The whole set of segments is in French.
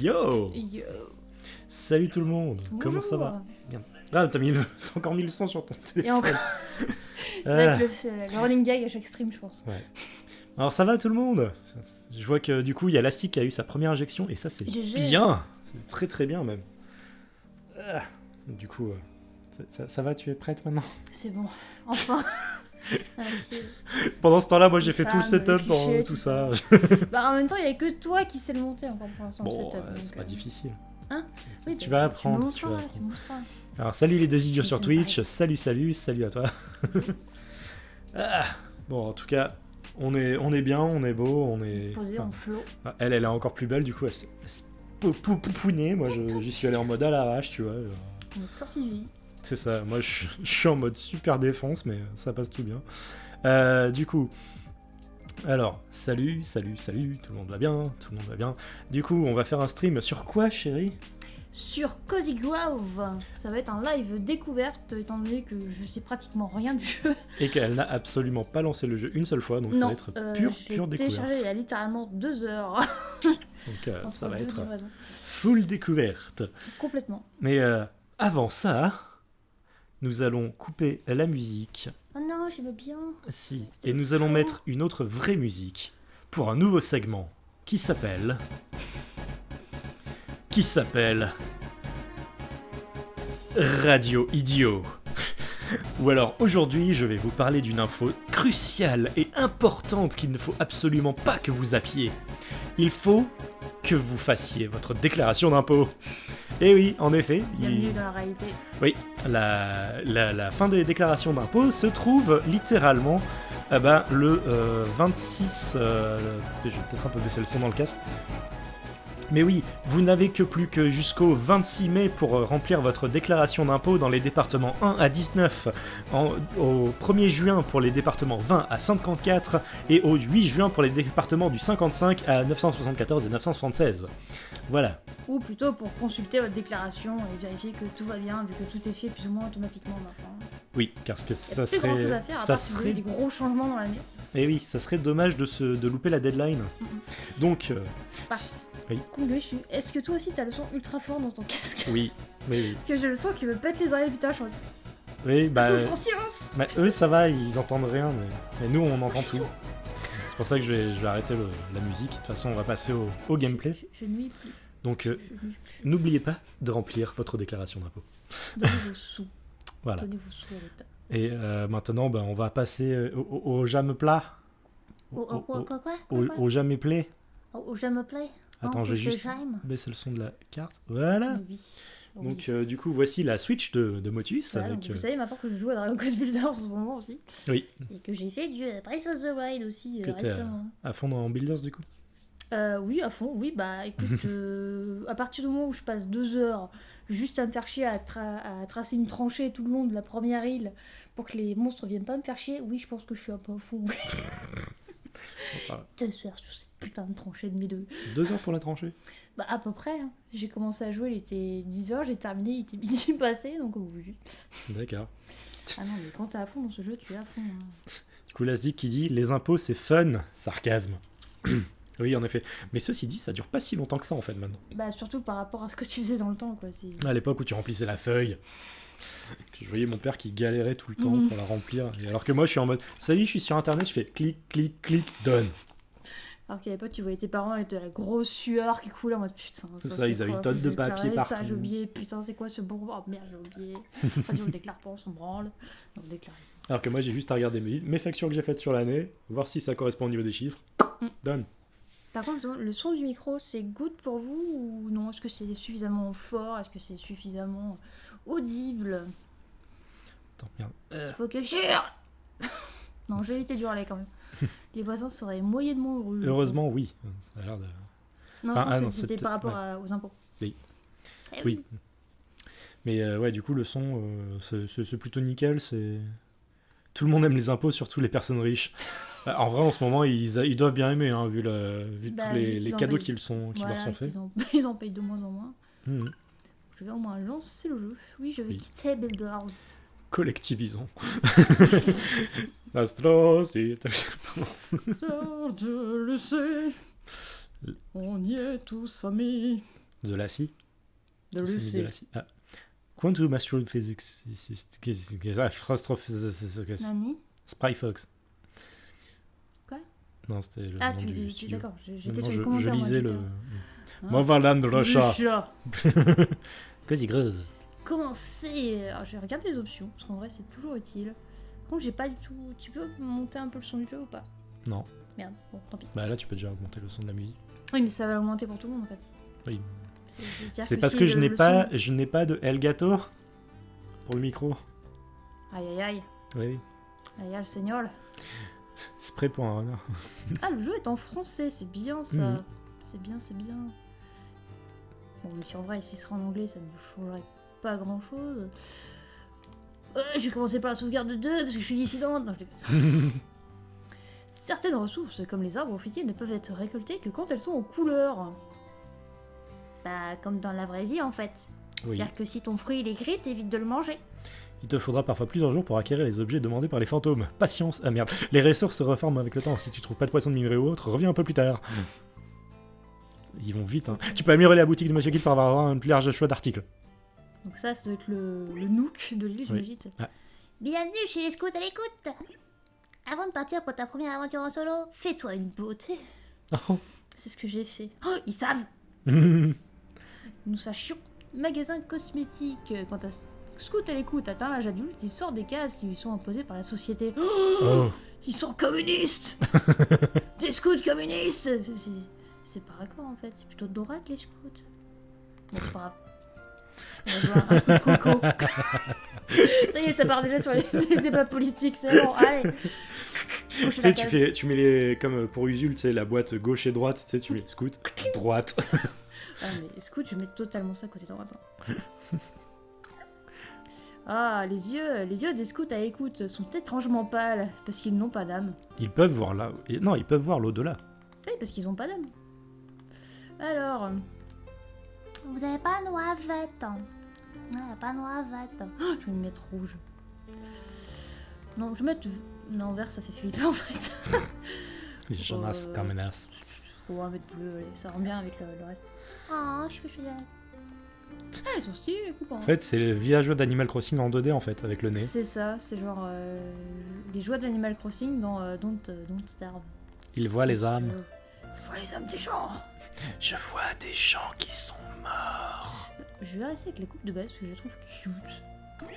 Yo! Yo. Salut tout le monde. Bonjour. Comment ça va? Bien. Ah, t'as encore mis le son sur ton téléphone. Et encore. C'est vrai que le running gag à chaque stream, je pense. Ouais. Alors ça va tout le monde? Je vois que du coup il y a Lastic qui a eu sa première injection et ça c'est GG. bien. C'est très très bien même. Du coup, ça va, tu es prête maintenant? C'est bon. Enfin. Ah, Pendant ce temps-là, moi j'ai Les fait tout le femmes, setup, les clichés, tout ça. Bah, en même temps, il y a que toi qui sais le monter encore pour l'instant. Bon, le setup, donc, c'est pas difficile. Hein? Oui, Tu vas apprendre. Tu montreras. Alors salut les deux idiots sur C'est Twitch, pareil. salut à toi. Bon, en tout cas, on est bien, on est beau, on est... Posé en flow. Elle est encore plus belle, du coup, elle s'est poupounée. Moi, j'y suis allé en mode à l'arrache, tu vois. On est sorti du lit. C'est ça, moi, je suis en mode super défense, mais ça passe tout bien. Du coup... Alors, salut, tout le monde va bien. Du coup, on va faire un stream sur quoi, chérie? Sur Cozy Grove, ça va être un live découverte, étant donné que je sais pratiquement rien du jeu. Et qu'elle n'a absolument pas lancé le jeu une seule fois, donc ça Non, va être je pure l'ai découverte. téléchargé il y a littéralement 2 heures. Donc ça va être livraisons. full découverte. Complètement. Mais avant ça, nous allons couper la musique. Oh non, j'aime bien. Si. C'était Et nous allons fou. mettre une autre vraie musique pour un nouveau segment qui s'appelle Radio Idiot. Ou alors aujourd'hui, je vais vous parler d'une info cruciale et importante qu'il ne faut absolument pas que vous zappiez. Il faut que vous fassiez votre déclaration d'impôt. Et oui, en effet, Bienvenue dans la réalité. oui, la fin des déclarations d'impôt se trouve littéralement le 26... je vais peut-être un peu baisser le son dans le casque. Mais oui, vous n'avez que plus que jusqu'au 26 mai pour remplir votre déclaration d'impôt dans les départements 1 à 19, au 1er juin pour les départements 20 à 54 et au 8 juin pour les départements du 55 à 974 et 976. Voilà. Ou plutôt pour consulter votre déclaration et vérifier que tout va bien, vu que tout est fait plus ou moins automatiquement maintenant. Oui, parce que Il ça n'y a plus grand chose serait... à faire, à Ça part si vous avez serait... des gros changements dans l'année. Eh oui, ça serait dommage de louper la deadline. Donc... oui. Congus, est-ce que toi aussi t'as le son ultra fort dans ton casque? Oui. Parce que j'ai le son qui me pète les oreilles, putain, je suis en Oui, souffre en silence. eux ça va, ils entendent rien, mais nous on entend tout. C'est pour ça que je vais arrêter la musique. De toute façon, on va passer au gameplay. Je nuis plus. Donc, Je nuis plus. n'oubliez pas de remplir votre déclaration d'impôt. Donnez vos sous. Voilà. Donnez vos sous à l'État. Et maintenant, on va passer au jamais plat. Au jamais play. Au jamais play. Attends, je vais juste baisser le son de la carte. Voilà. Oui. Donc, du coup, voici la Switch de Motus. Voilà, avec, donc vous savez maintenant que je joue à Dragon Quest Builders en ce moment aussi. Oui. Et que j'ai fait du Breath of the Wild aussi Que t'es récemment. à fond dans Builders, du coup. Oui, à fond, oui, bah écoute, à partir du moment où je passe 2 heures juste à me faire chier à tracer une tranchée tout le long de la première île pour que les monstres viennent pas me faire chier, oui, je pense que je suis un peu à fond. Enfin, 2 heures sur cette putain de tranchée de mes deux. 2 heures pour la tranchée. Bah à peu près, hein. J'ai commencé à jouer, il était 10h, j'ai terminé, il était midi passé, donc oui. D'accord. Ah non, mais quand t'es à fond dans ce jeu, tu es à fond. Hein. Du coup, Lasdik qui dit les impôts c'est fun, sarcasme. Oui, en effet. Mais ceci dit, ça dure pas si longtemps que ça en fait maintenant. Bah surtout par rapport à ce que tu faisais dans le temps, quoi. À l'époque où tu remplissais la feuille, je voyais mon père qui galérait tout le temps pour la remplir. Et alors que moi, je suis en mode salut, je suis sur internet, je fais clic, clic, clic, done. Alors qu'à l'époque, tu voyais tes parents avec de la grosse sueur qui coulait en mode putain. C'est ça, ils avaient quoi, une tonne faut de que je papier déclare partout. Ça, j'ai oublié, putain, c'est quoi ce bonbon? Oh merde, j'ai oublié. Vas-y, on le déclare pas, on s'en branle. On le déclare. Alors que moi, j'ai juste à regarder mes factures que j'ai faites sur l'année, voir si ça correspond au niveau des chiffres. Done. Par contre, le son du micro, c'est good pour vous ou non? Est-ce que c'est suffisamment fort? Est-ce que c'est suffisamment audible? Attends, merde. Il faut que je jure. Non, j'ai évité du râler quand même. Les voisins seraient moyés de mon rue. Heureusement, oui. Ça a l'air de... Non, Enfin, je pense non, que c'était c'est par rapport peut-être- aux impôts. Oui. Eh Oui. Mais ouais, du coup, le son, c'est plutôt nickel. C'est tout le monde aime les impôts, surtout les personnes riches. En vrai, en ce moment, ils doivent bien aimer, hein, vu Bah, tous vu les qu'ils en cadeaux payent. qui leur sont faits. Ils en payent de moins en moins. Mhm. Je vais au moins lancer le jeu. Oui, je vais Oui. quitter Builders. Collectivisons. Astrocité. Je le sais, on y est tous amis. De la scie. De le C'est mis C. de la scie. Ah. Quantum Astrophysics. Nani? Spry Fox. Quoi? Non, c'était le Ah, nom du tu studio. d'accord, j'étais Non, sur les commentaires. je lisais moi, le... Hein Movaland Le Russia. chat. Quasi grave. Comment c'est? Alors, je regarde les options, parce qu'en vrai, c'est toujours utile. Par contre, j'ai pas du tout... Tu peux monter un peu le son du jeu ou pas? Non. Merde, bon, tant pis. Bah là, tu peux déjà augmenter le son de la musique. Oui, mais ça va l'augmenter pour tout le monde, en fait. Oui. C'est-à-dire C'est parce si que je le- n'ai le pas, son- je n'ai pas de Elgato pour le micro. Aïe, aïe, aïe. Oui. Aïe, aïe, le seigneur. Spray pour un renard. Ah, le jeu est en français, c'est bien ça. Mhm. C'est bien, c'est bien. Bon, mais si en vrai, s'il serait en anglais, ça ne changerait pas grand-chose. Je vais commencer par la sauvegarde de 2 parce que je suis dissidente. Non, je déconne. Certaines ressources, comme les arbres fruitiers, ne peuvent être récoltées que quand elles sont en couleur. Bah, comme dans la vraie vie en fait. Oui. C'est-à-dire que si ton fruit il est gris, t'évites de le manger. Il te faudra parfois plusieurs jours pour acquérir les objets demandés par les fantômes. Patience. Ah merde. Les ressources se reforment avec le temps. Si tu trouves pas de poisson de minerai ou autre, reviens un peu plus tard. Ils vont vite, hein. Tu peux améliorer la boutique de Monsieur Guide pour avoir un plus large choix d'articles. Donc ça doit être le nook de l'île, j'imagine. Ah. Bienvenue chez les scouts à l'écoute. Avant de partir pour ta première aventure en solo, fais-toi une beauté. Oh. C'est ce que j'ai fait. Oh, ils savent. Nous sachions. Magasin cosmétique. Quand t'as scout à l'écoute atteint l'âge adulte, il sort des cases qui lui sont imposées par la société. Oh. Ils sont communistes. Des scouts communistes. C'est pas raccord en fait, c'est plutôt de droite les scouts. Bon, c'est pas grave. On va boire un coup de coco. Ça y est, ça part déjà sur les débats politiques, c'est bon, allez. Tu sais, tu mets les... Comme pour Usul, tu sais, la boîte gauche et droite, tu sais, tu mets scout, droite. Ah, mais scout, je mets totalement ça côté droite. Hein. Ah, les yeux des scouts à écoute sont étrangement pâles, parce qu'ils n'ont pas d'âme. Ils peuvent voir là. Non, ils peuvent voir l'au-delà. Oui, parce qu'ils n'ont pas d'âme. Alors... Vous avez pas noisette. Ouais, pas noisette. Oh, je vais me mettre rouge. Non, je vais mettre... Non, vert, ça fait flipper en fait. Les Jonas Kamenas. On va mettre bleu, allez, ça rend bien avec le reste. Oh, je suis chouette. Ah, elles sont stylées les coupes. Hein. En fait, c'est le villageois d'Animal Crossing en 2D en fait, avec le nez. C'est ça, c'est genre les joies d'Animal Crossing dans Don't Starve. Il voit les âmes. Je vois les âmes des gens. Je vois des gens qui sont morts. Je vais rester avec les coupes de base parce que je les trouve cute. Oui.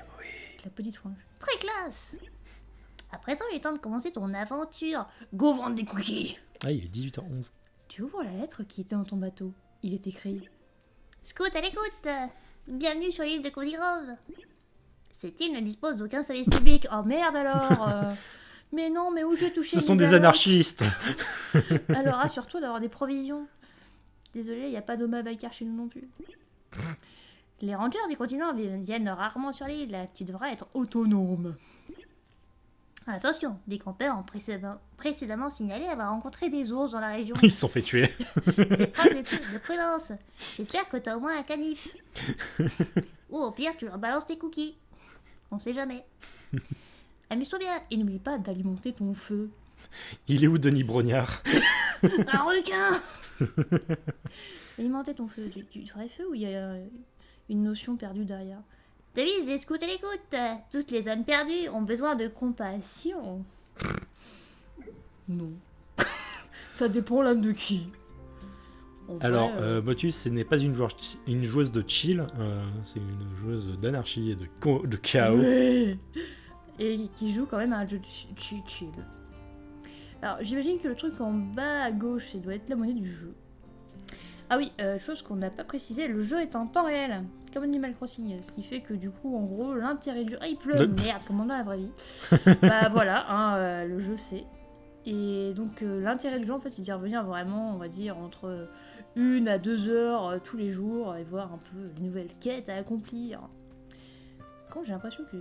La petite frange. Très classe. À présent, il est temps de commencer ton aventure. Go vendre des cookies. Ah, il est 18h11. Tu ouvres la lettre qui était dans ton bateau. Il est écrit Scout à l'écoute. Bienvenue sur l'île de Cozy Grove. Cette île ne dispose d'aucun service public. Oh merde alors. Mais non, mais où je vais toucher Ce sont mes des allocs anarchistes. Alors assure-toi d'avoir des provisions. Désolé, il n'y a pas d'Oma Bakar chez nous non plus. Les rangers du continent viennent rarement sur l'île. Tu devras être autonome. Attention, des campeurs ont précédemment signalé avoir rencontré des ours dans la région. Ils se sont fait tuer. Fais preuve de prudence. J'espère que t'as au moins un canif. Ou au pire, tu leur balances tes cookies. On sait jamais. Amuse-toi bien et n'oublie pas d'alimenter ton feu. Il est où Denis Brognard? Un requin. Alimenter ton feu. Du vrai feu ou il y a une notion perdue derrière? Devise des scouts à l'écoute. Toutes les âmes perdues ont besoin de compassion. Non. Ça dépend l'âme de qui. En Alors, vrai, Motus, ce n'est pas une joueuse de chill, c'est une joueuse d'anarchie et de chaos. ouais. Et qui joue quand même à un jeu de chill. Alors, j'imagine que le truc en bas à gauche, ça doit être la monnaie du jeu. Ah oui, chose qu'on n'a pas précisé, le jeu est en temps réel, comme Animal Crossing, ce qui fait que du coup, en gros, l'intérêt du jeu... Ah, il pleut, merde, comme dans la vraie vie. Bah voilà, hein, le jeu c'est. Et donc, l'intérêt du jeu, en fait, c'est d'y revenir vraiment, on va dire, entre 1 à 2 heures tous les jours, et voir un peu les nouvelles quêtes à accomplir. Quand j'ai l'impression que...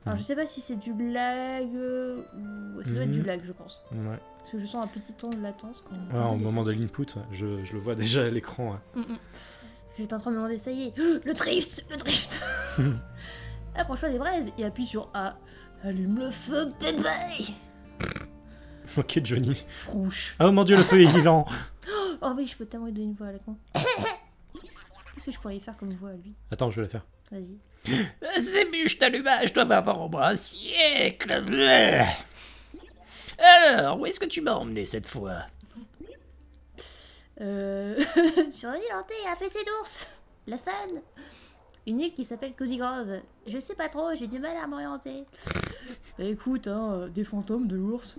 Alors, je sais pas si c'est du lag, ou... Ça doit être du lag, je pense. Ouais. Parce que je sens un petit temps de latence. Quand Au moment de l'input, je le vois déjà à l'écran. Ouais. J'étais en train de me demander, ça y est, le drift. Approche-toi des braises et appuie sur A. Allume le feu, bébé. Ok, Johnny. Frouche. Oh mon dieu, le feu est vivant. Oh oui, je peux tellement lui donner une voix à la con. Qu'est-ce que je pourrais y faire comme voix à lui? Attends, je vais la faire. Vas-y. Ces bûches d'allumage doivent avoir au moins un siècle. Alors, où est-ce que tu m'as emmené cette fois? Sur une île hantée à fessée d'ours. Le fun. Une île qui s'appelle Cozy Grove. Je sais pas trop, j'ai du mal à m'orienter. Écoute, hein, des fantômes, de l'ours.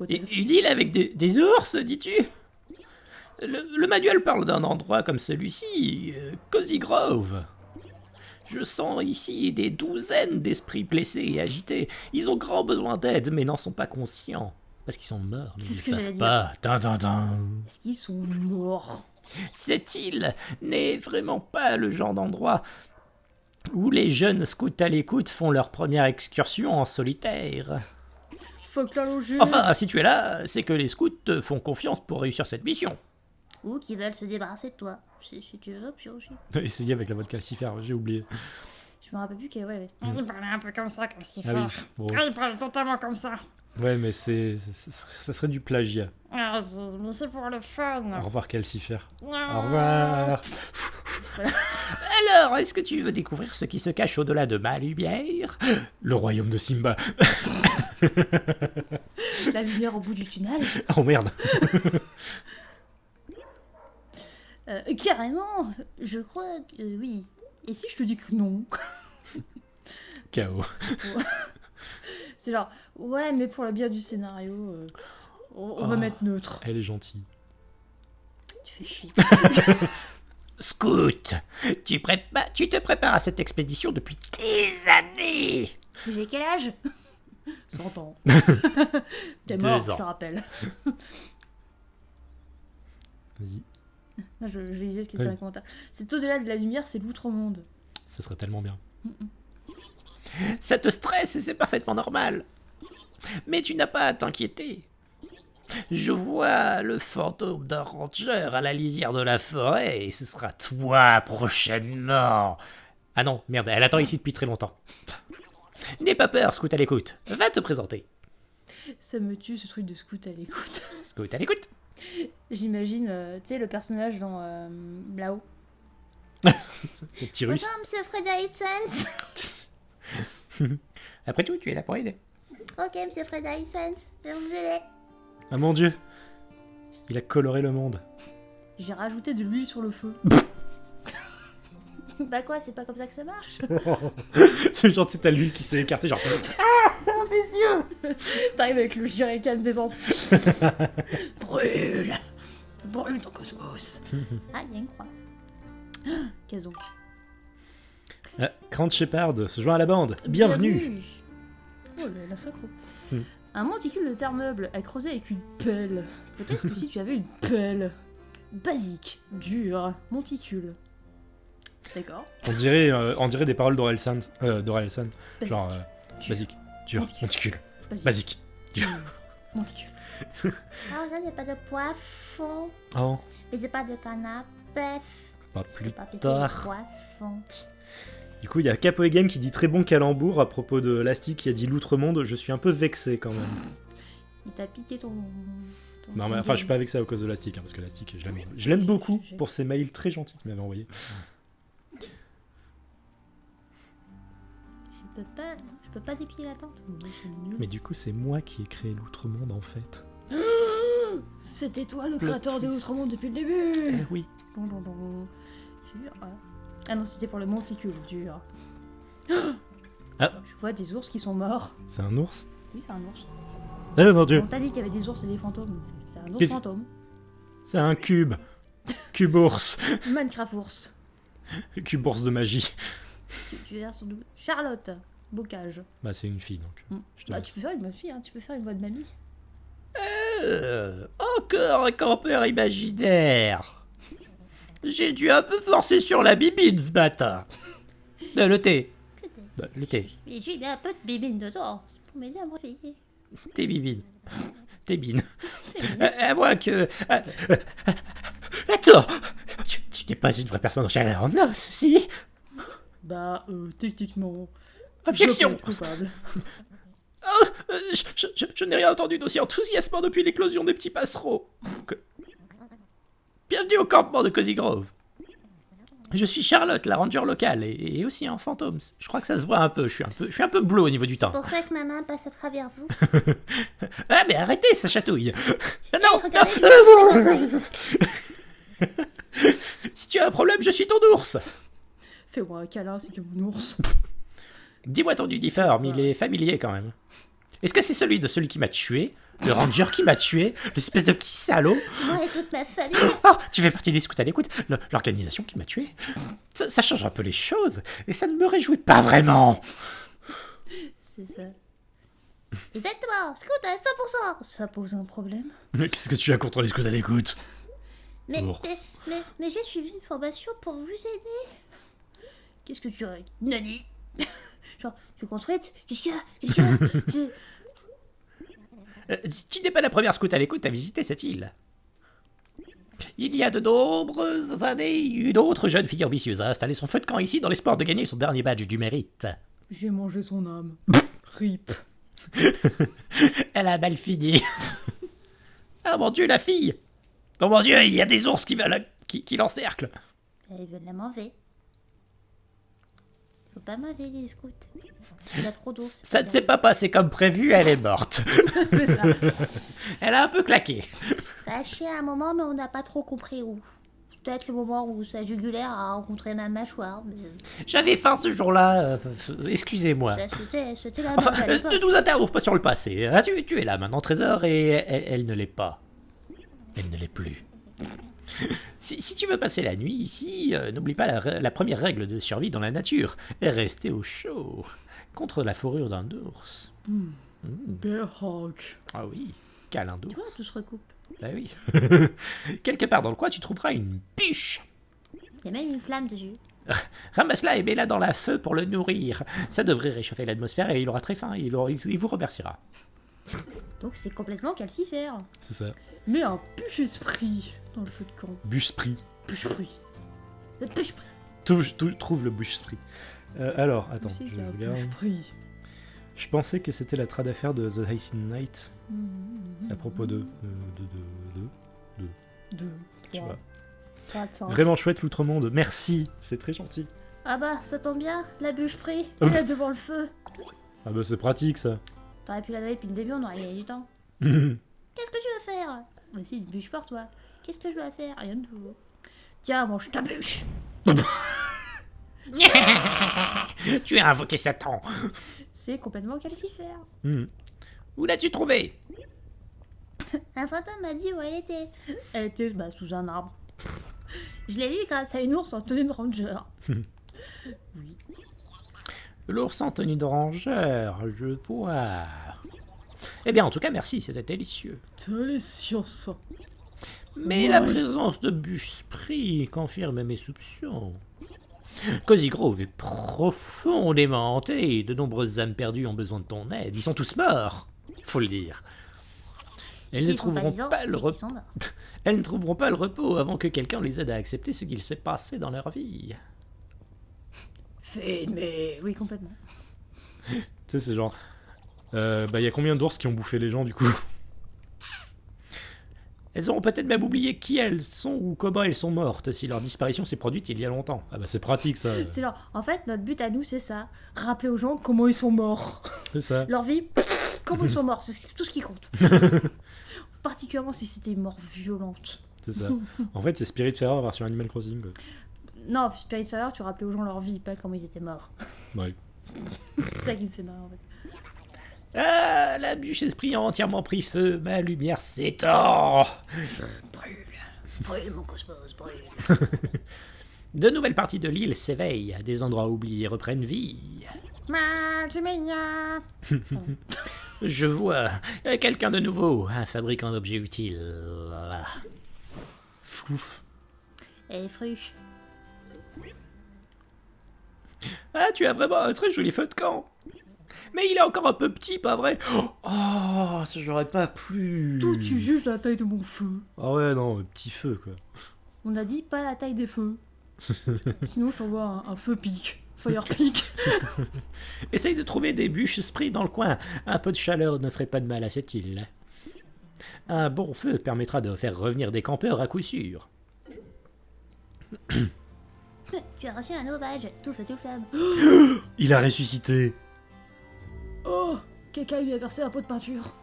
Une île avec des ours, dis-tu? Le manuel parle d'un endroit comme celui-ci, Cozy Grove. Je sens ici des douzaines d'esprits blessés et agités. Ils ont grand besoin d'aide, mais n'en sont pas conscients. Parce qu'ils sont morts, mais C'est ils ce ne que j'allais savent dire. pas. Tin. Est-ce qu'ils sont morts? Cette île n'est vraiment pas le genre d'endroit où les jeunes scouts à l'écoute font leur première excursion en solitaire. Fuck la logique. Enfin, si tu es là, c'est que les scouts te font confiance pour réussir cette mission. Ou qui veulent se débarrasser de toi. Si tu veux, option aussi. Essayez avec la voix de calcifère, j'ai oublié. Je me rappelle plus quelle voix elle avait. Il parlait un peu comme ça, comme s'il Ah oui, bon. il parlait totalement comme ça. Ouais, mais ça serait du plagiat. Ah, mais c'est pour le fun. Au revoir, calcifère. Ah. Au revoir. Alors, est-ce que tu veux découvrir ce qui se cache au-delà de ma lumière? Le royaume de Simba. La lumière au bout du tunnel. Oh merde. Carrément. Je crois que oui. Et si je te dis que non? Chaos. C'est genre, ouais, mais pour le bien du scénario, on va Oh. mettre neutre. Elle est gentille. Tu fais chier. Scout, tu te prépares à cette expédition depuis des années. Mais j'ai quel âge? 100 ans. T'es 2 mort, ans. je te rappelle. Vas-y. Non, je lisais ce qui était Oui. dans les commentaires. C'est au-delà de la lumière, c'est l'outre-monde. Ça serait tellement bien. Ça te stresse et c'est parfaitement normal. Mais tu n'as pas à t'inquiéter. Je vois le fantôme d'un ranger à la lisière de la forêt et ce sera toi prochainement. Ah non, merde, elle attend ici depuis très longtemps. N'aie pas peur, Scout à l'écoute. Va te présenter. Ça me tue ce truc de scout à l'écoute. Scout à l'écoute. J'imagine, tu sais, le personnage dans là-haut. C'est Tyrus. Bonjour, monsieur Fred Sense. Après tout, tu es là pour aider. Ok, monsieur Fred Sense, je vais vous aider. Ah mon dieu. Il a coloré le monde. J'ai rajouté de l'huile sur le feu. Bah quoi, c'est pas comme ça que ça marche. C'est genre, tu sais, t'as l'huile qui s'est écartée, genre. T'arrives avec le jerrycan d'essence. Brûle. Brûle ton cosmos. Ah, il y a une croix. Caso. Grant Shepard se joint à la bande. Bienvenue. Oh, la synchro. Hmm. Un monticule de terre meuble à creuser avec une pelle. Peut-être que si tu avais une pelle. Basique, dur, monticule. D'accord. On dirait des paroles d'Orelsan. Basique. Genre, Dur. basique, dur, Monticule. monticule, Basique. basique, dur. Monticule. Ah, ça, c'est pas de poisson. Oh, Mais c'est pas de canapé. pas C'est plus pas de tard. poisson. Du coup, il y a Capoe Game qui dit très bon calembour à propos de Lastic qui a dit l'outre-monde. Je suis un peu vexé quand même. Il t'a piqué ton Non, mais enfin, je suis pas vexé à cause de Lastic, hein, parce que Lastic, je l'aime beaucoup pour ses mails très gentils qu'il m'avait envoyés. Je peux pas dépiler la tente. Mais du coup, c'est moi qui ai créé l'outre-monde en fait. C'était toi le Plot créateur de twist. l'outre-monde depuis le début. Eh oui. Don, don, don. Dur. Ah non, c'était pour le monticule, dur. Ah. Je vois des ours qui sont morts. C'est un ours. Oui, c'est un ours. Eh mon dieu, On t'a dit qu'il y avait des ours et des fantômes. C'est un ours Qu'est-ce- fantôme. c'est un cube. Cube ours. Minecraft ours. Cube ours de magie. Tu verras son double. Charlotte. Bocage. Bah, c'est une fille donc. Je te Bah, laisse. tu peux faire une bonne fille, hein. Tu peux faire une voix de mamie. Encore un campeur imaginaire. J'ai dû un peu forcer sur la bibine ce matin. Le thé. Bah, le thé. Mais j'ai mis un peu de bibine dedans. C'est pour m'aider à me réveiller. Tes bibines. Tes bines. À moins que... Attends. Tu n'es pas une vraie personne en chair et en os, si? Bah, techniquement. Objection. je peux être coupable. Je n'ai rien entendu d'aussi enthousiasmant depuis l'éclosion des petits passereaux. Bienvenue au campement de Cozy Grove. Je suis Charlotte, la ranger locale, et aussi un fantôme. Je crois que ça se voit un peu. Je suis un peu bleu au niveau du temps. Pour ça que ma main passe à travers vous. Ah, mais arrêtez, ça chatouille. Ah, non, Regardez, non. Si tu as un problème, je suis ton ours. Fais-moi un câlin si t'es mon ours. Dis-moi ton uniforme, il est familier quand même. Est-ce que c'est celui qui m'a tué? Le ranger qui m'a tué? L'espèce de petit salaud? Moi et toute ma famille. Oh, tu fais partie des scouts à l'écoute? L'organisation qui m'a tué? Ça change un peu les choses, et ça ne me réjouit pas vraiment. C'est ça. Exactement, scout à 100%. Ça pose un problème. Mais qu'est-ce que tu as contre les scouts à l'écoute? Mais, Ours. mais j'ai suivi une formation pour vous aider. Qu'est-ce que tu as... Nani. Genre, tu construite? Qu'est-ce qu'il y a Tu n'es pas la première scout à l'écoute à visiter cette île. Il y a de nombreuses années, une autre jeune fille ambitieuse a installé son feu de camp ici dans l'espoir de gagner son dernier badge du mérite. J'ai mangé son âme. Rip. Elle a mal fini. Ah mon dieu, la fille! Oh mon dieu, il y a des ours qui l'encerclent. Ils veulent la manger. Faut pas manger les scouts. Il y a trop d'ours. Ça ne s'est pas passé comme prévu, elle est morte. C'est ça. Elle a un peu claqué. Ça a chié à un moment, mais on n'a pas trop compris où. Peut-être le moment où sa jugulaire a rencontré ma mâchoire, mais J'avais faim ce jour-là, excusez-moi. c'était la Enfin, mort à l'époque. ne nous interromps pas sur le passé. Ah, tu es là maintenant, Trésor, et elle ne l'est pas. Elle ne l'est plus. Si tu veux passer la nuit ici, n'oublie pas la première règle de survie dans la nature. Rester au chaud contre la fourrure d'un ours. Bear hug. Ah oui, câlin Tu vois, d'ours. tout se recoupe. Ah oui. Quelque part dans le coin, tu trouveras une bûche. Il y a même une flamme dessus. Ramasse-la et mets-la dans la feu pour le nourrir. Ça devrait réchauffer l'atmosphère et il aura très faim. Il vous remerciera. Donc c'est complètement calcifère. C'est ça. Mais un bûche esprit dans le feu de camp. Bûche-sprit. Bûcherie. Trouve le bûche-sprit. Alors, attends, Aussi, je j'ai un regarde. bûche-prix. Je pensais que c'était la trad affaire de The Hyacinth Knight à propos de Deux, tu vois. 4, 5. Vraiment chouette l'Outre-Monde. Merci, c'est très gentil. Ah bah, ça tombe bien, la bûcherie, Ouf. elle est devant le feu. Ah bah c'est pratique ça. T'aurais pu la donner depuis le début, on aurait gagné du temps. Mhm. Qu'est-ce que tu vas faire? Voici une bûche pour toi. Qu'est-ce que je dois faire? Rien du tout. Tiens, mange ta bûche. Tu as invoqué Satan. C'est complètement calcifère. Mhm. Où l'as-tu trouvé? Un fantôme m'a dit où elle était. Elle était sous un arbre. Je l'ai lu grâce à une ours en tenue de ranger. L'ours en tenue de rangeur, je vois. Eh bien, en tout cas, merci, c'était délicieux. Délicieux ça. Mais la présence de bûche-sprit confirme mes soupçons. Cozy Grove est profondément hanté et de nombreuses âmes perdues ont besoin de ton aide. Ils sont tous morts, faut le dire. Elles ne S'ils sont trouveront vivants, pas le c'est qu'ils repos. sont morts. Elles ne trouveront pas le repos avant que quelqu'un les aide à accepter ce qu'il s'est passé dans leur vie. Mais oui, complètement. Tu sais, c'est genre. Bah, y a combien d'ours qui ont bouffé les gens du coup? Elles auront peut-être même oublié qui elles sont ou comment elles sont mortes si leur disparition s'est produite il y a longtemps. Ah bah, c'est pratique ça. C'est genre, en fait, notre but à nous, c'est ça. Rappeler aux gens comment ils sont morts. C'est ça. Leur vie, comment ils sont morts, c'est tout ce qui compte. Particulièrement si c'était une mort violente. C'est ça. En fait, c'est Spiritfarer version Animal Crossing. Quoi. Non, Spiritfarer, tu rappelais aux gens leur vie, pas comment ils étaient morts. Ouais. C'est ça qui me fait marrer en fait. Ah, la bûche esprit a entièrement pris feu, ma lumière s'étend. Brûle mon cosmos, brûle. De nouvelles parties de l'île s'éveillent, des endroits oubliés reprennent vie. C'est mignon. Je vois quelqu'un de nouveau, un fabricant d'objets utiles. Flouf. Et fruche. Ah, tu as vraiment un très joli feu de camp. Mais il est encore un peu petit, pas vrai? Oh, ça j'aurais pas plu. D'où tu juges la taille de mon feu? Ah ouais, non, petit feu quoi. On a dit pas la taille des feux. Sinon, je t'envoie un feu pique. Fire pique. Essaye de trouver des bûches esprits dans le coin. Un peu de chaleur ne ferait pas de mal à cette île. Un bon feu permettra de faire revenir des campeurs à coup sûr. Tu as reçu un nouveau badge, tout feu, tout flamme. Il a ressuscité. Oh, quelqu'un lui a versé un pot de peinture.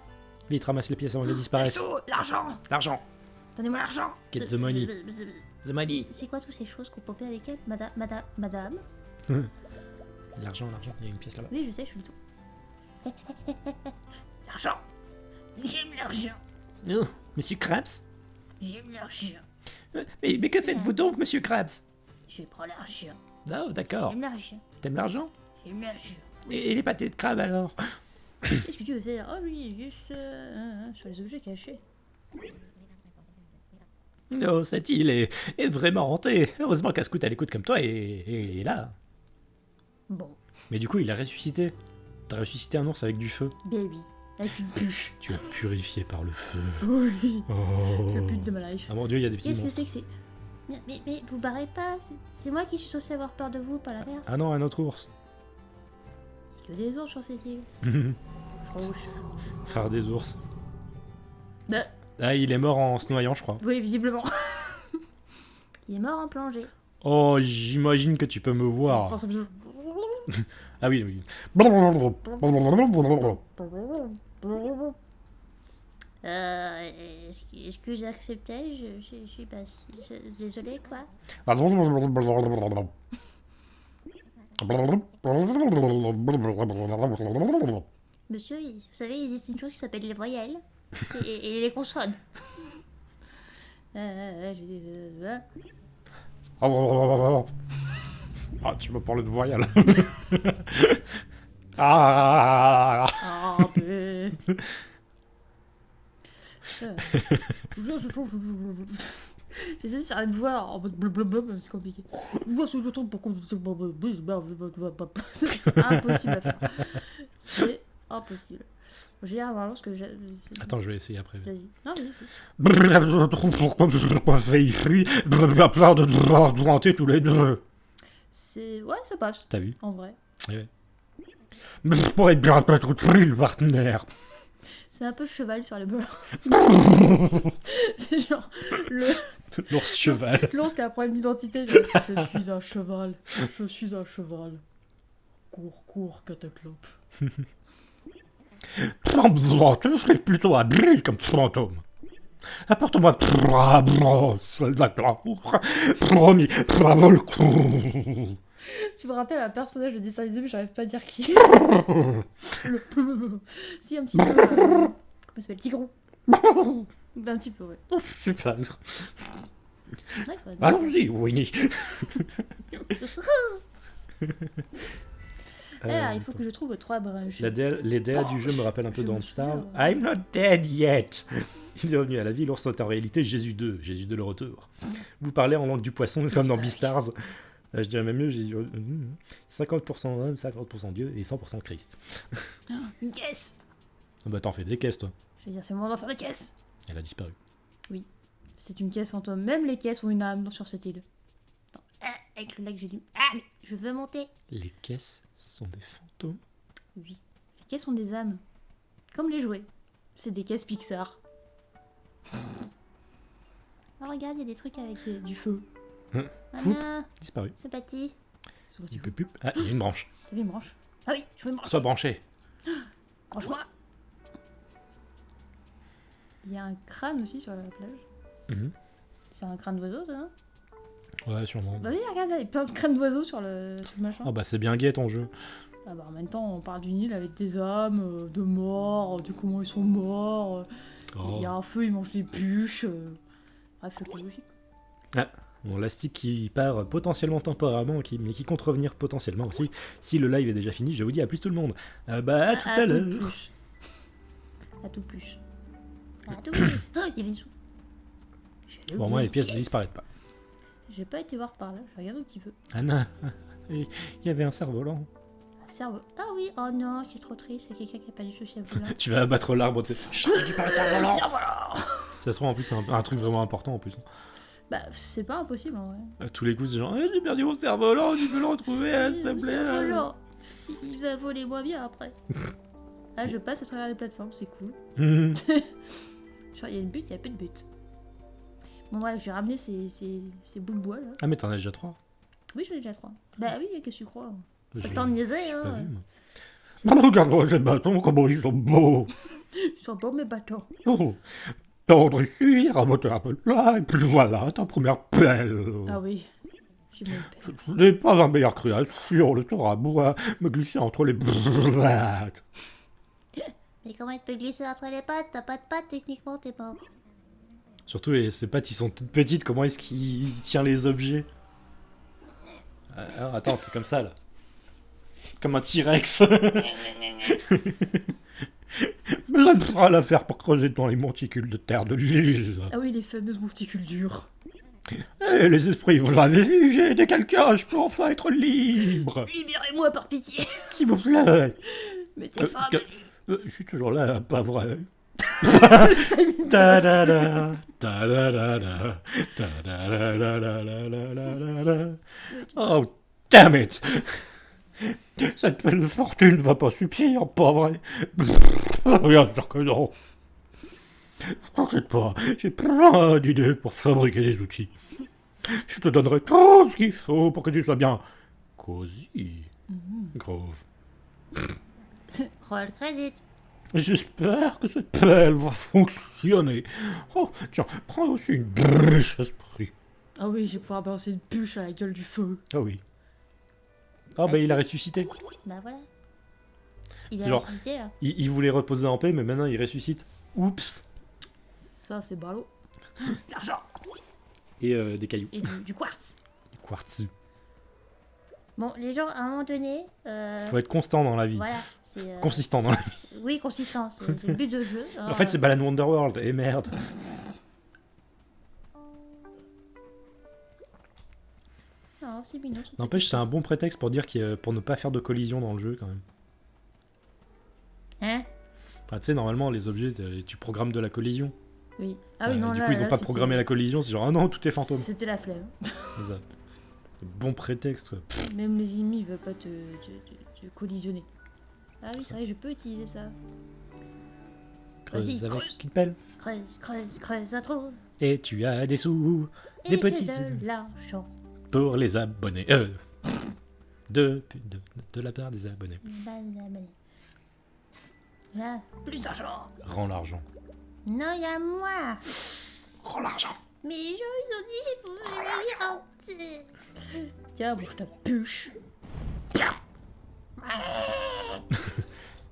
Vite, ramasse les pièces avant qu'elles disparaissent. Testo, l'argent. L'argent. Donnez-moi l'argent. Get the money. The money. C'est quoi toutes ces choses qu'on popait avec elle, madame? L'argent, il y a une pièce là-bas. Oui, je sais, je suis le tout. L'argent. J'aime l'argent. Oh, Monsieur Krabs. J'aime l'argent. Mais que faites-vous donc, Monsieur Krabs? Je prends l'argent. Oh, d'accord. J'aime l'argent. T'aimes l'argent? J'aime l'argent. Et les pâtés de crabe alors? Qu'est-ce que tu veux faire? Oh oui, juste sur les objets cachés. Oh, cette île est vraiment hantée. Heureusement qu'Ascout à l'écoute comme toi est là. Bon, Mais du coup, il a ressuscité. T'as ressuscité un ours avec du feu. ben oui, avec une bûche. Tu as purifié par le feu. Oui, Oh. le but de ma life. Ah mon dieu, il y a des petits Qu'est-ce que monstres. c'est que c'est? Mais vous barrez pas, c'est moi qui suis censé avoir peur de vous, pas l'inverse. Ah non, un autre ours. Que des ours sur cette île. Franche. Frère des ours. Bah, Ah, il est mort en se noyant, je crois. oui, visiblement. Il est mort en plongée. Oh, j'imagine que tu peux me voir. Pense que- Ah oui, oui. Est-ce que j'ai accepté? Je suis pas... Désolée, quoi. Monsieur, vous savez, il existe une chose qui s'appelle les voyelles et les consonnes. Ah, tu me parles de voyelle. Ah. Ah, mais... J'essaie de faire une voix en mode blablabla, mais c'est compliqué. Moi, ce que je trouve pour qu'on... C'est impossible à faire. C'est impossible. J'ai l'air vraiment ce que j'ai... Attends, je vais essayer après. Vas-y. Non, vas-y. Tous les deux. C'est... Ouais, ça passe, T'as vu? en vrai. Mais je pourrais bien un peu trop le partenaire. C'est un peu cheval sur les bords. C'est genre L'ours cheval. l'ours qui a un problème d'identité. Genre, je suis un cheval. Je suis un cheval. Cours, cours, cataclope. Tu serais plutôt habile comme fantôme. Apporte-moi promis, bravo le coup. Tu me rappelles un personnage de dessin animé, mais j'arrive pas à dire qui. Si, un petit peu. Comment ça s'appelle? Tigrou. Un petit peu, ouais. Super. Ouais, ça va être Allons-y, Winnie. Il faut que je trouve 3 branches. Les DA du jeu me rappellent un peu Je Don't me Starve. souviens. I'm not dead yet. Il est revenu à la vie, l'ours est en réalité Jésus 2, Jésus de le retour. Vous parlez en langue du poisson comme dans Beastars. Je dirais même mieux, Jésus 50% homme, 50% Dieu et 100% Christ. Une caisse. Ah bah t'en fais des caisses toi. Je vais dire, c'est le moment d'en faire des caisses. Elle a disparu. C'est une caisse fantôme. Même les caisses ont une âme sur cette île. avec le lac, j'ai dit ah, mais je veux monter. Les caisses sont des fantômes. Oui. Les caisses ont des âmes. Comme les jouets. C'est des caisses Pixar. Oh, regarde, il y a des trucs avec Du feu. Poup. Anna, Disparu. c'est parti. C'est Pup, pup, pup. Ah, il y a une branche. Tu veux une branche? Ah oui, je veux une branche. Sois branché. Branche-moi. Il y a un crâne aussi sur la plage. Mhm. C'est un crâne d'oiseau, ça, non? Ouais, sûrement. Bah oui, regarde, là, il y a plein de crânes d'oiseaux sur le machin. Ah bah c'est bien gai ton jeu. Ah bah en même temps, on parle d'une île avec des âmes, de morts, de comment ils sont morts. Oh. Il y a un feu, ils mangent des bûches. Bref, l'écologie. Bon, l'astic qui part potentiellement temporairement, mais qui compte revenir potentiellement aussi. Si le live est déjà fini, je vous dis à plus tout le monde. Bah à tout à l'heure. plus. À tout plus. À tout plus. Oh, il y avait une soupe. J'avais Bon, oublié moi les une pièces ne caisse. disparaissent pas. J'ai pas été voir par là, je regarde un petit peu. Anna, il y avait un cerf-volant. Un cerveau. Ah oui, oh non, je suis trop triste, c'est quelqu'un qui a pas du souci à vous là. Tu vas abattre l'arbre, tu sais. Chut, récupère le cerf-volant. Ça se trouve en plus c'est un truc vraiment important en plus. Bah, c'est pas impossible en vrai. À tous les coups, c'est genre, j'ai perdu mon cerf-volant, tu peux le retrouver, s'il te Le plaît. cerveau-là, il va voler moi bien après. Ah, je passe à travers les plateformes, c'est cool. Mhm. Genre, il y a une butte, il y a plus de butte. Bon, bref, j'ai ramené ces bouts de bois là. Ah mais t'en as déjà 3. Oui, j'en ai déjà 3. Bah oui, qu'est-ce que tu crois? J'ai Autant de niaiser, j'ai pas hein. vu, moi. Regarde-moi ces bâtons, comment ils sont beaux. Ils sont beaux mes bâtons. Oh. Tendre ici, raboter un peu là, et puis voilà, ta première pelle. Ah oui. J'ai mis une pelle. Ce n'est pas la meilleure création, le tarabou à me glisser entre les pattes. Mais comment il te peut glisser entre les pattes? T'as pas de pattes, techniquement, t'es mort. Surtout, ses pattes, ils sont toutes petites, comment est-ce qu'il tient les objets? Attends, c'est comme ça, là. Comme un T-Rex. Mais ça me fera l'affaire pour creuser dans les monticules de terre de l'île. Ah oui, les fameuses monticules dures. Eh, les esprits, vous l'avez vu, j'ai aidé quelqu'un, je peux enfin être libre. Libérez-moi par pitié. S'il vous plaît. Mettez fin à ma vie. Je suis toujours là, pas vrai. Ta-da-da, ta-da-da-da, ta-da-da-da-da-da-da-da. Oh, damn it! Cette belle fortune ne va pas suffire, pas vrai? Bien sûr que non. T'inquiète pas, j'ai plein d'idées pour fabriquer des outils. Je te donnerai tout ce qu'il faut pour que tu sois bien cosy, Grove. Roll credit. J'espère que cette pelle va fonctionner. Oh, tiens, prends aussi une bûche esprit. Ah oui, je vais pouvoir balancer une bûche à la gueule du feu. Ah oui. Ah bah il a ressuscité. Bah voilà. Il a Genre- ressuscité là. Il voulait reposer en paix, mais maintenant il ressuscite. Oups. Ça, c'est ballot. L'argent. Et des cailloux. Et du quartz. Du quartz. Bon, les gens, à un moment donné. Faut être constant dans la vie. Voilà. C'est. Consistant dans la vie. Oui, consistance. C'est le but de jeu. En fait, c'est Balan Wonderworld. Et merde. Non, c'est mignon. son N'empêche, petit c'est un bon prétexte pour dire pour ne pas faire de collision dans le jeu quand même. Hein? Enfin, tu sais, normalement, les objets, tu programmes de la collision. Oui. Ah oui, non, du là, coup, ils ont là, pas c'était- programmé la collision. C'est genre, ah non, tout est fantôme. C'était la flemme. C'est ça. Bon prétexte, quoi. Même les ennemis veulent pas te collisionner. Ah oui, c'est vrai, je peux utiliser ça. Creuse Vas-y, avec creuse. une pelle. Creuse, ça trouve. Et tu as des sous Et Des j'ai petits de l'argent. pour les abonnés. De la part des abonnés. Là. Plus d'argent. Rends l'argent. Non, il y a moi. Rends l'argent. Mais les gens, ils ont dit j'ai pouvais les rentrer. Tiens, mange ta bûche.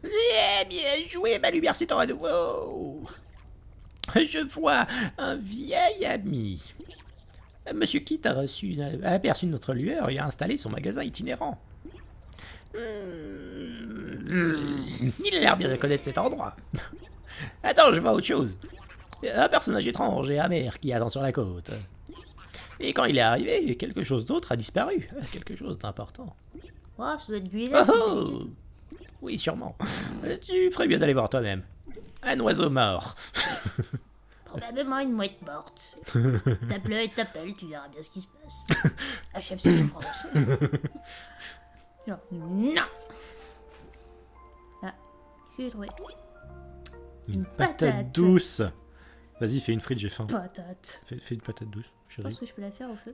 Eh bien joué, ma lumière à nouveau. Je vois un vieil ami. Monsieur Kit a aperçu notre lueur et a installé son magasin itinérant. Il a l'air bien de connaître cet endroit. Attends, je vois autre chose. Un personnage étrange et amer qui attend sur la côte. Et quand il est arrivé, quelque chose d'autre a disparu. Quelque chose d'important. Oh, ça doit être Gulliver. Oh oh. Oui, sûrement. Tu ferais bien d'aller voir toi-même. Un oiseau mort. Probablement une mouette morte. Tape-le et t'appelles, tu verras bien ce qui se passe. Achève ses souffrances. Tiens. Non. Qu'est-ce que j'ai trouvé? Une patate. patate douce. Vas-y, fais une frite, j'ai faim. Patate. Fais une patate douce, Je chérie. pense que je peux la faire au feu.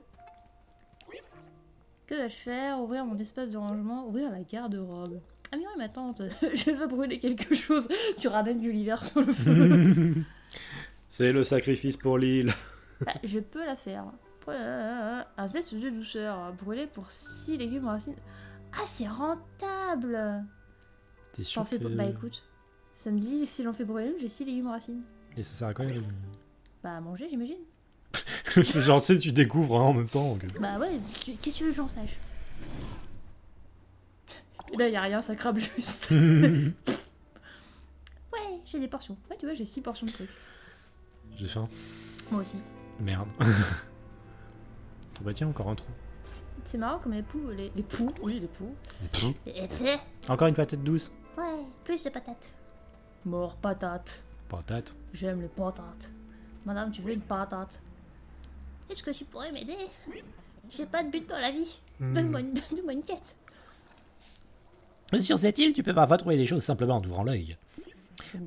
Que vais-je faire? Ouvrir mon espace de rangement, ouvrir la garde-robe. Ah mais oui, ma tante, je veux brûler quelque chose. Tu ramènes du l'hiver sur le feu. C'est le sacrifice pour l'île. Bah, je peux la faire. Un zeste de douceur, brûlé pour 6 légumes racines. Ah, c'est rentable. T'es sûr T'en fais que... Bah écoute, ça me dit si j'en fais brûler une, j'ai 6 légumes racines. Et ça sert à quoi les- Bah à manger, j'imagine. C'est genre, tu sais, tu découvres hein, en même temps. Bah ouais, qu'est-ce que tu veux que j'en sache? Et là, y a rien, ça crabe juste. Ouais, j'ai des portions. Ouais, tu vois, j'ai 6 portions de trucs. J'ai faim. Moi aussi. Merde. Bah tiens, encore un trou. C'est marrant comme les poux, les poux, oui, les poux. Et fait. Encore une patate douce. Ouais, plus de patates. Mort patate. Patate. J'aime les patates. Madame, tu veux une patate? Est-ce que tu pourrais m'aider? J'ai pas de but dans la vie. Donne-moi une quête. Sur cette île, tu peux parfois trouver des choses simplement en ouvrant l'œil.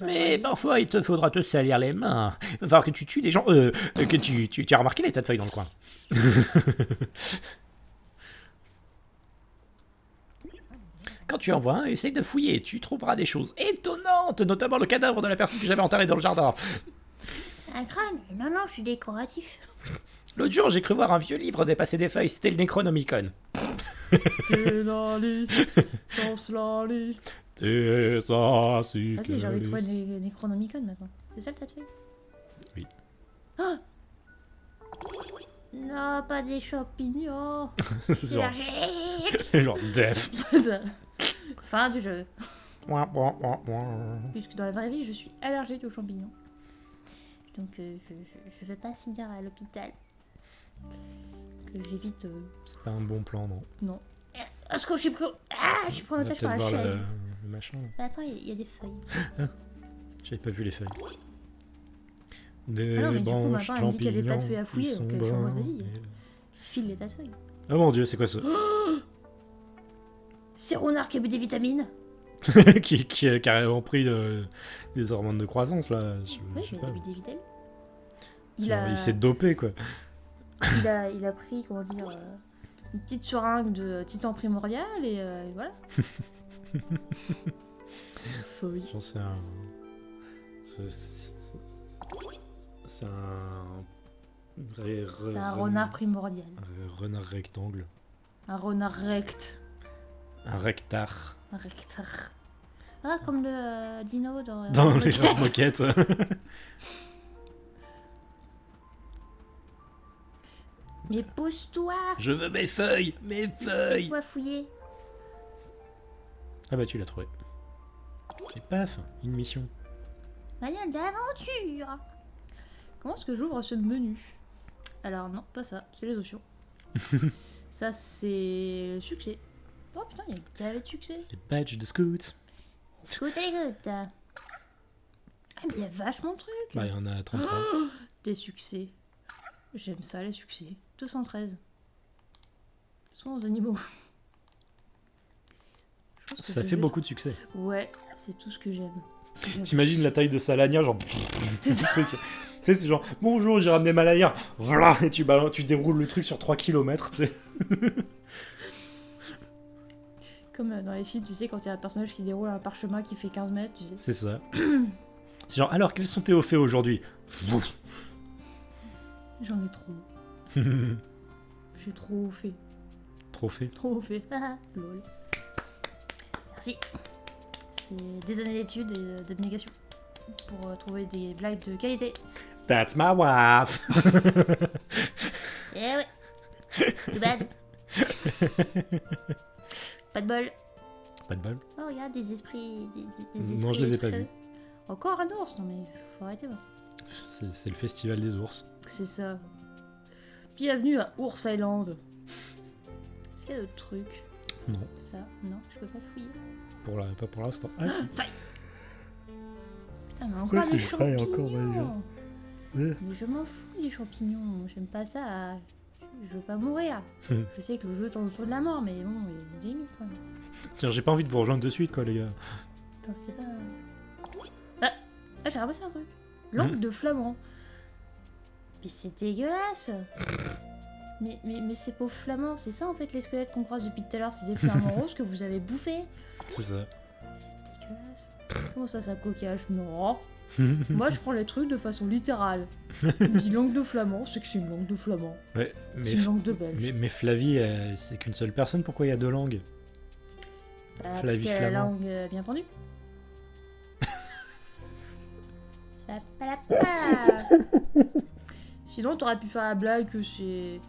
Mais parfois, il te faudra te salir les mains. Il va falloir que tu tues des gens. Que tu as remarqué les tas de feuilles dans le coin. Quand tu en vois un, essaye de fouiller, tu trouveras des choses étonnantes, notamment le cadavre de la personne que j'avais enterrée dans le jardin. Un crâne? Non, non, je suis décoratif. L'autre jour, j'ai cru voir un vieux livre dépasser des feuilles, c'était le Necronomicon. Vas-y, j'ai envie de trouver des Necronomicon maintenant. C'est ça le tatouage? Oui. Ah non, pas des champignons. genre, Allergique. genre def. Ça. Fin du jeu. Ouin, ouin, ouin, ouin. Puisque dans la vraie vie, je suis allergique aux champignons. Donc je vais pas finir à l'hôpital. Que j'évite... C'est pas un bon plan, non. Non. Est-ce que je suis pris... Ah, je suis pris en On va otage par peut-être la voir chaise. le machin. Mais attends, il y a des feuilles. J'avais pas vu les feuilles. Ah Des non, mais du coup, branches maintenant, elle me dit qu'il y a des tas de feuilles à champignons fouiller, qui donc sont je suis en mode, bruns. vas-y. File les tas de feuilles. Oh mon dieu, c'est quoi ça? C'est Ronard qui a bu des vitamines. qui a carrément pris des hormones de croissance là. Je Oui, sais mais il pas. a bu des vitamines. Genre, il s'est dopé quoi. il a pris, comment dire, une petite seringue de titan primordial et voilà. Feuille. Genre c'est un. C'est un. C'est un renard primordial. Un renard rectangle. Un renard rect. Un rectar. Un rectar. Ah, comme le dino dans Dans les Rocket. moquettes. Mais pose-toi. Je veux mes feuilles. Laisse-moi fouiller. Ah bah tu l'as trouvé. Et paf, une mission. Manuel d'aventure. Comment est-ce que j'ouvre ce menu? Alors non, pas ça, c'est les options. Ça c'est le succès. Oh putain, il y a une cavée de succès. Les badges de scouts. Scoot à l'écoute. Ah mais il y a vachement de trucs. Bah il y en a 33. Des succès. J'aime ça les succès. 213. Sont aux animaux. Je pense que Ça je fait vais- beaucoup de succès. Ouais, c'est tout ce que j'aime. T'imagines la taille de Salania, genre. C'est ça. truc. Tu sais, c'est genre, bonjour, j'ai ramené ma lanière. Voilà, et tu déroules le truc sur 3 km, tu sais. Comme dans les films, tu sais, quand il y a un personnage qui déroule un parchemin qui fait 15 mètres, tu sais. C'est ça. C'est genre, alors, quels sont tes hauts faits aujourd'hui? J'en ai trop. J'ai trop fait. Trophée. Trop fait. Ah, lol. Merci. C'est des années d'études et d'abnégation pour trouver des blagues de qualité. That's my wife. Eh ouais. Too bad. Pas de bol. Pas de balle. Oh, regarde, des esprits. Des Non, je les ai pas esprits. vus. Encore un ours. Non mais faut arrêter maintenant. C'est le festival des ours. C'est ça. Bienvenue à Ours Island. Est-ce qu'il y a d'autres trucs? Non, Ça, non, je peux pas fouiller. pas pour l'instant. Ah, si. Faille. Putain, mais Pourquoi encore des tu failles champignons. encore, Maria Mais je m'en fous des champignons. J'aime pas ça. Je veux pas mourir. Je sais que le jeu tourne autour de la mort, mais bon, il y a des limites quand même. Tiens, j'ai pas envie de vous rejoindre de suite, quoi, les gars. Attends, c'était pas. Ah, j'ai ramassé un truc. Langue de flamand. Mais c'est dégueulasse. Mais ces pauvres flamands, c'est ça en fait les squelettes qu'on croise depuis tout à l'heure, c'est des flamands roses que vous avez bouffés. C'est ça. C'est dégueulasse. Comment ça coquage? Non. Moi je prends les trucs de façon littérale. On dit langue de flamand, c'est que c'est une langue de flamand. Ouais, C'est une langue de belge. mais Flavie, c'est qu'une seule personne, pourquoi il y a 2 langues? Parce Flavie qu'elle a la flamand. langue bien pendue. Sinon t'aurais pu faire la blague que c'est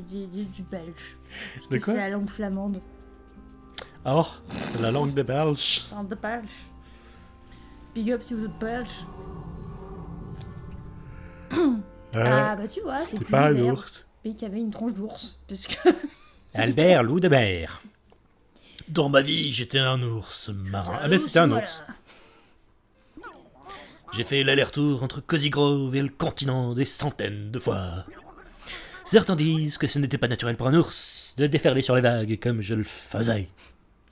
du belge. Parce De que quoi? c'est la langue flamande. Oh, c'est la langue des Belges. Langue de belge. Big up si vous êtes belge. Ah bah tu vois, c'est C'est plus pas un vert. ours. Mais qu'il y avait une tronche d'ours. Parce que Albert Loup de Mer. Dans ma vie, j'étais un ours marin. Ah, mais c'était un Voilà. ours. J'ai fait l'aller-retour entre Cozy Grove et le continent des centaines de fois. Certains disent que ce n'était pas naturel pour un ours de déferler sur les vagues comme je le faisais.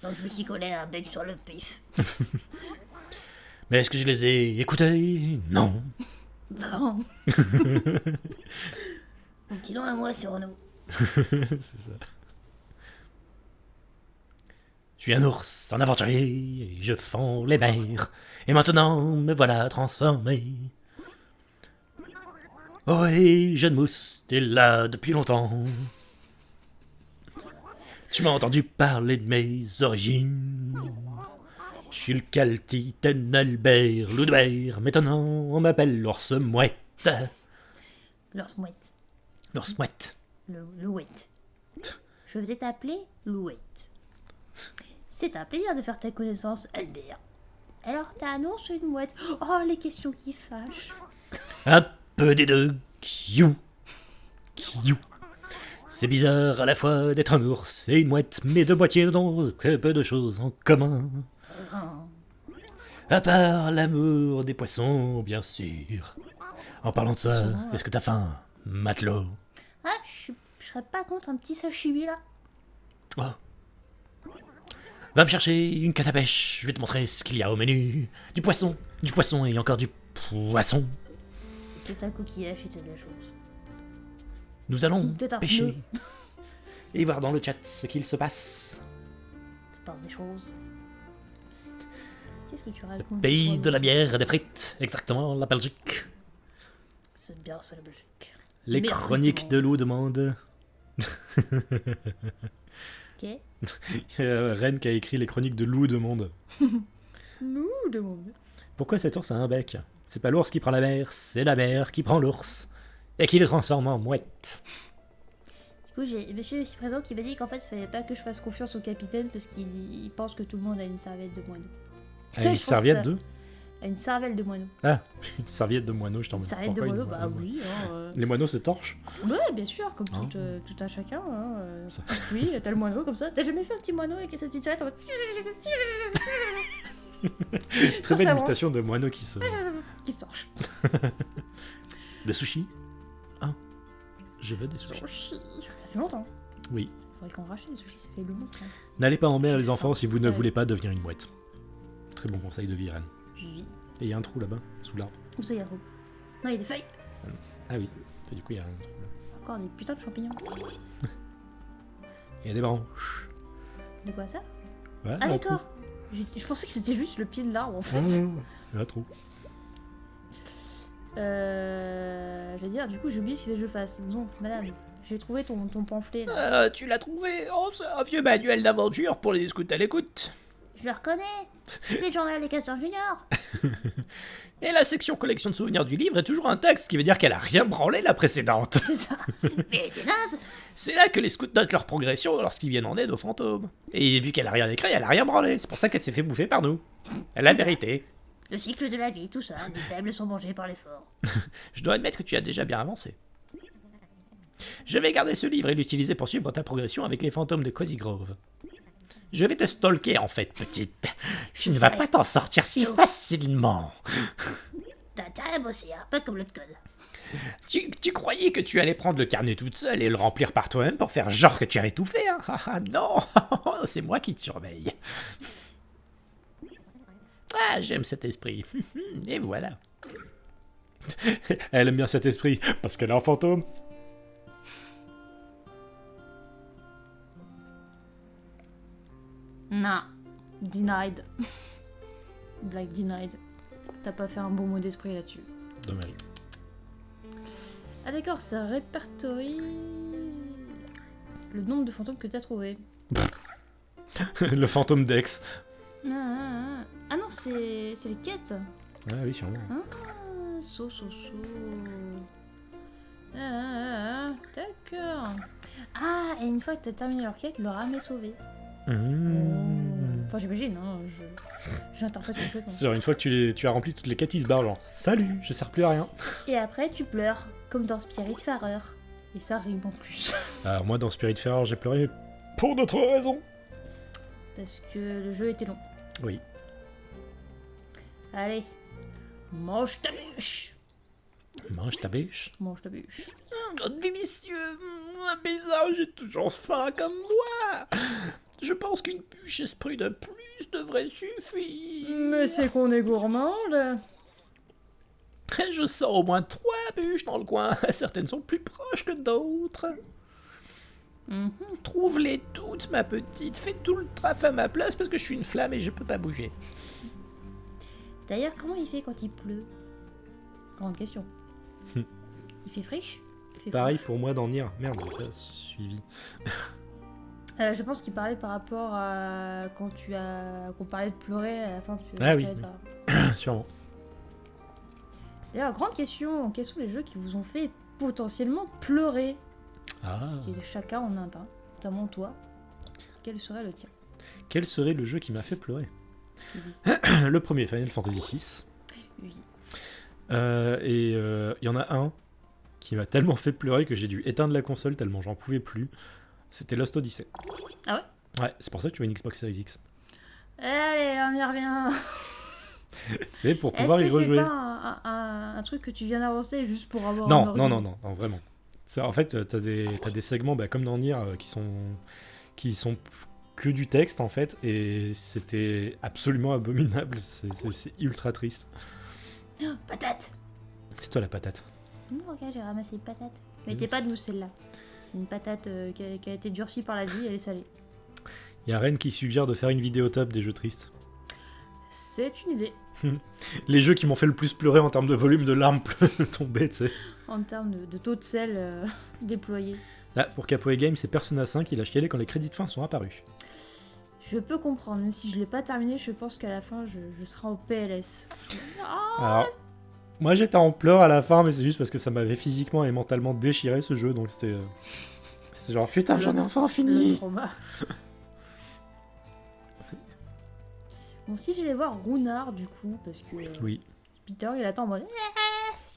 Donc je me suis collé un bec sur le pif. Mais est-ce que je les ai écoutés? Non. non. Mon petit nom à moi sur nous. C'est ça. suis un ours, un aventurier, et je fends les mers. Et maintenant, me voilà transformé. Oui, jeune mousse, t'es là depuis longtemps. Tu m'as entendu parler de mes origines. Je suis le capitaine Albert Loudbert. Maintenant, on m'appelle l'ours mouette. L'ours mouette. L'ours mouette. Louette. Je vais t'appeler Louette. C'est un plaisir de faire ta connaissance, Albert. Alors, t'as un ours ou une mouette? Oh, les questions qui fâchent. Un peu des deux. Kiou. Kiou. C'est bizarre à la fois d'être un ours et une mouette, mais deux moitiés n'ont que peu de choses en commun. À part l'amour des poissons, bien sûr. En parlant de ça, est-ce que t'as faim, matelot? Ah, je serais pas contre un petit sashimi là. Oh. Va me chercher une canne à pêche, je vais te montrer ce qu'il y a au menu. Du poisson et encore du poisson. C'est un coquillage et c'est de la chose. Nous allons Peut-être un pêcher. pneu. Et voir dans le chat ce qu'il se passe. Il se passe des choses. Qu'est-ce que tu racontes? Pays de la bière et des frites, exactement, la Belgique. C'est bien ça la Belgique. Les Bière chroniques frites, de Lou demandent. Ok. Ren qui a écrit les chroniques de Lou demande. Nous demande. Pourquoi cet ours a un bec? C'est pas l'ours qui prend la mer, c'est la mer qui prend l'ours. Et qui le transforme en mouette. Du coup, j'ai monsieur ici présent qui m'a dit qu'en fait, il fallait pas que je fasse confiance au capitaine parce qu'il pense que tout le monde a une serviette de moineau. Ah, une Je pense serviette ça. de... Une cervelle de moineau. Ah, une serviette de moineau, je t'en Une veux. serviette de Pourquoi moineau, une bah moineau oui. Hein, Les moineaux se torchent. Ouais, bien sûr, comme Ah. tout un chacun. Hein, Ça. Oui, t'as le moineau comme ça. T'as jamais fait un petit moineau avec sa petite serviette en mode. Très Ça, belle ça imitation de moineau qui se... qui se torche. Le sushi. Ah, je veux des sushis. Sushi. Ça fait longtemps. Oui. Faudrait qu'on rachète des sushis, ça fait longtemps. N'allez pas en mer, J'ai les enfants, faim. si vous ne Ouais. voulez pas devenir une mouette. Très bon conseil de vie, Ren. Oui. Et il y a un trou là-bas, sous l'arbre. Où ça y a trop? Non, il y a des feuilles. Ah oui. Et du coup, il y a un trou là. Encore des putains de champignons. Il y a des branches. De quoi ça? Ouais, Ah un trou. d'accord. Je pensais que c'était juste le pied de l'arbre en fait. Il y a un trou. Je veux dire, du coup j'ai oublié ce qu'il fallait que je fasse. Non, madame, j'ai trouvé ton pamphlet là. Tu l'as trouvé? Oh, c'est un vieux manuel d'aventure pour les scouts à l'écoute. Je le reconnais. C'est le journal des Castors Juniors. Et la section collection de souvenirs du livre est toujours intacte, ce qui veut dire qu'elle a rien branlé la précédente. C'est ça. Mais t'es naze. C'est là que les scouts notent leur progression lorsqu'ils viennent en aide aux fantômes. Et vu qu'elle a rien écrit, elle a rien branlé. C'est pour ça qu'elle s'est fait bouffer par nous. Elle a vérité. Le cycle de la vie, tout ça. Les faibles sont mangés par les forts. Je dois admettre que tu as déjà bien avancé. Je vais garder ce livre et l'utiliser pour suivre ta progression avec les fantômes de Cozy Grove. Je vais te stalker en fait, petite. Tu ne vas pas t'en sortir si facilement. T'as intérêt à bosser, hein, pas comme l'autre code. Tu croyais que tu allais prendre le carnet toute seule et le remplir par toi-même pour faire genre que tu avais tout fait, hein? Ah non, c'est moi qui te surveille. Ah, j'aime cet esprit. Et voilà. Elle aime bien cet esprit, parce qu'elle est un fantôme. Non. Denied. Blague denied. T'as pas fait un bon mot d'esprit là-dessus. Dommage. Ah d'accord, ça répertorie le nombre de fantômes que t'as trouvé. Le fantôme d'Ex. Ah non, c'est les quêtes. Ah oui, sûrement. Ah, so. D'accord. Ah, et une fois que t'as terminé leur quête, leur âme est sauvée. Enfin, j'imagine, hein, j'interprète complètement. C'est genre, une fois que tu as rempli toutes les quêtes, il se barre, genre, salut, je sers plus à rien. Et après, tu pleures, comme dans Spiritfarer. Et ça rime en plus. Alors, moi, dans Spiritfarer, j'ai pleuré pour d'autres raisons. Parce que le jeu était long. Oui. Allez, mange ta bûche. Mange ta bêche. Mange ta bûche. Oh, délicieux. Bizarre, j'ai toujours faim comme moi. Je pense qu'une bûche esprit de plus devrait suffire. Mais c'est qu'on est gourmande. Je sens au moins 3 bûches dans le coin. Certaines sont plus proches que d'autres. Trouve-les toutes, ma petite. Fais tout le traf à ma place parce que je suis une flamme et je peux pas bouger. D'ailleurs, comment il fait quand il pleut? Grande question. Il fait friche? Il fait Pareil froche pour moi dans Nier. Merde, j'ai pas suivi. Je pense qu'il parlait par rapport à quand qu'on parlait de pleurer à la fin. Ah oui. Sûrement. D'ailleurs, grande question, quels sont les jeux qui vous ont fait potentiellement pleurer? Ah. Parce que chacun en a un, notamment toi. Quel serait le tien? Quel serait le jeu qui m'a fait pleurer? Oui. Le premier, Final Fantasy VI. Oui. Il y en a un qui m'a tellement fait pleurer que j'ai dû éteindre la console tellement j'en pouvais plus. C'était Lost Odyssey. Ah ouais? Ouais, c'est pour ça que tu veux une Xbox Series X. Allez, on y revient. C'est pour pouvoir y Est-ce que c'est rejouer. pas un truc que tu viens d'avancer juste pour avoir un Non, ordinateur? non, vraiment. En fait, t'as des segments comme dans Nier qui sont que du texte en fait, et c'était absolument abominable. C'est ultra triste. Oh, patate. C'est toi la patate. Non, regarde, j'ai ramassé une patate. Mais t'es pas douce celle-là. C'est une patate qui a été durcie par la vie, elle est salée. Il y a Ren qui suggère de faire une vidéo top des jeux tristes. C'est une idée. Les jeux qui m'ont fait le plus pleurer en termes de volume de larmes tombées, tu sais. En termes de taux de sel déployé. Là, pour Capoe Game, c'est Persona 5, il a chialé quand les crédits de fin sont apparus. Je peux comprendre, même si je l'ai pas terminé, je pense qu'à la fin, je serai en PLS. Alors, moi j'étais en pleurs à la fin, mais c'est juste parce que ça m'avait physiquement et mentalement déchiré ce jeu, donc c'était genre putain, j'en ai enfin Le fini. trauma. Bon, si j'allais voir Runard, du coup, parce que Oui. Peter, il attend en mode...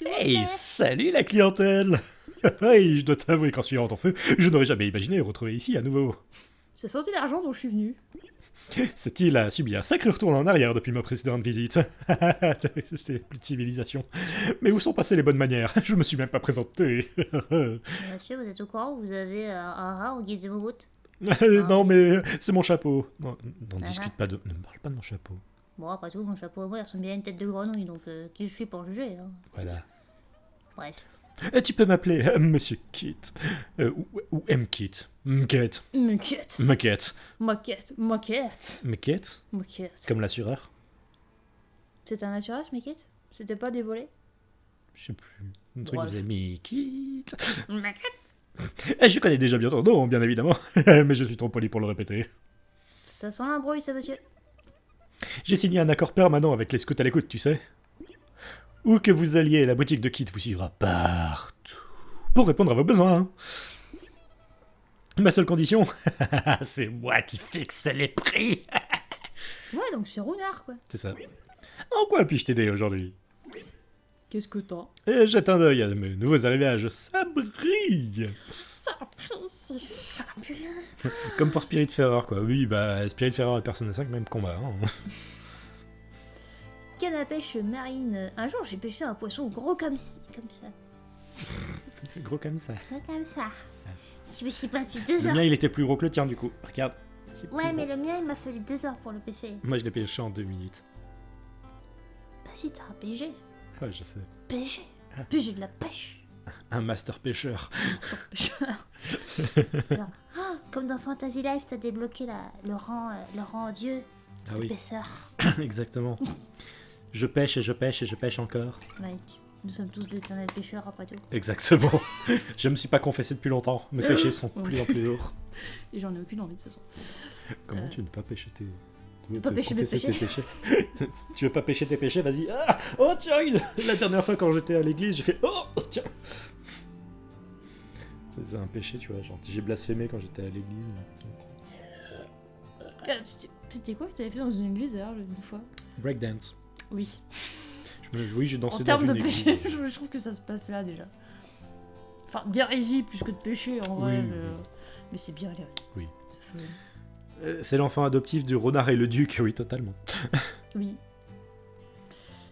Hey, salut la clientèle. Hey, je dois t'avouer qu'en suivant ton feu, je n'aurais jamais imaginé retrouver ici à nouveau. C'est sorti l'argent dont je suis venu. Cette île a subi un sacré retour en arrière depuis ma précédente visite. C'était plus de civilisation. Mais où sont passées les bonnes manières? Je me suis même pas présenté. Monsieur, vous êtes au courant? Vous avez un rat en guise de moumoute? Non, mais c'est mon chapeau. Non, ne discute pas de... Ne me parle pas de mon chapeau. Bon, après tout, mon chapeau à moi, il ressemble bien à une tête de grenouille, donc qui je suis pour juger, hein. Voilà. Bref. Tu peux m'appeler Monsieur Kit. Ou M-Kit. Mket. Moquette. Mket. Moquette. Moquette. Mket. Moquette. Comme l'assureur. C'est un assurage, Moquette? C'était pas des volets? Je sais plus. Un truc Bref. qui faisait Mikit. Moquette. Je connais déjà bien ton nom, bien évidemment. Mais je suis trop poli pour le répéter. Ça sent l'embrouille, ça, monsieur. J'ai signé un accord permanent avec les scouts à l'écoute, tu sais. Où que vous alliez, la boutique de Kit vous suivra partout. Pour répondre à vos besoins. Ma seule condition, c'est moi qui fixe les prix. Ouais, donc c'est Runard, quoi. C'est ça. En quoi puis-je t'aider aujourd'hui? Qu'est-ce que t'as? Jette un œil à mes nouveaux arrivages, ça brille. Ça, c'est fabuleux. Comme pour Spiritfarer, quoi. Oui, bah, Spiritfarer et Persona 5, même combat. Hein. Canne à pêche marine. Un jour, j'ai pêché un poisson gros comme ça. Gros comme ça. Comme ça. Je me suis battu 2 Le heures. mien, il était plus gros que le tien, du coup. Regarde. Il est plus Ouais, mais gros. le mien, il m'a fallu 2 heures pour le pêcher. Moi, je l'ai pêché en 2 minutes. Bah si, t'as un PG. Ouais, je sais. PG. PG de la pêche. Un master pêcheur. Ah, comme dans Fantasy Life, t'as débloqué le rang dieu Ah de oui, pêcheur. exactement. Je pêche et je pêche et je pêche encore. Ouais, nous sommes tous d'éternels pêcheurs après tout. Exactement. Je me suis pas confessé depuis longtemps. Mes péchés sont de plus en plus lourds. Et j'en ai aucune envie de toute façon. Comment tu ne pas pêcher tes... Tu veux Pas te pêcher mes confesser tes péchés. Tu veux pas pêcher tes péchés? Vas-y. Ah, oh tiens, la dernière fois quand j'étais à l'église, j'ai fait oh tiens. C'est un péché, tu vois. Genre j'ai blasphémé quand j'étais à l'église. C'était quoi que t'avais fait dans une église alors une fois? Breakdance. Oui. Oui, j'ai dansé En dans termes une de église. péché, je trouve que ça se passe là déjà. Enfin, d'hérésie plus que de péché en vrai. Oui, Mais c'est bien allé. Oui. Ça fait- C'est l'enfant adoptif du renard et le duc, oui, totalement. Oui.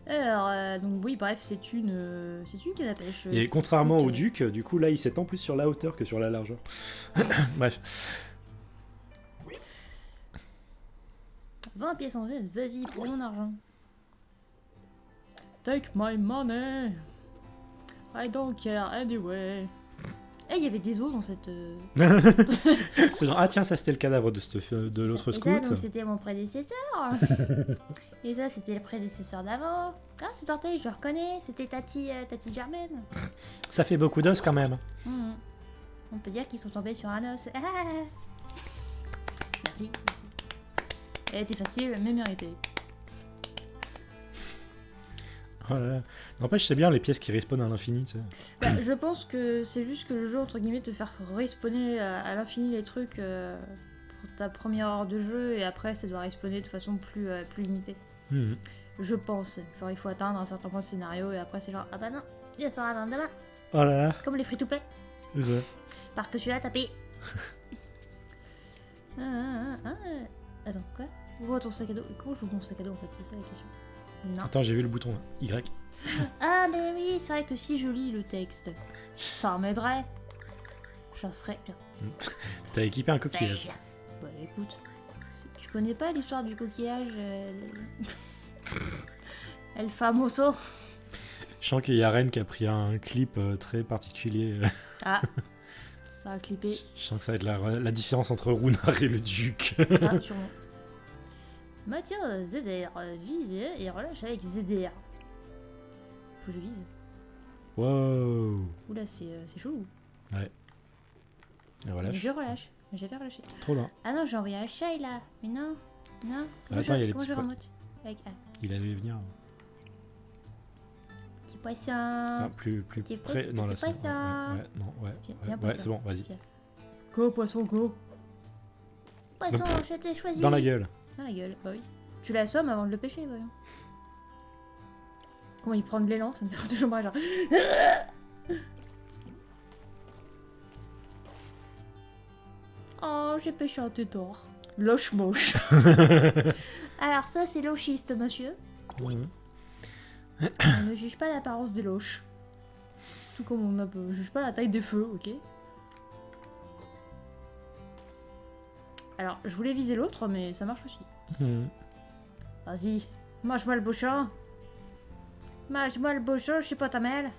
Alors, donc oui, bref, c'est une canne à pêche. Et contrairement Ok. au duc, du coup là il s'étend plus sur la hauteur que sur la largeur. Bref. 20 pièces en zèle, vas-y, pour mon argent. Take my money. I don't care anyway. Eh, il y avait des os dans cette... C'est genre, ah tiens, ça c'était le cadavre de l'autre Et ça, scout. donc, c'était mon prédécesseur. Et ça, c'était le prédécesseur d'avant. Ah, cet orteil, je le reconnais. C'était Tati Germaine. Ça fait beaucoup d'os quand même. Mhm. On peut dire qu'ils sont tombés sur un os. Ah. Merci. Elle était facile, mais méritée. Oh là là. N'empêche, c'est bien les pièces qui respawnent à l'infini, tu sais. Bah, je pense que c'est juste que le jeu, entre guillemets, te faire respawner à l'infini les trucs pour ta première heure de jeu, et après, ça doit respawner de façon plus limitée. Mhm. Je pense. Genre, il faut atteindre un certain point de scénario, et après, c'est genre, ah bah non, il va falloir attendre demain. Oh là là. Comme les free-to-play. Ouais. Parce que celui-là, t'as payé. Attends, quoi? Ouvre ton sac à dos. Comment j'ouvre mon sac à dos, en fait? C'est ça la question. Non. Attends, j'ai vu le bouton là. Y. Ah, mais oui, c'est vrai que si je lis le texte, ça m'aiderait. J'en serais bien. T'as équipé un coquillage. Bah écoute, tu connais pas l'histoire du coquillage El Famoso? Je sens qu'il y a Ren qui a pris un clip très particulier. Ah, ça a clippé. Je sens que ça va être la différence entre Runar et le duc. Ah, sûrement. Bah tiens, ZDR, vise et relâche avec ZDR. Faut que je vise. Wow. Oula, c'est chelou. Et voilà. Je relâche. J'avais relâché. Trop bien. Ah non, j'ai envoyé un chat là. Mais non. Non. Comment Attends, il y a les comment petits je pois- remonte avec un Il allait venir. petit poisson. Ah, plus Petit près. petit Non, là, c'est bon. poisson. Ouais, non, ouais. Viens, Ouais, poisson. c'est bon, vas-y. Viens. Go, poisson, go. Poisson, je t'ai choisi. Dans la gueule. Dans la gueule, bah oui. Tu l'assommes avant de le pêcher, voyons. Comment il prend de l'élan, ça me fait toujours mal, genre. Oh, j'ai pêché un tétard. Loche moche. Alors ça, c'est lochiste, monsieur. Mhm. On ne juge pas l'apparence des loches. Tout comme on ne juge pas la taille des feux, ok? Alors, je voulais viser l'autre, mais ça marche aussi. Mhm. Vas-y, mange-moi le bouchon. Mange-moi le bouchon, je suis pas ta mère.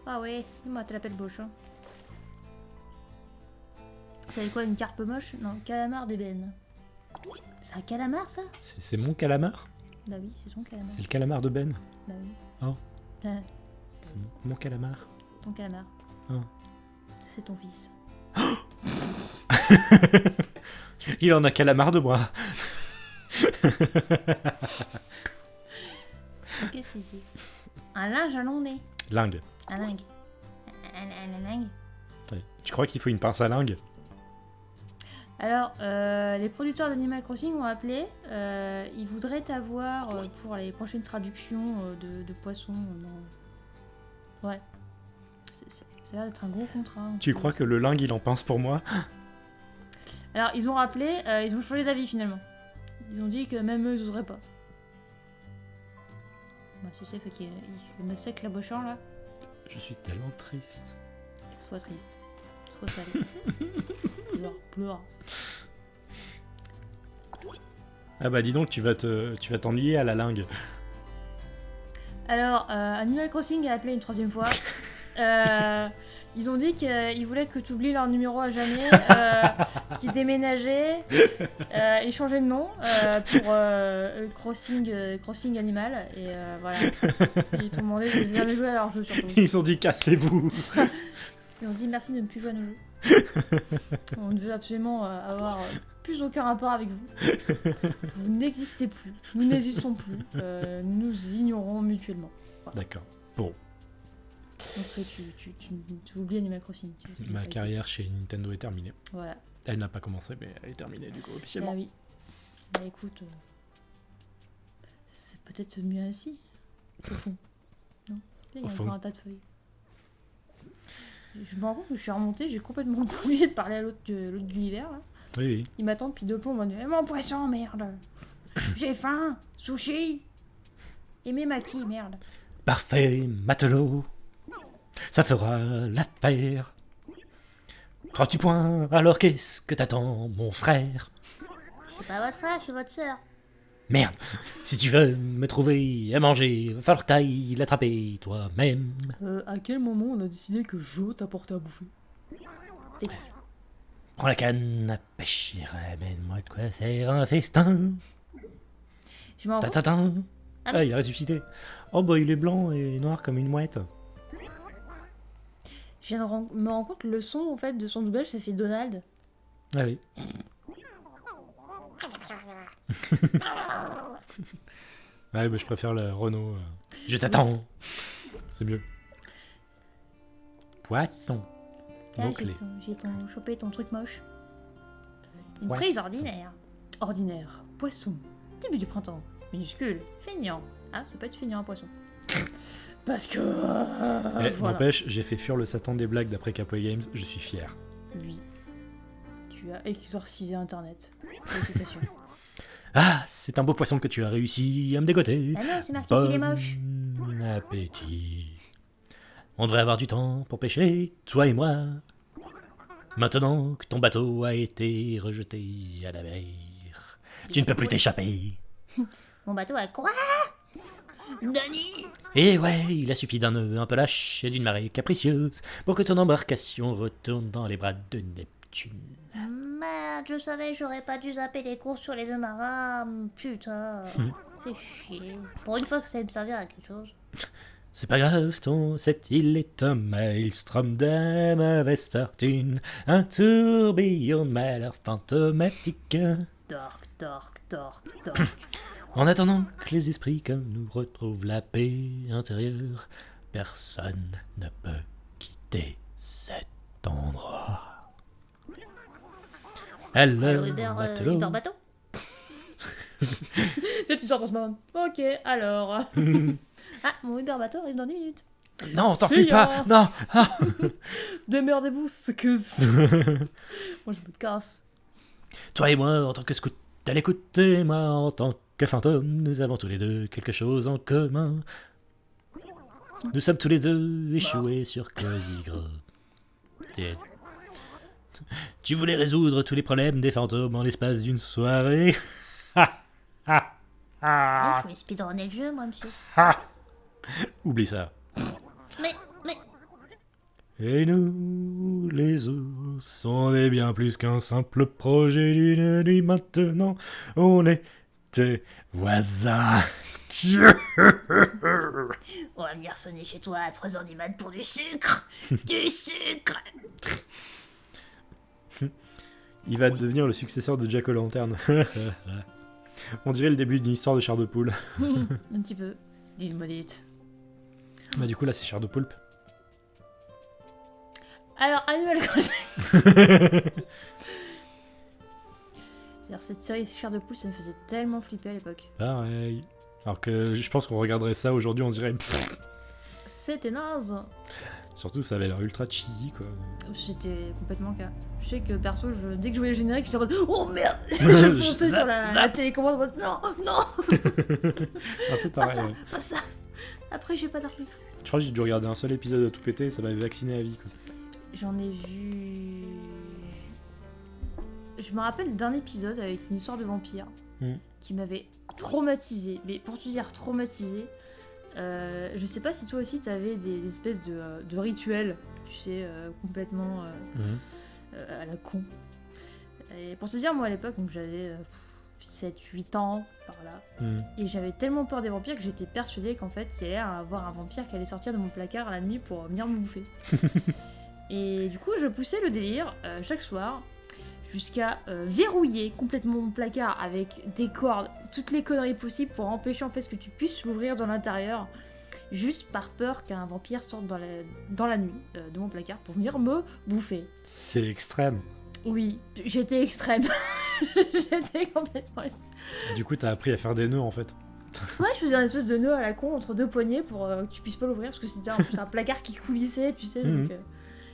Ah oui, dis-moi, tu l'appelles bouchon. C'est quoi, une carpe moche? Non, calamar d'ébène. C'est un calamar, ça? C'est mon calamar? Bah oui, c'est son calamar. C'est le calamar de Ben. Bah oui. Oh. Ah, C'est mon calamar. ton calamar. Oh. C'est ton fils. Il en a calamar de moi. Qu'est-ce que c'est? Un linge à long nez. Lingue. Un lingue. Un lingue. Ouais. Tu crois qu'il faut une pince à lingue? Alors, les producteurs d'Animal Crossing ont appelé. Ils voudraient t'avoir pour les prochaines traductions de poissons. Ouais. Ça a l'air d'être un gros contrat. Tu crois que le lingue il en pince pour moi? Alors, ils ont rappelé, ils ont changé d'avis finalement. Ils ont dit que même eux, ils oseraient pas. Bah, tu sais, faut qu'il me sec la bochon là. Je suis tellement triste. Sois triste. Sois sale. Pleure. Ah bah dis donc, tu vas t'ennuyer à la lingue. Alors, Animal Crossing a appelé une troisième fois. Ils ont dit qu'ils voulaient que tu oublies leur numéro à jamais, qu'ils déménageaient et changeaient de nom pour Crossing Animal. Et voilà. Ils t'ont demandé de jamais jouer à leur jeu surtout. Ils ont dit cassez-vous. Ils ont dit merci de ne plus jouer à nos jeux. On ne veut absolument avoir plus aucun rapport avec vous. Vous n'existez plus. Nous n'existons plus. Nous ignorons mutuellement. Voilà. D'accord. Bon, Donc tu oublies Animal Crossing. ma carrière chez Nintendo est terminée. Voilà. Elle n'a pas commencé, mais elle est terminée du coup officiellement. Ah oui. Bah écoute, c'est peut-être mieux ainsi, au fond. Non? Là, il y Au a fond. encore un tas de feuilles. Je me rends compte que je suis remontée, j'ai complètement oublié de parler à l'autre de l'univers. Là. Oui, oui. Ils m'attendent depuis 2 plombs, ils m'ont dit eh, mon poisson, merde. J'ai faim, sushi. Et mes maquis, merde. Parfait, matelot. Ça fera l'affaire. 38 points, alors qu'est-ce que t'attends, mon frère? Je suis pas votre frère, je suis votre sœur. Merde, si tu veux me trouver à manger, va falloir que t'ailles l'attraper toi-même. À quel moment on a décidé que Jo t'apportait à bouffer? T'es qui? Prends la canne à pêche et ramène-moi de quoi faire un festin. Je me rends compte, Ta-ta-ta. Ah Ah, il a ressuscité. Oh, bah, il est blanc et noir comme une mouette. je viens de me rends compte, le son en fait de son doublage, ça fait Donald. Ah oui. Ouais, bah, je préfère le Renault. Je t'attends. C'est mieux. Poisson. Là, Mot-clé. j'ai chopé ton truc moche. Une Ouais. prise ordinaire. Ordinaire. Poisson. Début du printemps. Minuscule. Feignant. Ah, ça peut être feignant un poisson. Parce que... Eh, voilà. N'empêche, j'ai fait fuir le Satan des blagues d'après Capoe Games, je suis fier. Oui. Tu as exorcisé Internet. Félicitations. Ah, c'est un beau poisson que tu as réussi à me dégoter. Ah non, c'est marqué qu'il est moche. Bon appétit. On devrait avoir du temps pour pêcher, toi et moi. Maintenant que ton bateau a été rejeté à la mer, tu ne peux plus t'échapper. Mon bateau a quoi? Nani? Et ouais, il a suffi d'un nœud un peu lâche et d'une marée capricieuse pour que ton embarcation retourne dans les bras de Neptune. Merde, je savais, j'aurais pas dû zapper les cours sur les deux marins. Putain, fais chier. Pour une fois que ça allait me servir à quelque chose. C'est pas grave, cette île est un maelstrom de mauvaise fortune, un tourbillon de malheur fantomatique. Dark, dark, dark, dark. En attendant que les esprits comme nous retrouvent la paix intérieure, personne ne peut quitter cet endroit. Allô, Alors, Uber matelot, bateau? Tu sors dans ce moment. Ok, alors. Ah, mon Uber bateau arrive dans 10 minutes. non, t'en See fais ya. pas, non. Démerdez-vous, suckers. Moi, je me casse. Toi et moi, en tant que scout, à l'écoute, et moi, en tant que fantôme, nous avons tous les deux quelque chose en commun. Nous sommes tous les deux échoués sur Cozy Grove. Dead. Tu voulais résoudre tous les problèmes des fantômes en l'espace d'une soirée. Ah, je voulais speedrunner le jeu, moi, monsieur. Oublie ça. Mais, Et nous, les ours, on est bien plus qu'un simple projet d'une nuit maintenant. On est tes voisins. on va venir sonner chez toi à 3h du mat pour du sucre. Du sucre. Il va devenir le successeur de Jack O'Lantern. On dirait le début d'une histoire de chair de poule. Un petit peu. L'île maudite. Bah du coup là c'est chair de poulpe. Alors, Animal Crossing. Alors, cette série Chair de poule, ça me faisait tellement flipper à l'époque. Pareil. Alors que je pense qu'on regarderait ça aujourd'hui, on dirait... pfff. C'était naze. Surtout ça avait l'air ultra cheesy quoi. C'était complètement le cas. Je sais que perso, dès que je voyais le générique, j'étais en mode oh merde. Je fonçais sur la télécommande en mode non, non, Un peu pas pareil. ça, Ouais. pas ça. Après, j'ai pas dormi. Je crois que j'ai dû regarder un seul épisode à tout péter et ça m'avait vacciné à vie quoi. J'en ai vu. Je me rappelle d'un épisode avec une histoire de vampire qui m'avait traumatisé. Mais pour te dire traumatisé, je sais pas si toi aussi t'avais des espèces de rituels, tu sais, complètement à la con. Et pour te dire, moi à l'époque, donc j'avais 7-8 ans par là, et j'avais tellement peur des vampires que j'étais persuadée qu'en fait il y allait avoir un vampire qui allait sortir de mon placard à la nuit pour venir me bouffer. Et du coup, je poussais le délire chaque soir jusqu'à verrouiller complètement mon placard avec des cordes, toutes les conneries possibles pour empêcher en fait que tu puisses l'ouvrir dans l'intérieur, juste par peur qu'un vampire sorte dans la nuit de mon placard pour venir me bouffer. C'est extrême. Oui, j'étais extrême. J'étais complètement... Du coup t'as appris à faire des nœuds en fait. Ouais, je faisais un espèce de nœud à la con entre deux poignées pour que tu puisses pas l'ouvrir, parce que c'était en plus un placard qui coulissait, tu sais, donc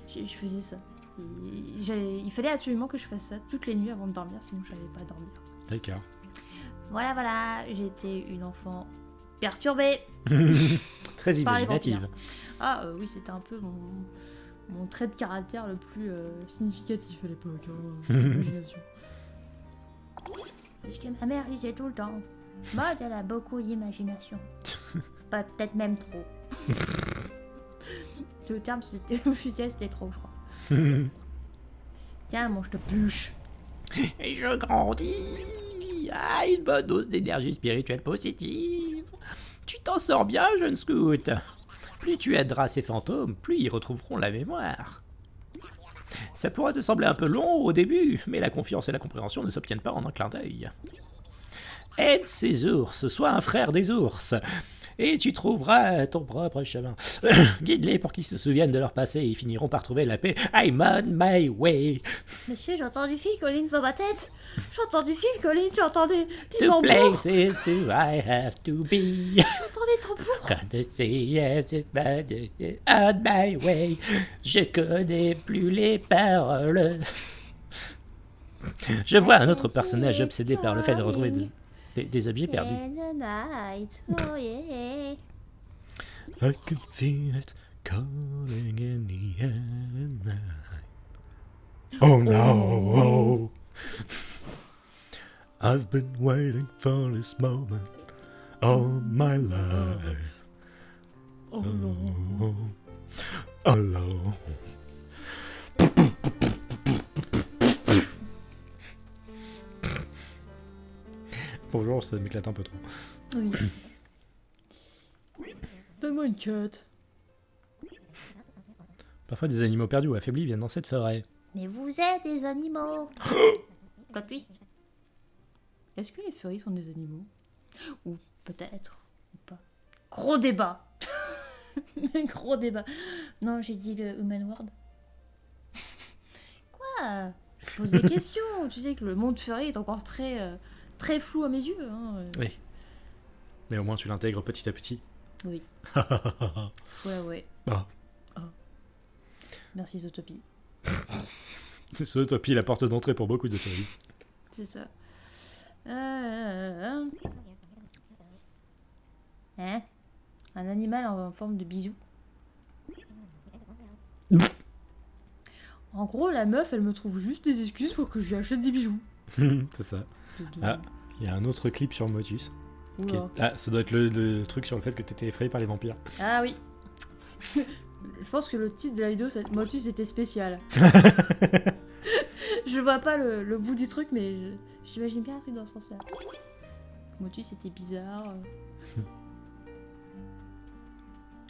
je faisais ça. Et il fallait absolument que je fasse ça toutes les nuits avant de dormir, sinon je n'allais pas dormir. D'accord. Voilà, voilà, j'étais une enfant perturbée. Très Par les imaginative. Ah oui, c'était un peu mon trait de caractère le plus significatif à l'époque. L'imagination. C'est ce que ma mère disait tout le temps. Maud, elle a beaucoup d'imagination. Pas peut-être même trop. Le terme, c'était trop, je crois. Tiens, mange ta bûche. Et je grandis à une bonne dose d'énergie spirituelle positive. Tu t'en sors bien, jeune scout. Plus tu aideras ces fantômes, plus ils retrouveront la mémoire. Ça pourra te sembler un peu long au début, mais la confiance et la compréhension ne s'obtiennent pas en un clin d'œil. Aide ces ours, sois un frère des ours, et tu trouveras ton propre chemin. Guide-les pour qu'ils se souviennent de leur passé et ils finiront par trouver la paix. I'm on my way. Monsieur, j'entends du Phil Collins dans ma tête. J'entends du Phil Collins, j'entends des To tambours. places do I have to be. J'entends des tambours. Gonna say yes, on my way. Je connais plus les paroles. Je vois un autre personnage obsédé par le fait de retrouver des objets perdus. In the night, oh yeah. I can feel it calling in the air tonight. Oh no! I've been waiting for this moment all my life. Oh non. Oh no. Bonjour, ça m'éclate un peu trop. Oui. Donne-moi une cut. Parfois des animaux perdus ou affaiblis viennent dans cette forêt. Mais vous êtes des animaux. Plot twist. Est-ce que les furries sont des animaux? Ou peut-être, ou pas. Gros débat. Gros débat. Non, j'ai dit le human world. Quoi? Je pose des questions. Tu sais que le monde furry est encore très, très flou à mes yeux. Hein. Oui. Mais au moins tu l'intègres petit à petit. Oui. Faut l'avouer. Ah. Merci Zootopie. C'est ça, Utopie, la porte d'entrée pour beaucoup de séries. C'est ça. Hein? Un animal en forme de bisou. En gros, la meuf, elle me trouve juste des excuses pour que je lui achète des bijoux. C'est ça. De- Ah, il y a un autre clip sur Motus. Qui est- Oula. Ah, ça doit être le truc sur le fait que t'étais effrayé par les vampires. Ah oui. Je pense que le titre de la vidéo, c'est Motus était spécial. Je vois pas le bout du truc, mais j'imagine bien un truc dans ce sens-là. Motus était bizarre.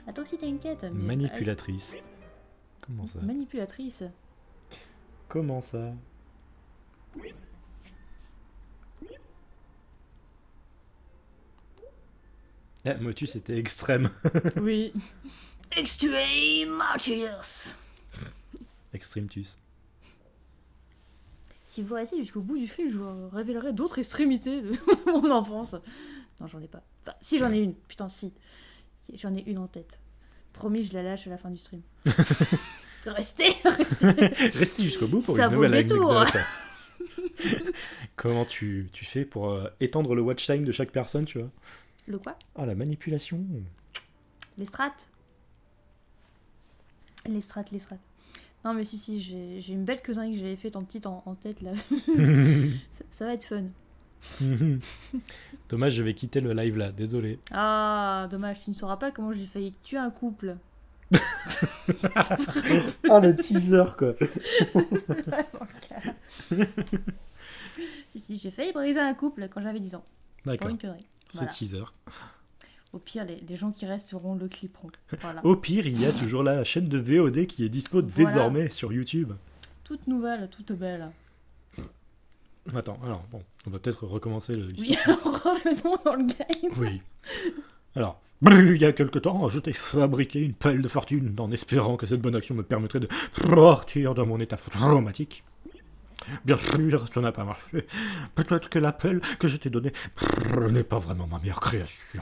Ah, toi aussi t'as une quête. mais- Manipulatrice. Comment ça? Manipulatrice. Comment ça? Ah, Motus était extrême. Oui. Extreme Martyrs. Extremetus. Si vous restez jusqu'au bout du stream, je vous révélerai d'autres extrémités de mon enfance. Non, j'en ai pas. Enfin, si, j'en ai une. Putain, si. J'en ai une en tête. Promis, je la lâche à la fin du stream. Restez. Restez jusqu'au bout pour Ça une vaut le nouvelle détour. anecdote. Comment tu fais pour étendre le watch time de chaque personne, tu vois? Le quoi? Ah, la manipulation. Les strats. Les strats. Non, mais si, j'ai une belle connerie que j'avais faite en petite en tête, là. Ça va être fun. Dommage, je vais quitter le live là, désolé. Ah, dommage, tu ne sauras pas comment j'ai failli tuer un couple. Ah, le teaser, quoi. Si, j'ai failli briser un couple quand j'avais 10 ans. Pour D'accord, une connerie. ce Voilà. teaser. Au pire, les gens qui resteront le clipperont. Voilà. Au pire, il y a toujours la chaîne de VOD qui est dispo désormais sur YouTube. Toute nouvelle, toute belle. Attends, alors, bon, on va peut-être recommencer Oui, l'histoire. revenons dans le game. Oui. Alors, il y a quelque temps, je t'ai fabriqué une pelle de fortune en espérant que cette bonne action me permettrait de sortir de mon état traumatique. Bien sûr, ça n'a pas marché. Peut-être que la pelle que je t'ai donnée n'est pas vraiment ma meilleure création.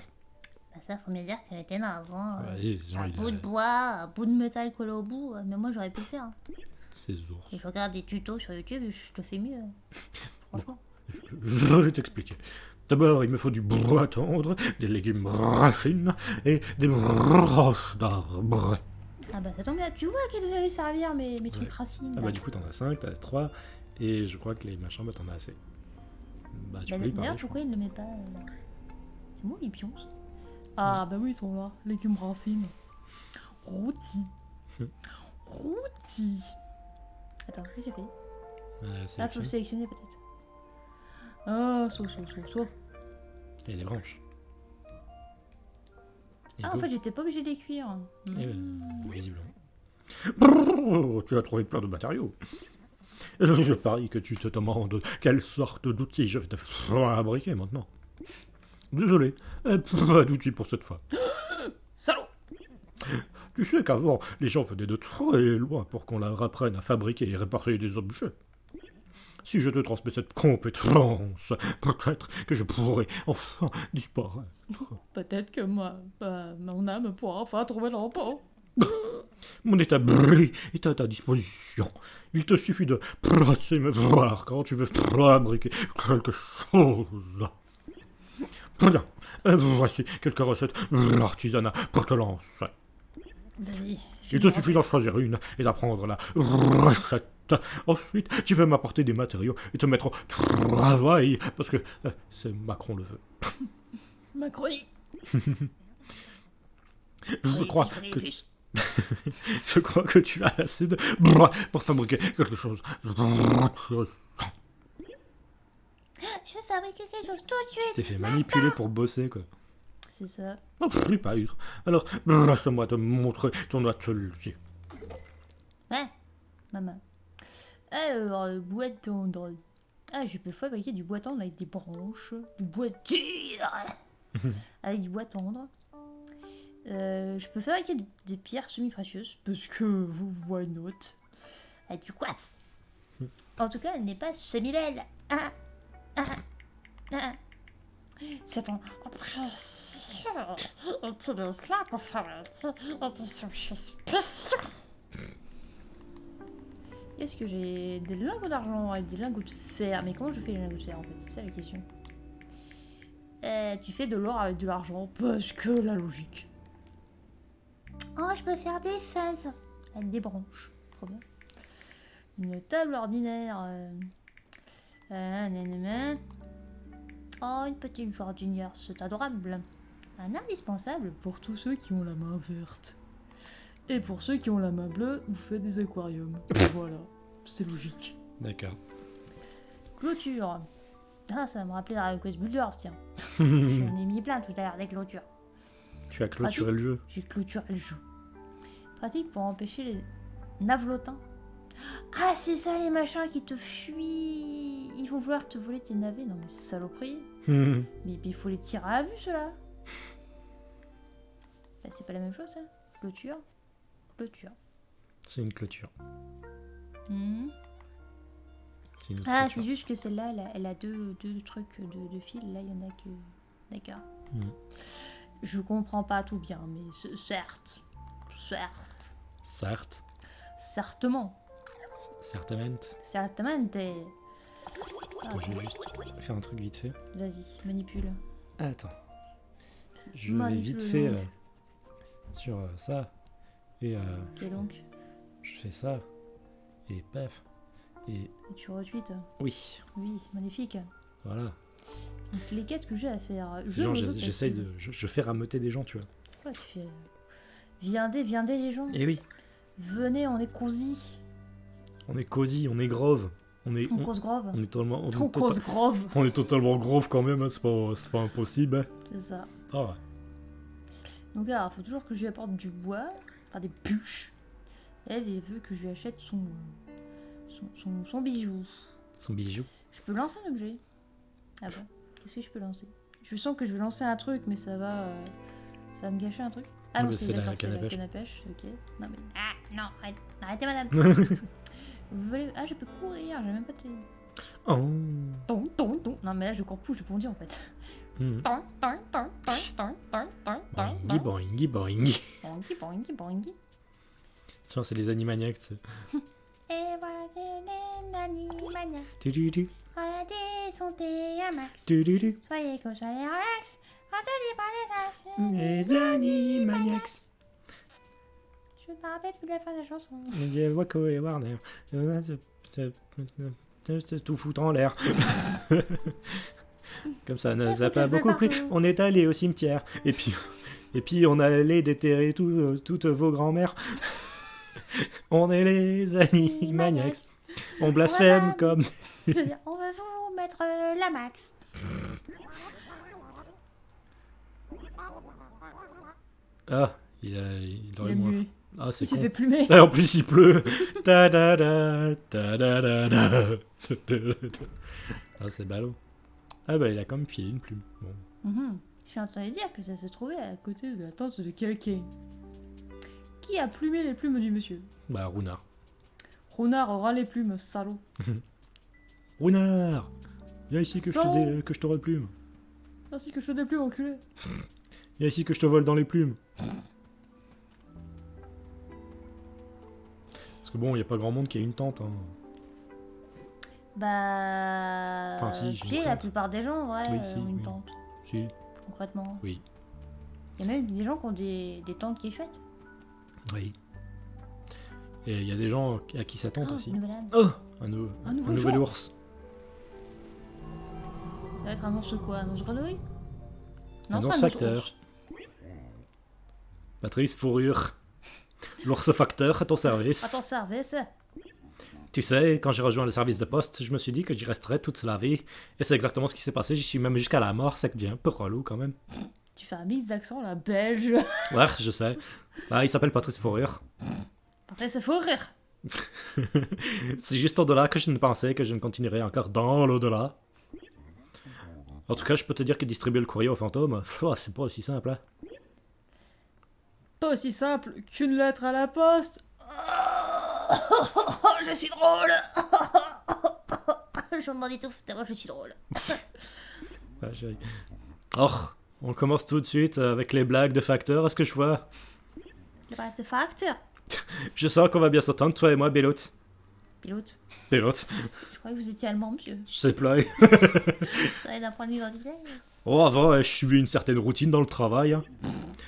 Bah ça, faut bien dire qu'elle était naze, hein. Ouais, les gens, Un il bout a de bois, un bout de métal collé au bout, mais moi j'aurais pu le faire. Hein. ses ours. Et je regarde des tutos sur YouTube et je te fais mieux. Franchement. Je vais t'expliquer. D'abord, il me faut du bois tendre, des légumes racines et des branches d'arbres. Ah bah ça tombe bien, tu vois à quelles allaient servir mes trucs Ouais. racines. Ah là. bah du coup t'en as 5, t'en as 3, et je crois que les machins, bah t'en as assez. Bah tu Bah, peux y d'ailleurs, parler, je pourquoi il ne le met pas C'est moi, ils pioncent. Ah bah oui, ils sont là. Légumes racines. Rôti. Rôti. Attends, qu'est-ce que j'ai fait? Ah, sélection. faut sélectionner peut-être. Ah, saut. Il y a des branches. Et Ah, go. en fait, j'étais pas obligé de les cuire. Eh ben, visiblement. Brrr, tu as trouvé plein de matériaux. Je parie que tu te demandes quelle sorte d'outil je vais te fabriquer maintenant. Désolé, pas d'outil pour cette fois. Salaud! Tu sais qu'avant, les gens venaient de très loin pour qu'on leur apprenne à fabriquer et réparer des objets. Si je te transmets cette compétence, peut-être que je pourrais enfin disparaître. Peut-être que mon âme pourra enfin trouver le repos. Mon établi est à ta disposition. Il te suffit de placer mes bras quand tu veux fabriquer quelque chose. Bien, voici quelques recettes d'artisanat pour te lancer. Vas-y. Il te suffit d'en choisir une et d'apprendre la recette. Ensuite, tu vas m'apporter des matériaux et te mettre au travail, parce que c'est Macron le veut. Macronie. Je crois que... Je crois que tu as assez de bras pour fabriquer quelque chose. Je vais fabriquer quelque chose tout de Tu suite. t'es fait manipuler pour bosser, quoi. C'est ça. Oh, plus pire. Alors, laisse-moi te montrer ton atelier. Ouais. Maman. Alors, bois tendre. Ah, je peux fabriquer du bois tendre avec des branches. Du bois dur. Avec du bois tendre. Je peux fabriquer des pierres semi-précieuses. Parce que, why not? Avec du quartz. En tout cas, elle n'est pas semi-belle. C'est un précieux. Utilise-la pour fabriquer des objets spéciaux. Est-ce que j'ai des lingots d'argent et des lingots de fer? Mais comment je fais les lingots de fer en fait? C'est ça la question. Tu fais de l'or avec de l'argent parce que la logique. Oh, je peux faire des fèves. Avec des branches. Trop bien. Une table ordinaire. Oh, une petite jardinière, c'est adorable. Un indispensable pour tous ceux qui ont la main verte. Et pour ceux qui ont la main bleue, vous faites des aquariums. Voilà, c'est logique. D'accord. Clôture. Ah, ça va me rappeler Dragon Quest Builders, tiens. Tu J'en ai mis plein tout à l'heure, des clôtures. as clôturé le jeu. J'ai clôturé le jeu. Pratique pour empêcher les navelotins. Ah, c'est ça les machins qui te fuient. Ils vont vouloir te voler tes navets. Non mais saloperie. Mais il faut les tirer à vue, ceux-là. Bah, c'est pas la même chose, ça. Clôture. Clôture. C'est une clôture. Mhm. C'est une autre Ah, clôture. c'est juste que celle-là, elle a deux trucs de fil. Là, il y en a que... D'accord. Mhm. Je comprends pas tout bien, mais certes. Certes. Certainement. Certainement. Certainement. Attends, je vais juste faire un truc vite fait. Vas-y, manipule. Attends. Je vais Manipule vite fait donc. sur ça. Et Ok, donc. je fais ça. Et paf. Et Et tu retweets. oui, Oui, magnifique. voilà. Donc les quêtes que j'ai à faire. C'est genre, j'essaye de... Je fais rameuter des gens, tu vois. Ouais, tu fais. Viendez les gens. Et oui. Venez, on est cosy. On est cosy, on est grove. On est... On cause grove. on est totalement... On cause grove. On est totalement grove quand même, hein, c'est pas impossible. Hein. C'est ça. Ah ouais. Donc alors, faut toujours que je lui apporte du bois, enfin des bûches. Elle veut que je lui achète son bijou. Son bijou. Je peux lancer un objet. Ah bon? Qu'est-ce que je peux lancer? Je sens que je vais lancer un truc, mais ça va me gâcher un truc. Ah Non, non, mais c'est c'est la d'accord, c'est canne à la pêche. canne à pêche. Ok. Non mais. Ah, non, arrêtez madame. Vous voulez... Ah, je peux courir, j'ai même pas de... Oh. Ton. Non mais là je cours plus, je bondis en fait. Hmm. Ton. Boingy, boingy, boingy. Boingy. Tu vois, c'est les Animaniacs. tu sais. Et voilà, c'est les Animaniacs. Tu. Voilà, descendez un max. Tu. Soyez que soyez relax. Attendez pas des Les Animaniacs. Je me rappelle plus de la fin de la chanson. Il y a Waco et Warner. Tout foutre en l'air. Comme ça nous a pas beaucoup plu. On est allé au cimetière. Et puis on allait déterrer toutes vos grands-mères. On est les Animaniacs. On blasphème Voilà. comme... Je veux dire, on va vous mettre la max. Ah, il Il aurait est moins... muet. Ah, c'est Il s'est con. fait plumer. Ah, en plus, il pleut. Ta da da, ta da da da. Ah, c'est ballot. Ah bah, il a quand même filé une plume. Bon. Mhm. Je suis en train de dire que ça se trouvait à côté de la tente de quelqu'un. Qui a plumé les plumes du monsieur? Bah, Runard. Ronard aura les plumes, salaud. Runard, viens ici que Sans- que je te replume. Ainsi que je te des plumes, enculé. Viens ici que je te vole dans les plumes. Parce que bon, il n'y a pas grand monde qui a une tente. Hein. Bah. Enfin, si, j'ai tu une sais, la tente. plupart des gens, ouais, Oui, si, ont une oui. tente, Si, concrètement. oui. Il y a même des gens qui ont des tentes qui est chouette. Oui. Et il y a des gens à qui ça tente Oh, aussi. une nouvelle âme. Oh, un nouveau nouvel genre. ours. Ça va être un ours quoi? Un ours grenouille? Un c'est ours facteur. ours. Patrice Fourrure. L'ours facteur à ton service. À ton service. Tu sais, quand j'ai rejoint le service de poste, je me suis dit que j'y resterais toute la vie. Et c'est exactement ce qui s'est passé. J'y suis même jusqu'à la mort. Ça devient un peu relou quand même. Tu fais un mix d'accent là, belge. Ouais, je sais. Ah, il s'appelle Patrice Fourrure. Après, ça faut rire. C'est juste au-delà que je ne pensais que je ne continuerais encore dans l'au-delà. En tout cas, je peux te dire que distribuer le courrier aux fantômes, c'est pas aussi simple. Hein. Pas aussi simple qu'une lettre à la poste. Oh, je suis drôle. Je m'en étouffe, tellement je suis drôle. Ouais, oh, on commence tout de suite avec les blagues de facteur. Est-ce que je vois? Le facteur. Je sens qu'on va bien s'entendre, toi et moi, Bélote. Pilote. Bélote, Je croyais que vous étiez allemand, monsieur. je sais pas. Vous savez d'un point de vue identitaire. Oh, avant, je suivais une certaine routine dans le travail. Hein.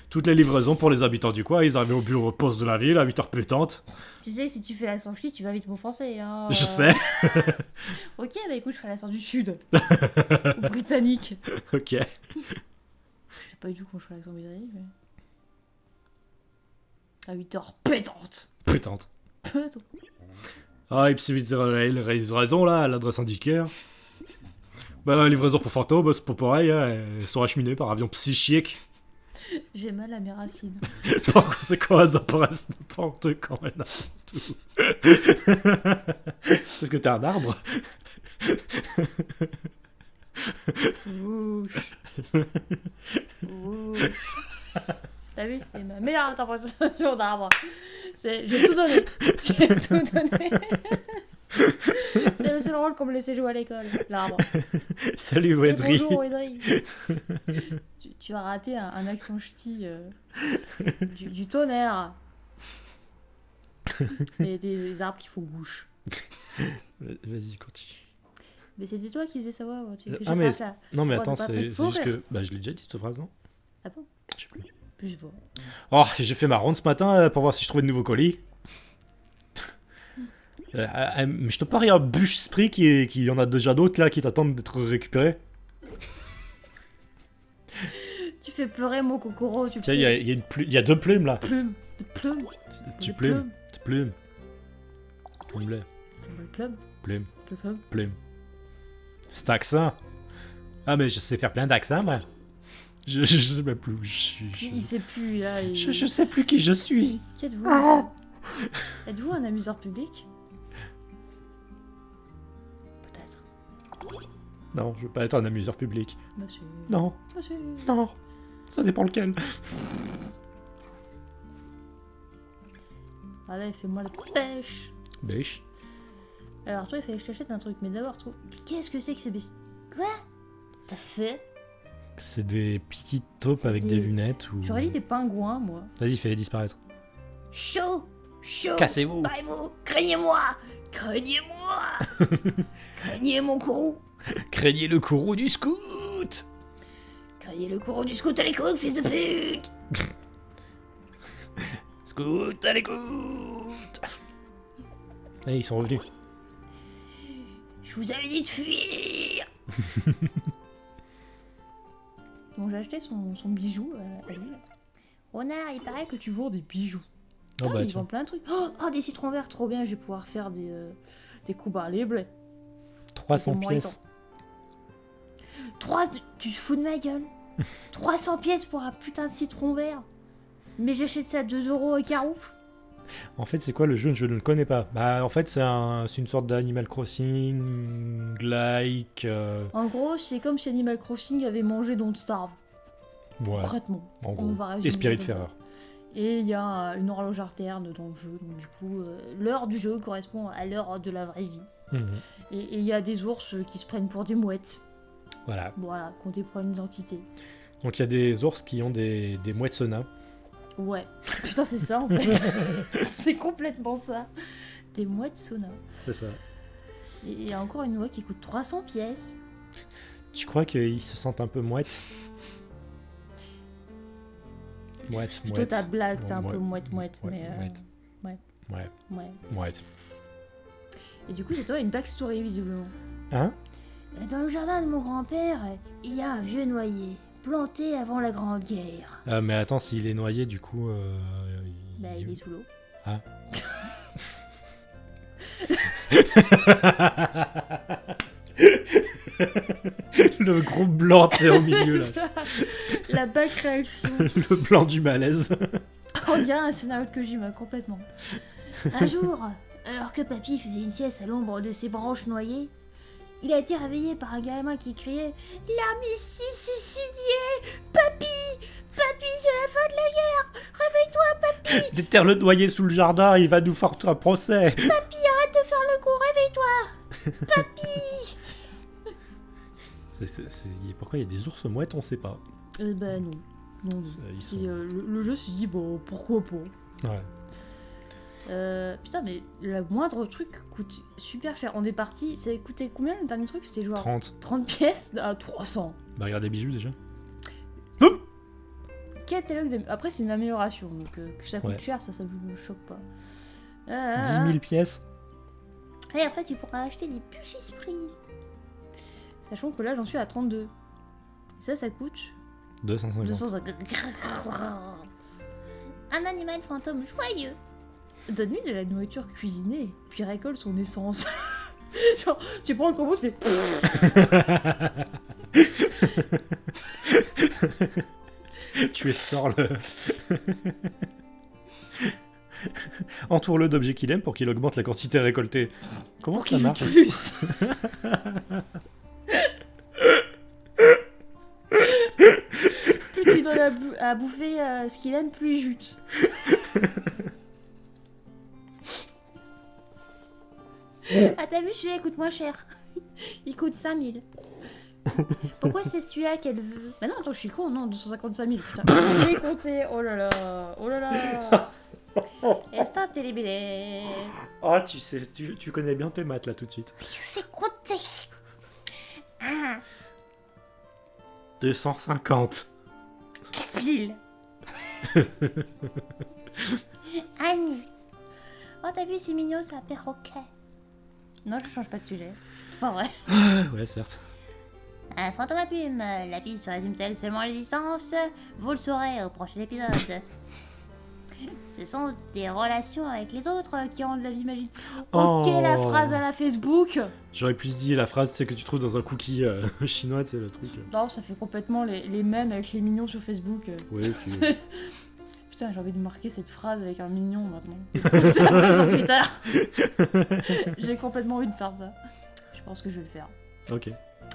Toutes les livraisons pour les habitants du coin, ils arrivaient au bureau poste de la ville à 8h pétantes. Tu sais, si tu fais l'accent ch'ti, tu vas vite m'offenser. Hein. Je sais. Ok, bah écoute, je fais l'accent du sud. Ou britannique. Ok. Je sais pas du tout comment je fais l'accent britannique, mais. À 8h pétante. Pétante. Pétante. Ah, et puis c'est vite la livraison là, à l'adresse indiquée. Hein. Bah, la livraison pour fantômes, bah, c'est pas pareil. Hein. Elles sont acheminées par avion psychique. J'ai mal à mes racines. Par conséquent, elles apparaissent n'importe quand et n'importe où. Parce que t'es un arbre. Wouch. Wouch. T'as vu, c'était ma meilleure interprétation d'arbre. J'ai tout donné. J'ai tout donné. C'est le seul rôle qu'on me laissait jouer à l'école, l'arbre. Salut Et Wedry. bonjour, Wedry. Tu as raté un accent ch'ti du tonnerre. Et des arbres qui font bouche. Vas-y, continue. Mais c'était toi qui faisais ça, ouais. Tu veux que Ah, je mais- fasse ça? Non, mais Oh, attends, de c'est Patrick juste que. Fourrure. Bah, je l'ai déjà dit cette phrase, non? Ah bon? Je sais plus. Je sais pas. Oh, j'ai fait ma ronde ce matin pour voir si je trouvais de nouveaux colis. Je te parie un bûche spray qui y en a déjà d'autres là qui t'attendent d'être récupérés. Tu fais pleurer mon cocoro, tu le Tu sais, il sais. y a deux plumes là. Plume. De plume. Tu Des plumes. Tu plumes. Plume. Plume. Plume. Plume. Plume. Cet accent. Ah, mais je sais faire plein d'accents, moi. Je sais même plus où je suis. Il sait plus, là. Je sais plus qui je suis. Qui êtes-vous, monsieur? Êtes-vous un amuseur public? Peut-être. Non, je veux pas être un amuseur public. Monsieur. Non, Monsieur. non. Ça dépend lequel. Allez, fais-moi la pêche. Bêche. Alors, toi, il fallait que je t'achète un truc, mais d'abord, qu'est-ce que c'est que ces bestiaux? Quoi? T'as fait? C'est des petites taupes C'est avec des des- lunettes ou. J'aurais dit des pingouins, moi. Vas-y, fais-les disparaître. Chaud, chaud. Cassez-vous. Parez-vous, craignez-moi, craignez-moi. Craignez mon courroux. Craignez le courroux du scout. Craignez le courroux du scout à l'écoute, fils de pute. Scout à l'écoute. Eh, ils sont revenus. Je vous avais dit de fuir. Bon, j'ai acheté son bijou à lui. là. Renard, il paraît que tu vends des bijoux. Oh bah il tiens. vend plein de trucs. Oh, des citrons verts, trop bien, je vais pouvoir faire Des coups par les blés. 300 C'est moins pièces. 3... Tu te fous de ma gueule 300 pièces pour un putain de citron vert. Mais j'achète ça à 2 € au Carouf. En fait, c'est quoi le jeu? Je ne le connais pas. Bah, en fait, c'est une sorte d'Animal Crossing, like... En gros, c'est comme si Animal Crossing avait mangé Don't Starve. Ouais, Concrètement. en On gros. va résumer Et Spirit ça comme Ferrer. ça. Et il y a une horloge interne dans le jeu. Donc du coup, l'heure du jeu correspond à l'heure de la vraie vie. Mhm. Et il y a des ours qui se prennent pour des mouettes. Voilà. Voilà, qui ont des problèmes d'identité. Donc, il y a des ours qui ont des mouettes sauna. Ouais. Putain, c'est ça en fait. C'est complètement ça. Des mouettes sauna. C'est ça. Et il y a encore une noix qui coûte 300 pièces. Tu crois qu'ils se sentent un peu mouettes? Mouette, Plutôt mouette. ta blague, t'es un Bon, peu mouette. ouais, Mais mouette. Ouais, ouais. mouette. Et du coup, c'est toi une backstory visiblement. Hein? Dans le jardin de mon grand-père, il y a un vieux noyer, planté avant la Grande Guerre. Mais attends, s'il est noyé, du coup... Bah, il est sous l'eau. Ah. Le gros blanc, t'es au milieu, là. La back réaction. Le blanc du malaise. On dirait un scénario de Kojima, complètement. Un jour, alors que papy faisait une sieste à l'ombre de ses branches noyées, il a été réveillé par un gamin qui criait « L'armistice est signé! Papy! Papy, c'est la fin de la guerre! Réveille-toi, Déterre le noyer sous le jardin, il va nous faire un procès. arrête de faire le con, réveille-toi! Pourquoi il y a des ours mouettes, on sait pas. Bah non. Non. Ils C'est, sont... le jeu se dit, bon, pourquoi pas. Ouais. Putain, mais le moindre truc coûte super cher. On est parti, ça a coûté combien le dernier truc? C'était genre 30 pièces à 300. Bah regarde les bijoux déjà. Catalogue Après, c'est une amélioration, donc que ça coûte Ouais. cher, ça me choque pas. 10 000 pièces. Et après, tu pourras acheter des puces prises. Sachant que là, j'en suis à 32. Et ça coûte 250. 250. Un animal fantôme joyeux. Donne-lui de la nourriture cuisinée, puis récolte son essence. Genre, tu prends le combo, tu fais... Tu es sors le... Entoure-le d'objets qu'il aime pour qu'il augmente la quantité récoltée. Comment pour ça qu'il joue marche? plus. Plus tu donnes à bouffer ce qu'il aime, plus il jute. Ah, t'as vu, celui-là coûte moins cher. Il coûte 5000. Pourquoi c'est celui-là qu'elle veut? Bah non, attends, je suis con, non, 255 000, putain. J'ai compté, oh là là, oh là là. Instant télébélé. Oh, tu sais, tu connais bien tes maths là tout de suite. C'est compté. Ah, 250. pile. Annie. Oh, t'as vu, c'est mignon, c'est un perroquet. Non, je change pas de sujet. C'est pas vrai. Ouais, certes. Un fantôme à plume. La vie se résume-t-elle seulement à l'existence? Vous le saurez au prochain épisode. Ce sont des relations avec les autres qui rendent la vie magique. Ok, Oh. la phrase à la Facebook. J'aurais plus dit la phrase, c'est que tu trouves dans un cookie chinois, c'est le truc. Non, ça fait complètement les mêmes avec les mignons sur Facebook. Ouais, puis... Putain, j'ai envie de marquer cette phrase avec un mignon maintenant. C'est la phrase sur Twitter. J'ai complètement envie de faire ça. Je pense que je vais le faire. Ok.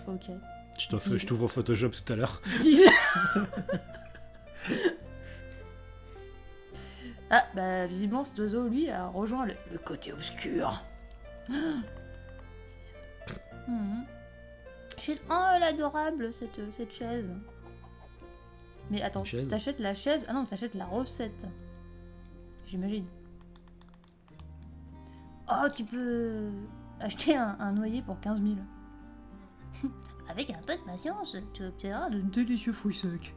Ok. Je t'ouvre Photoshop tout à l'heure. Deal. Ah, bah visiblement cet oiseau, lui, a rejoint le côté obscur. Mhm. Oh, elle est adorable, cette chaise. Mais attends, Chaise. t'achètes la chaise... Ah non, t'achètes la recette. J'imagine. Oh, tu peux acheter un noyer pour 15 000. Avec un peu de patience, tu obtiendras De délicieux fruits secs.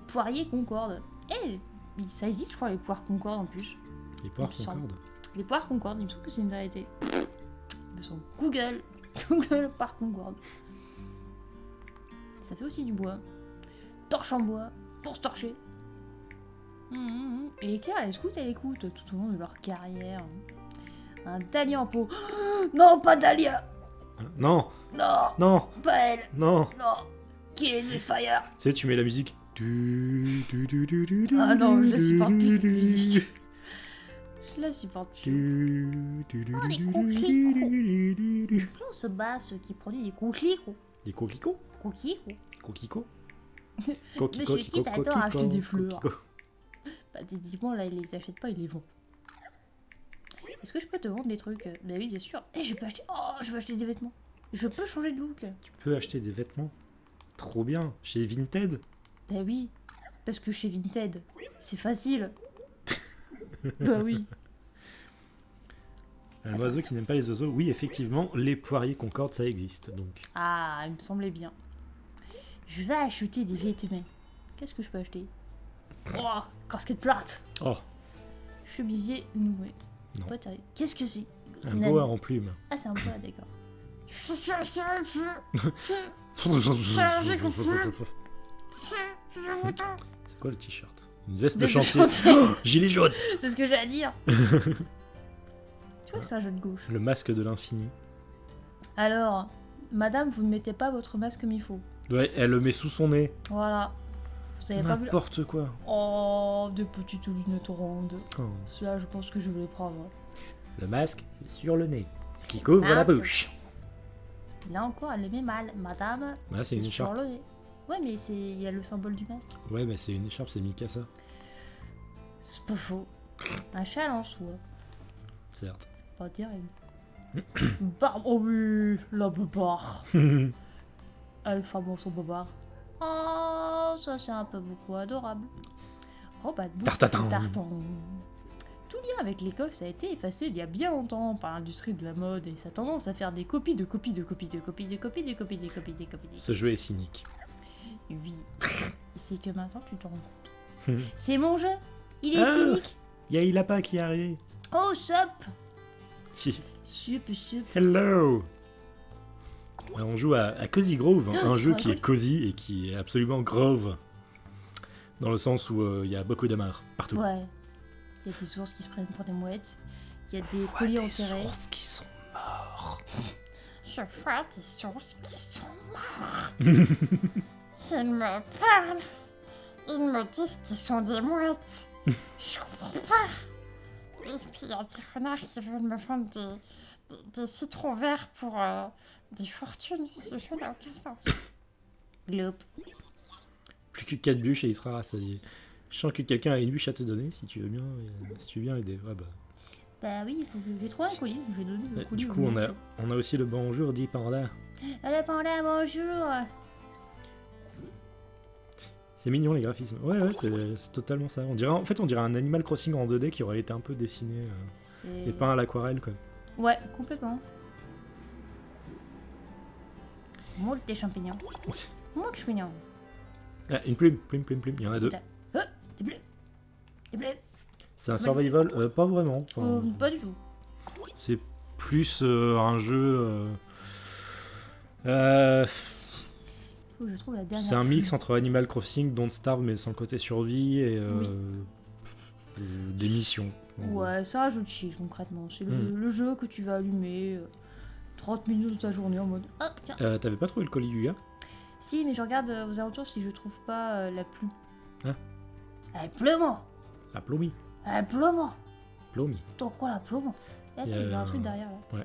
Poirier Concorde. Eh, ça existe, je crois, les poires Concorde en plus. Les poires Il me semble. Concorde. Les poires Concorde, il me semble que c'est une vérité. Il me semble. Google. Google poires Concorde. Ça fait aussi du bois. Torche en bois pour se torcher. Et les Claire, elles scoutent, elles écoutent tout au long de leur carrière. Un dahlia en pot. Non, pas dahlia. Non, Non, non, pas elle. non. Non. Kill is with fire. Tu sais, tu mets la musique. Ah non, je la supporte plus, cette musique. Je la supporte plus. Oh, des coquelicots. Non, ce basse qui produit des coquelicots. Des coquelicots. Coquelicots. Coquelicots. Monsieur Kit adore acheter des fleurs. Bah, typiquement, là, il les achète pas, il les vend. Est-ce que je peux te vendre des trucs? Bah oui, bien sûr. Et je peux acheter... Oh, je veux acheter des vêtements. Je peux changer de look. Tu peux acheter des vêtements. Trop bien. Chez Vinted. Bah oui. Parce que chez Vinted, c'est facile. Bah oui. Un oiseau qui n'aime pas les oiseaux. Oui, effectivement, les poiriers Concorde, ça existe. Donc, Ah, il me semblait bien. Je vais acheter des vêtements. Qu'est-ce que je peux acheter? Oh, casquette plate. oh, Chemisier noué. Non. Pas terrible. Qu'est-ce que c'est? un Une boa amie. en plume. Ah, c'est un boa, d'accord. C'est quoi le t-shirt? Une veste de Veste de chantier. chantier. Oh, gilet jaune. C'est ce que j'ai à dire. Tu vois que c'est un jeu de gauche. Le masque de l'infini. Alors, madame, vous ne mettez pas votre masque comme il faut. Ouais, elle le met sous son nez. Voilà. Vous avez pas vu... N'importe quoi. Oh, des petites lunettes rondes. Oh. Cela, je pense que je vais les prendre. Le masque, c'est sur le nez. Qui couvre la bouche. Là encore, elle les met mal. Madame, Ah, c'est une sur écharpe. le nez. Ouais, mais il y a le symbole du masque. Ouais, mais c'est une écharpe, c'est Mikasa. C'est pas faux. Un châle en soi. Certes. Pas terrible. Barbe, oh oui, la bobard. Alpha son bobard. Oh, ça c'est un peu beaucoup adorable. Oh bah de Tartatin. tartan. Tout lien avec l'Écosse a été effacé il y a bien longtemps par l'industrie de la mode et sa tendance à faire des copies de copies de copies de copies de copies de copies de copies de copies de Ce jeu est cynique. Oui. C'est que maintenant tu te rends compte. C'est mon jeu. Il est Ah. cynique. Y'a Ilapa qui est arrivé. Oh, sup. Sup. Hello. On joue à Cozy Grove, un jeu qui est cool. cosy et qui est absolument grove. Dans le sens où il y a beaucoup d'amarres partout. Ouais. Il y a des ours qui se prennent pour des mouettes. Il y a des colliers enterrés. qui sont morts. Je vois des ours qui sont morts. Ils me parlent. Ils me disent qu'ils sont des mouettes. Je comprends pas. Et puis il y a des renards qui veulent me vendre des citrons verts pour des fortunes. Ce jeu n'a aucun sens. Gloop. Plus que 4 bûches et il sera rassasié. Je sens que quelqu'un a une bûche à te donner si tu veux bien, aider. Ouais, bah. Bah oui, il faut que j'ai trouvé un collier. Je vais donner le collier. Du coup, on a aussi le bonjour dit Panda. Allez, panda, bonjour. C'est mignon les graphismes. Ouais, c'est totalement ça. On dirait un Animal Crossing en 2D qui aurait été un peu dessiné et peint à l'aquarelle, quoi. Ouais, complètement. Moult des champignons. Moult de champignons. Ah, une plume. Il y en a 2. Des bleus. Des bleus. C'est un survival, pas vraiment. Enfin, Pas du tout. c'est plus un jeu. Faut que je trouve la dernière. C'est un mix entre Animal Crossing, Don't Starve, mais sans le côté survie et Oui. des missions. en gros. Ouais, c'est un jeu de chill concrètement. C'est le jeu que tu vas allumer 30 minutes de ta journée en mode. Hop, tiens. T'avais pas trouvé le colis du gars? Si, mais je regarde aux alentours si je trouve pas la pluie. Hein? Elle pleut, moi. La plomi. Elle pleut, moi. Plomi. T'en quoi la pluie, moi? Et attends, il y a un truc derrière là.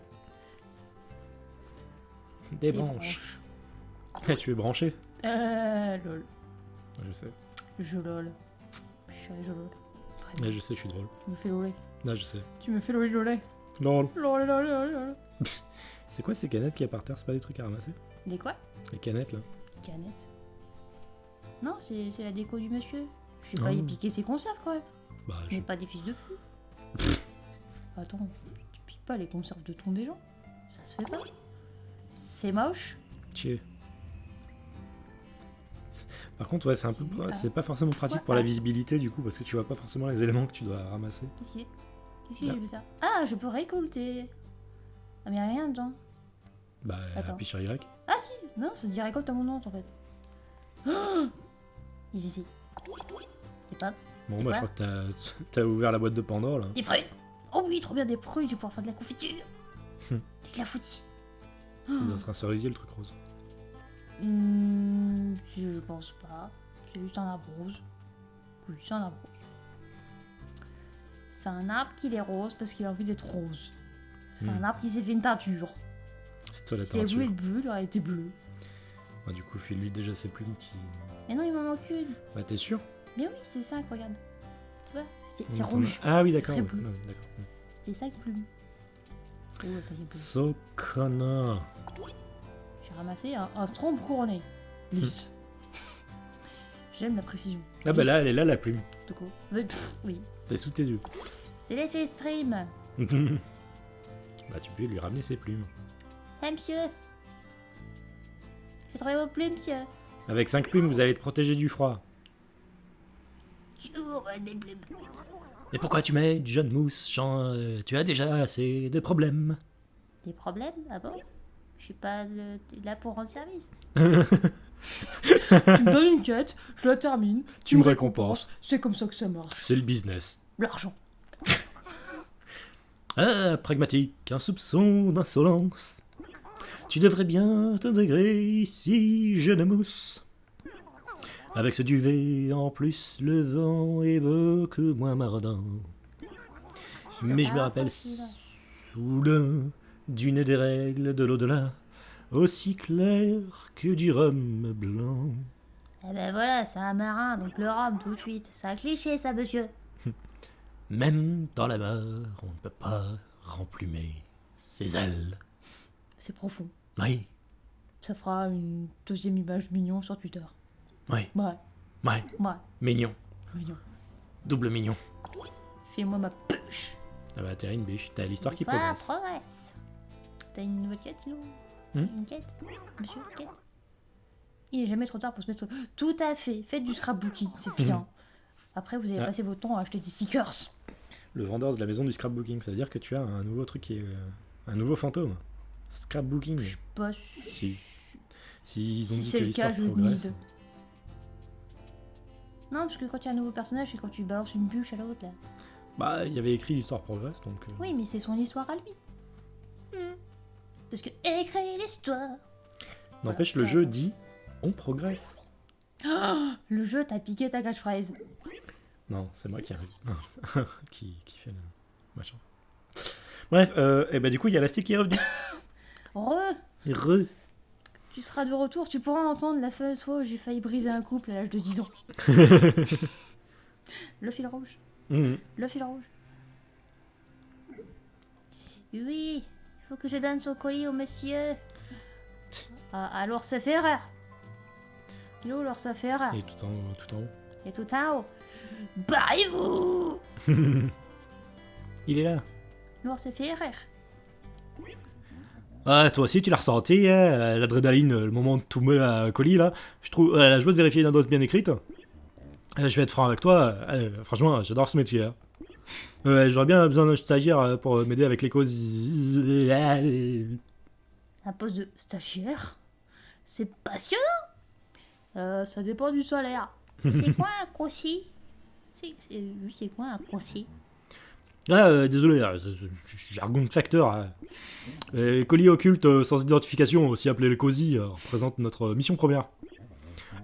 Des branches. Eh, tu es branché? Lol. Je sais. Je lol. Chérie, je lol. Très bien. Ouais, je sais, je suis drôle. Tu me fais loler. Là, je sais. Tu me fais loler, loler. Lol. Loler, loler, loler. C'est quoi ces canettes qu'il y a par terre? C'est pas des trucs à ramasser? Des quoi? Les canettes là. Canettes. Non, c'est la déco du monsieur. Je sais pas Oh. y piquer ses conserves quand même. Bah, Mais pas des fils de pute. Attends, tu piques pas les conserves de ton des gens. Ça se fait pas. C'est moche. Tiens. Par contre, ouais, c'est un peu, Ah. c'est pas forcément pratique Quoi? pour la Ah. visibilité du coup, parce que tu vois pas forcément les éléments que tu dois ramasser. Qu'est-ce qu'il y a Qu'est-ce Là. que je vais faire? Ah, je peux récolter. Ah, mais rien dedans. Bah, Attends. appuie sur Y. Ah si, non, ça se dit récolte abondante en fait. Oh ici. Et pas Bon, Et bah, je quoi crois que t'as ouvert la boîte de Pandore là. des fruits. Oh oui, trop bien des prunes, je vais pouvoir faire de la confiture. De la foutie. Ça sera cerisier le truc rose. Je pense pas. C'est juste un arbre rose. Oui, c'est un arbre rose. C'est un arbre qui est rose parce qu'il a envie d'être rose. C'est un arbre qui s'est fait une teinture. C'est toi la Si elle voulait peinture. être bleu, il aurait été bleu. Bah, du coup, file-lui déjà ses plumes qui. Mais non, il m'en manque une. Bah, t'es sûr? Mais oui, c'est 5, regarde. Tu vois, c'est T'en as- rouge. Ah oui, Ce d'accord. serait Ouais. bleu. Ouais, d'accord. C'était 5 plumes. Oh, ça y est, bleu. So connard. J'ai ramassé un strombe couronné. Lisse. J'aime la précision. Ah bah Lisse. là, elle est là la plume. De quoi Oui. T'es sous tes yeux. C'est l'effet stream. Bah, tu peux lui ramener ses plumes. Ah, monsieur. J'ai trouvé vos plumes, monsieur. Avec 5 plumes, vous allez te protéger du froid. Toujours des plumes. Mais pourquoi tu mets du jaune mousse, Jean? Tu as déjà assez de problèmes. Des problèmes? Ah bon? Je suis pas là pour rendre service. Tu me donnes une quête, je la termine, Tu me récompenses. C'est comme ça que ça marche. C'est le business. L'argent. Ah, pragmatique, un soupçon d'insolence. Tu devrais bien t'intégrer ici, jeune mousse. Avec ce duvet en plus, le vent est beaucoup moins mordant. Mais je me rappelle soudain d'une des règles de l'au-delà, aussi claire que du rhum blanc. Eh ben voilà, c'est un marin, donc le rhum tout de suite. C'est un cliché, ça, monsieur. Même dans la mort, on ne peut pas remplumer ses ailes. C'est profond. Oui, Ça fera une deuxième image mignon sur Twitter. oui, Ouais, ouais, mignon, mignon. double mignon. Fais-moi ma push. Ah bah t'es une biche, t'as l'histoire qui Voilà, progresse. progresse. T'as une nouvelle quête, sinon? Une quête? Monsieur, une quête? Il est jamais trop tard pour se mettre... Tout à fait. Faites du scrapbooking, c'est bien. Après, vous allez Ah. passer votre temps à acheter des stickers. Le vendeur de la maison du scrapbooking, ça veut dire que tu as un nouveau truc qui est... un nouveau fantôme. Scrapbooking. Je suis pas Si. Si ils ont Si dit c'est que le cas, l'histoire je progresse. need. Non, parce que quand il y a un nouveau personnage, c'est quand tu balances une bûche à l'autre, là. Bah, il y avait écrit l'histoire progresse, donc... Oui, mais c'est son histoire à lui. Parce que écrire l'histoire. N'empêche, Voilà, le ça jeu va. dit... On progresse. Le jeu t'a piqué ta catchphrase. Non, c'est moi qui arrive. qui fait le machin. Bref, et bah du coup, il y a l'astic qui est revenu. Re. Tu seras de retour, tu pourras entendre la fameuse fois où j'ai failli briser un couple à l'âge de 10 ans. Le fil rouge. Mhm. Le fil rouge. Oui, il faut que je donne son colis au monsieur. Ah, alors ça fait erreur. Il est où l'ours à faire? Et tout en haut. Et tout en haut. Barrez-vous! Il est là. L'ours a fait erreur. Ah, toi aussi, tu l'as ressenti, hein, l'adrénaline, le moment de tout mettre à colis, là. Je trouve la joie de vérifier une adresse bien écrite. Je vais être franc avec toi. Franchement, j'adore ce métier. Hein. J'aurais bien besoin d'un stagiaire pour m'aider avec les causes. Un poste de stagiaire? C'est passionnant. Ça dépend du salaire. C'est quoi un croci? C'est quoi un croci? Ah, désolé, jargon de facteur. Hein. Les colis occultes sans identification, aussi appelés les COSI, représentent notre mission première.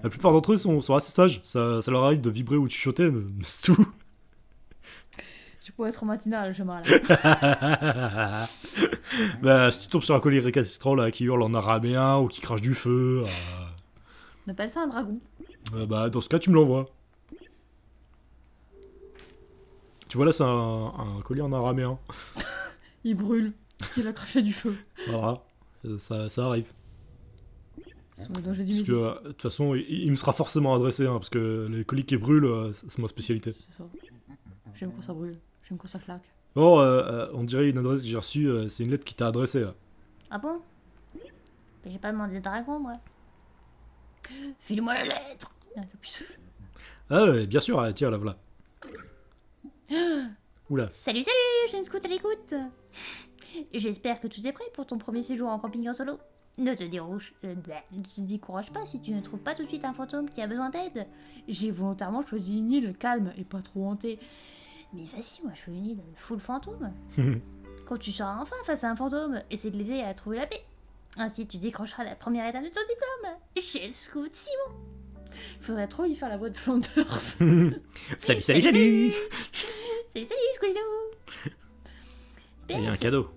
La plupart d'entre eux sont assez sages. Ça leur arrive de vibrer ou de chuchoter, mais c'est tout. Je pourrais être au matinal, je mal. Bah, si tu tombes sur un colis récalcitrant là, qui hurle en araméen ou qui crache du feu, On appelle ça un dragon. bah, dans ce cas, tu me l'envoies. Tu vois, là, c'est un colis en araméen. Il brûle. Il a craché du feu. Voilà, ça arrive. C'est le danger du Parce que, métier. de toute façon, il me sera forcément adressé, hein, parce que les colis qui brûlent, c'est ma spécialité. C'est ça. J'aime quand ça brûle. J'aime quand ça claque. Oh, on dirait une adresse que j'ai reçue, c'est une lettre qui t'a adressée. Là. Ah bon? Mais j'ai pas demandé de dragon, moi. File-moi la lettre! Ah, le puceau. Ah, ouais, bien sûr, tiens, la voilà. Oula. Salut, je ne scout à l'écoute. J'espère que tout est prêt pour ton premier séjour en camping en solo. Ne te décourage pas si tu ne trouves pas tout de suite un fantôme qui a besoin d'aide. J'ai volontairement choisi une île calme et pas trop hantée. Mais vas-y, moi je veux une île full fantôme. Quand tu seras enfin face à un fantôme, essaie de l'aider à trouver la paix. Ainsi, tu décrocheras la première étape de ton diplôme. Chez Scout Simon. Faudrait trop y faire la voix de Flanders. Salut, salut, salut. Salut, salut, Squeezou. Il y a un cadeau.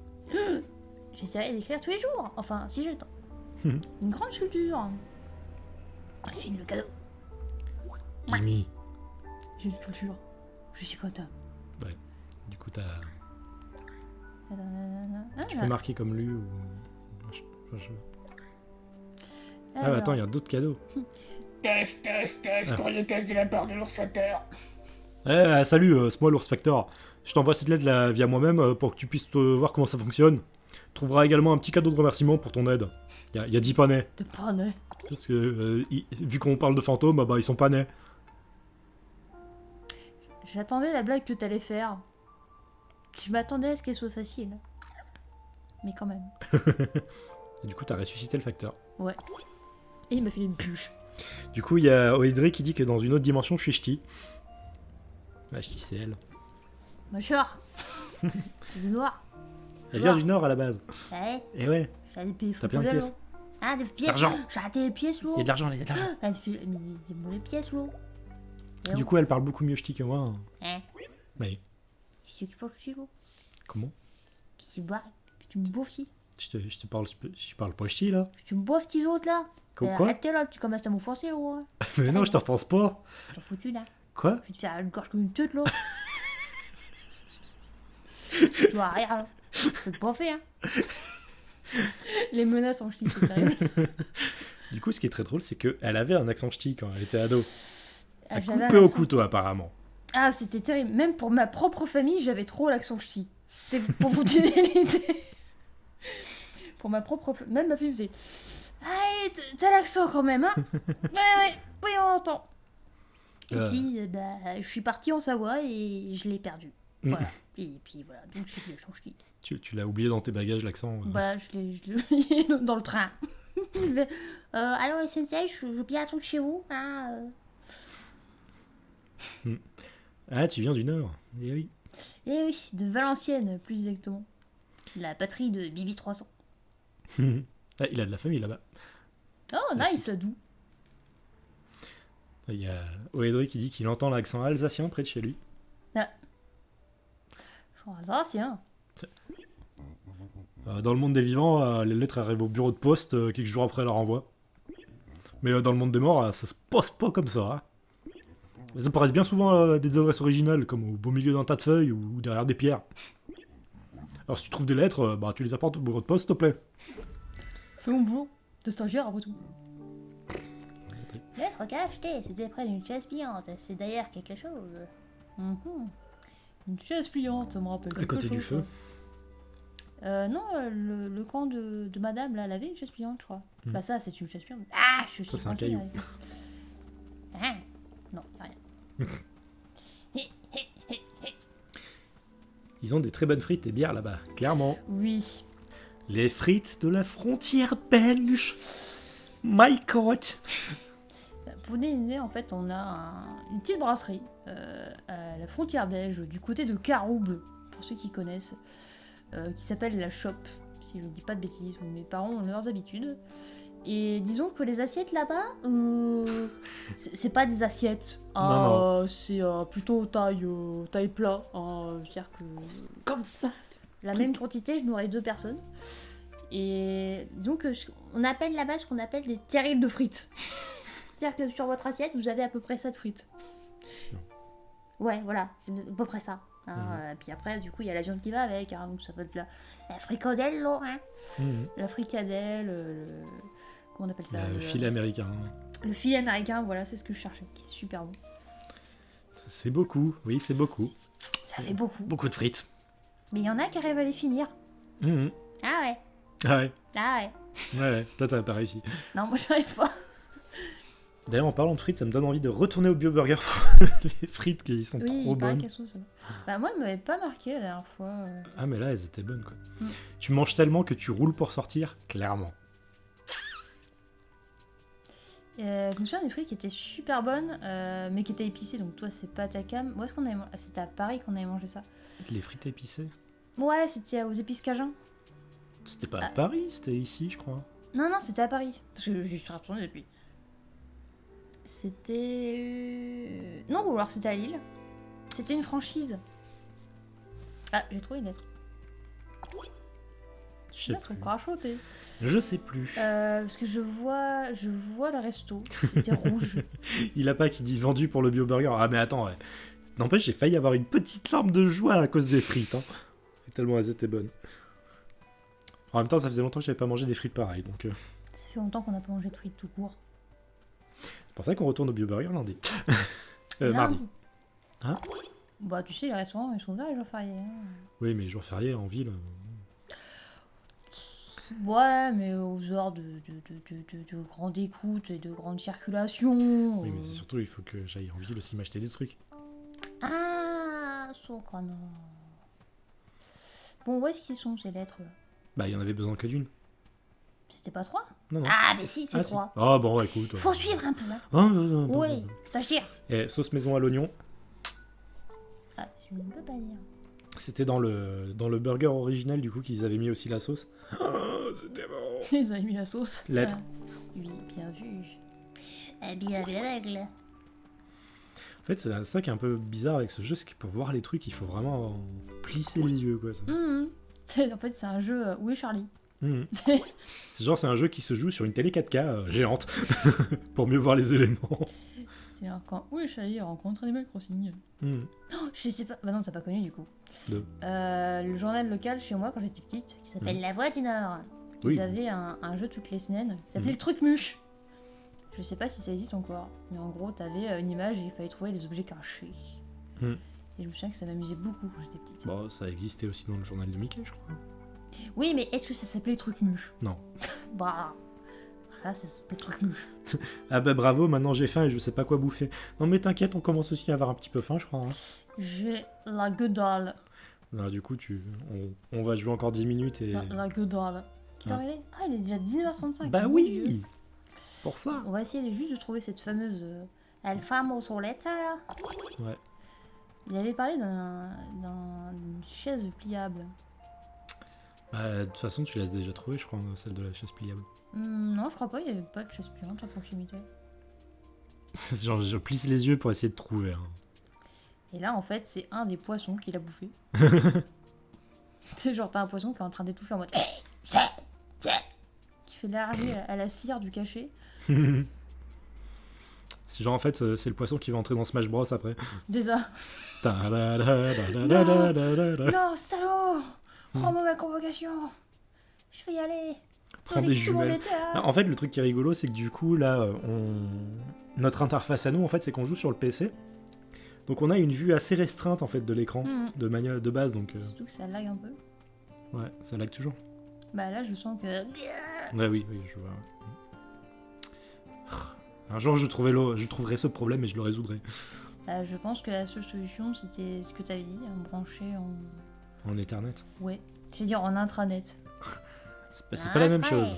J'essaierai d'écrire tous les jours. Enfin, si j'ai le temps. Une grande sculpture. File le cadeau. Gimme. J'ai une sculpture. Je suis content. Du coup, tu Ah, peux marquer comme lui ou... Ah, bah attends, il y a d'autres cadeaux. Test, courrier test de la part de l'ours facteur. Salut, c'est moi l'ours factor. Je t'envoie cette lettre là, via moi-même pour que tu puisses voir comment ça fonctionne. Tu trouveras également un petit cadeau de remerciement pour ton aide. Il y a 10 panais. T'es pas né. Parce que vu qu'on parle de fantômes, bah ils sont pas nés. J'attendais la blague que t'allais faire. Je m'attendais à ce qu'elle soit facile. Mais quand même. Et du coup, t'as ressuscité le facteur. Ouais. Et il m'a filé une bûche. Du coup, il y a Oedre qui dit que dans une autre dimension, je suis ch'ti. Ah, ch'ti, c'est elle. Ma chère. Du noir. Elle vient du Nord à la base. Ouais, Et ouais, j'ai des pieds. t'as plein de pièces. Ah, des pièces. D'argent. J'ai raté les pièces, l'eau. Il y a de l'argent là, il y a de l'argent. Ah, mais c'est bon, les pièces, l'eau. Du coup, elle parle beaucoup mieux ch'ti que moi. Hein. Hein? Mais Qu'est-ce que tu penses, l'eau? comment Qu'est-ce que tu bois? Que tu me bouffes, je parle pas ch'ti là. tu me bouffes, tes autres, là? Quoi Arrêtez, là, tu commences à m'offenser, l'eau. Mais non, je t'en pense pas. Je t'en foutu, là. Quoi Je vais te faire une gorge comme une teute, l'eau. Tu vois, rien, là. Je peux te bouffer, hein. Les menaces en ch'ti, c'est terrible. Du coup, ce qui est très drôle, c'est qu'elle avait un accent ch'ti quand elle était ado. Ah, Elle j'avais coupait un au accent. couteau apparemment. Ah, c'était terrible. Même pour ma propre famille, j'avais trop l'accent ch'ti. C'est pour vous donner l'idée. Pour ma propre même ma fille me disait ah, t'as l'accent quand même, hein. Oui, on entend. Et puis, bah, je suis partie en Savoie et je l'ai perdu. Voilà. Et puis voilà, donc j'ai plus l'accent ch'ti. Tu l'as oublié dans tes bagages, l'accent. Bah, je l'ai oublié dans le train. Alors, SNCF, je bien un truc chez vous, hein. Ah, tu viens du Nord. Eh oui. Eh oui, de Valenciennes, plus exactement. La patrie de Bibi 300. Ah, il a de la famille là-bas. Oh, nice, d'où? Il y a Oedri qui dit qu'il entend l'accent alsacien près de chez lui. C'est alsacien. Dans le monde des vivants, les lettres arrivent au bureau de poste quelques jours après leur envoi. Mais dans le monde des morts, ça se passe pas comme ça. Hein. Elles apparaissent bien souvent des adresses originales, comme au beau milieu d'un tas de feuilles ou derrière des pierres. Alors si tu trouves des lettres, bah tu les apportes au bureau de poste, s'il te plaît. Fais mon boulot de stagiaire après tout. Lettre cachetée, c'était près d'une chaise pliante. C'est d'ailleurs quelque chose. Une chaise pliante, ça me rappelle À quelque côté chose, du feu. ça. Non, le camp de madame, là, elle avait une chaise pliante, je crois. Hmm. Bah ça, c'est une chaise pliante. Ah, je suis Ça, c'est un tranquille, caillou. Ah, non, y a rien. Ils ont des très bonnes frites et bières là-bas, clairement. Oui. Les frites de la frontière belge. My God. Pour donner une idée, en fait, on a une petite brasserie à la frontière belge, du côté de Carouble, pour ceux qui connaissent, qui s'appelle La Chope, si je ne dis pas de bêtises, où mes parents ont leurs habitudes. Et disons que les assiettes là-bas, c'est pas des assiettes, Non. c'est plutôt taille plat. C'est-à-dire que Comme ça. la même quantité, je nourris 2 personnes. Et disons que on appelle là-bas ce qu'on appelle des terrils de frites. C'est-à-dire que sur votre assiette, vous avez à peu près ça de frites. Ouais, voilà, à peu près ça. Puis après, du coup, il y a la viande qui va avec. Hein, donc ça peut être la fricadelle, là. Hein. La fricadelle, comment on appelle ça Le filet américain. Le filet américain, voilà, c'est ce que je cherchais, qui est super bon. C'est beaucoup, oui, c'est beaucoup. Ça fait beaucoup. Beaucoup de frites. Mais il y en a qui arrivent à les finir. Mhm. Ah ouais, Ah ouais, ah ouais. ouais, toi t'as pas réussi. Non, moi j'arrive pas. D'ailleurs, en parlant de frites, ça me donne envie de retourner au BioBurger. Les frites qui sont Oui, trop il paraît bonnes. qu'elles sont ça. Bah moi, elle m'avait pas marqué la dernière fois. Ah, mais là, elles étaient bonnes, quoi. Tu manges tellement que tu roules pour sortir, clairement. Je me souviens des frites qui étaient super bonnes, mais qui étaient épicées, donc toi c'est pas ta cam. Où est-ce qu'on avait mangé? Ah, c'était à Paris qu'on avait mangé ça. Les frites épicées. Ouais, c'était aux épices Cajun. C'était pas à Paris, c'était ici, je crois. Non, c'était à Paris. Parce que j'y suis retournée depuis. C'était... Non, ou alors c'était à Lille. C'était une franchise. Ah, j'ai trouvé une lettre. Je sais Lettre plus. crachotée. Je sais plus. Parce que je vois le resto. C'était rouge. Il a pas qui dit vendu pour le bio-burger. Ah mais attends, ouais. N'empêche, j'ai failli avoir une petite larme de joie à cause des frites. Hein. Tellement elles étaient bonnes. En même temps, ça faisait longtemps que j'avais pas mangé des frites pareilles. Donc, Ça fait longtemps qu'on n'a pas mangé de frites tout court. c'est pour ça qu'on retourne au bio-burger lundi. Mardi. Lundi. Hein? Bah tu sais, les restaurants ils sont ouverts les jours fériés. Hein. Oui, mais les jours fériés en ville. Ouais, mais aux heures de grande écoute et de grande circulation. Oui, mais c'est surtout, il faut que j'aille en ville aussi m'acheter des trucs. Ah, Socrano. Bon, où est-ce qu'ils sont ces lettres là? Bah, il y en avait besoin que d'une. C'était pas 3? Non, non. Ah, mais si, c'est Ah, 3. Ah, bon, ouais, écoute. Faut suivre un peu, hein. Ah, non, Oui, stagiaire. Et sauce maison à l'oignon, Ah, je ne peux pas dire. c'était dans le burger original, du coup, qu'ils avaient mis aussi la sauce. Oh, c'était bon. Ils avaient mis la sauce. Lettre. Oui, bien vu. Bien vu la règle. En fait, c'est ça qui est un peu bizarre avec ce jeu, c'est que pour voir les trucs, il faut vraiment plisser les yeux, quoi. En fait, c'est un jeu. Où est Charlie? Mhm. C'est genre, c'est un jeu qui se joue sur une télé 4K géante, pour mieux voir les éléments. C'est quand Où est Charlie rencontre Animal Crossing. Mhm. Oh, je sais pas. Bah non, t'as pas connu du coup. De- Le journal local chez moi quand j'étais petite, qui s'appelle La Voix du Nord. Oui. Ils avaient un jeu toutes les semaines qui s'appelait Mhm. le truc muche. Je sais pas si ça existe encore, mais en gros, t'avais une image et il fallait trouver les objets cachés. Mhm. Et je me souviens que ça m'amusait beaucoup quand j'étais petite. Bon, ça existait aussi dans le journal de Mickey, je crois. Oui, mais est-ce que ça s'appelait le truc muche? Non. Bah, là, ça s'appelait le truc muche. Ah bah bravo, maintenant j'ai faim et je sais pas quoi bouffer. Non mais t'inquiète, on commence aussi à avoir un petit peu faim, je crois. Hein. J'ai la gueule. Alors, du coup, on va jouer encore 10 minutes et... La gueule. Quelle heure il est? Ah, il est déjà 19h35. Bah mon oui Dieu. Pour ça. On va essayer juste de trouver cette fameuse... El famoso letra, là. Ouais. Il avait parlé d'une chaise pliable. Bah, de toute façon, tu l'as déjà trouvé, je crois, celle de la chaise pliable. Non, je crois pas, il n'y avait pas de chaise pliante à proximité. Genre, je plisse les yeux pour essayer de trouver. Hein. Et là, en fait, c'est un des poissons qui l'a bouffé. Tu sais, genre, t'as un poisson qui est en train d'étouffer en mode... qui fait l'argile à la cire du cachet. C'est genre, en fait, c'est le poisson qui va entrer dans Smash Bros après. Déjà. Ta-da-da-da-da-da-da-da. Non, salaud! Rends-moi ma convocation! Je vais y aller! Prends des jumelles. En fait, le truc qui est rigolo, c'est que du coup, là, notre interface à nous, en fait, c'est qu'on joue sur le PC. Donc on a une vue assez restreinte, en fait, de l'écran, de base, donc... Surtout que ça lag un peu. Ouais, ça lag toujours. Bah là, je sens que... Ouais, oui, je vois. Un jour, je trouverai ce problème et je le résoudrai. je pense que la seule solution, c'était ce que t'avais dit, brancher en... En Ethernet. Ouais. Je vais dire en intranet. C'est pas la même chose.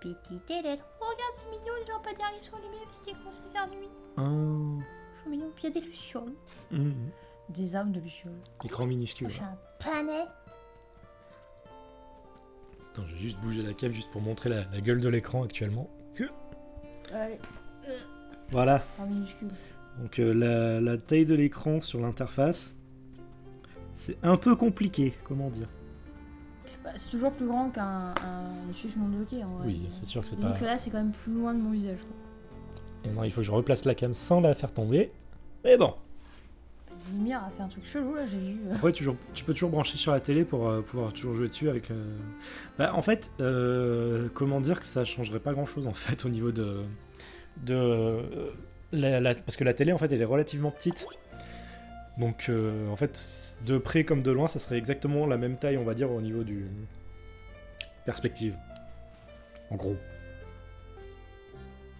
Petite lettre. Oh, regarde, c'est mignon, les lampadaires, ils sont allumés parce qu'il commence à faire nuit. Oh. C'est mignon. Puis il y a des lucioles. Mhm. Des âmes de lucioles. Écran minuscule. Ouais. Un panet. Attends, je vais juste bouger la cave juste pour montrer la gueule de l'écran actuellement. Allez, Voilà. en minuscule. Donc la taille de l'écran sur l'interface, c'est un peu compliqué, comment dire. Bah, c'est toujours plus grand qu'un Switch Mondoké. Oui, c'est sûr que c'est Donc pas... là, c'est quand même plus loin de mon visage. Quoi. Et non, il faut que je replace la cam sans la faire tomber. Mais bon. Lumière a fait un truc chelou là, j'ai vu. Ouais, tu peux toujours brancher sur la télé pour pouvoir toujours jouer dessus avec le... Bah, en fait, comment dire que ça changerait pas grand-chose, en fait, au niveau de parce que la télé, en fait, elle est relativement petite. Donc, en fait, de près comme de loin, ça serait exactement la même taille, on va dire, au niveau du... perspective. En gros.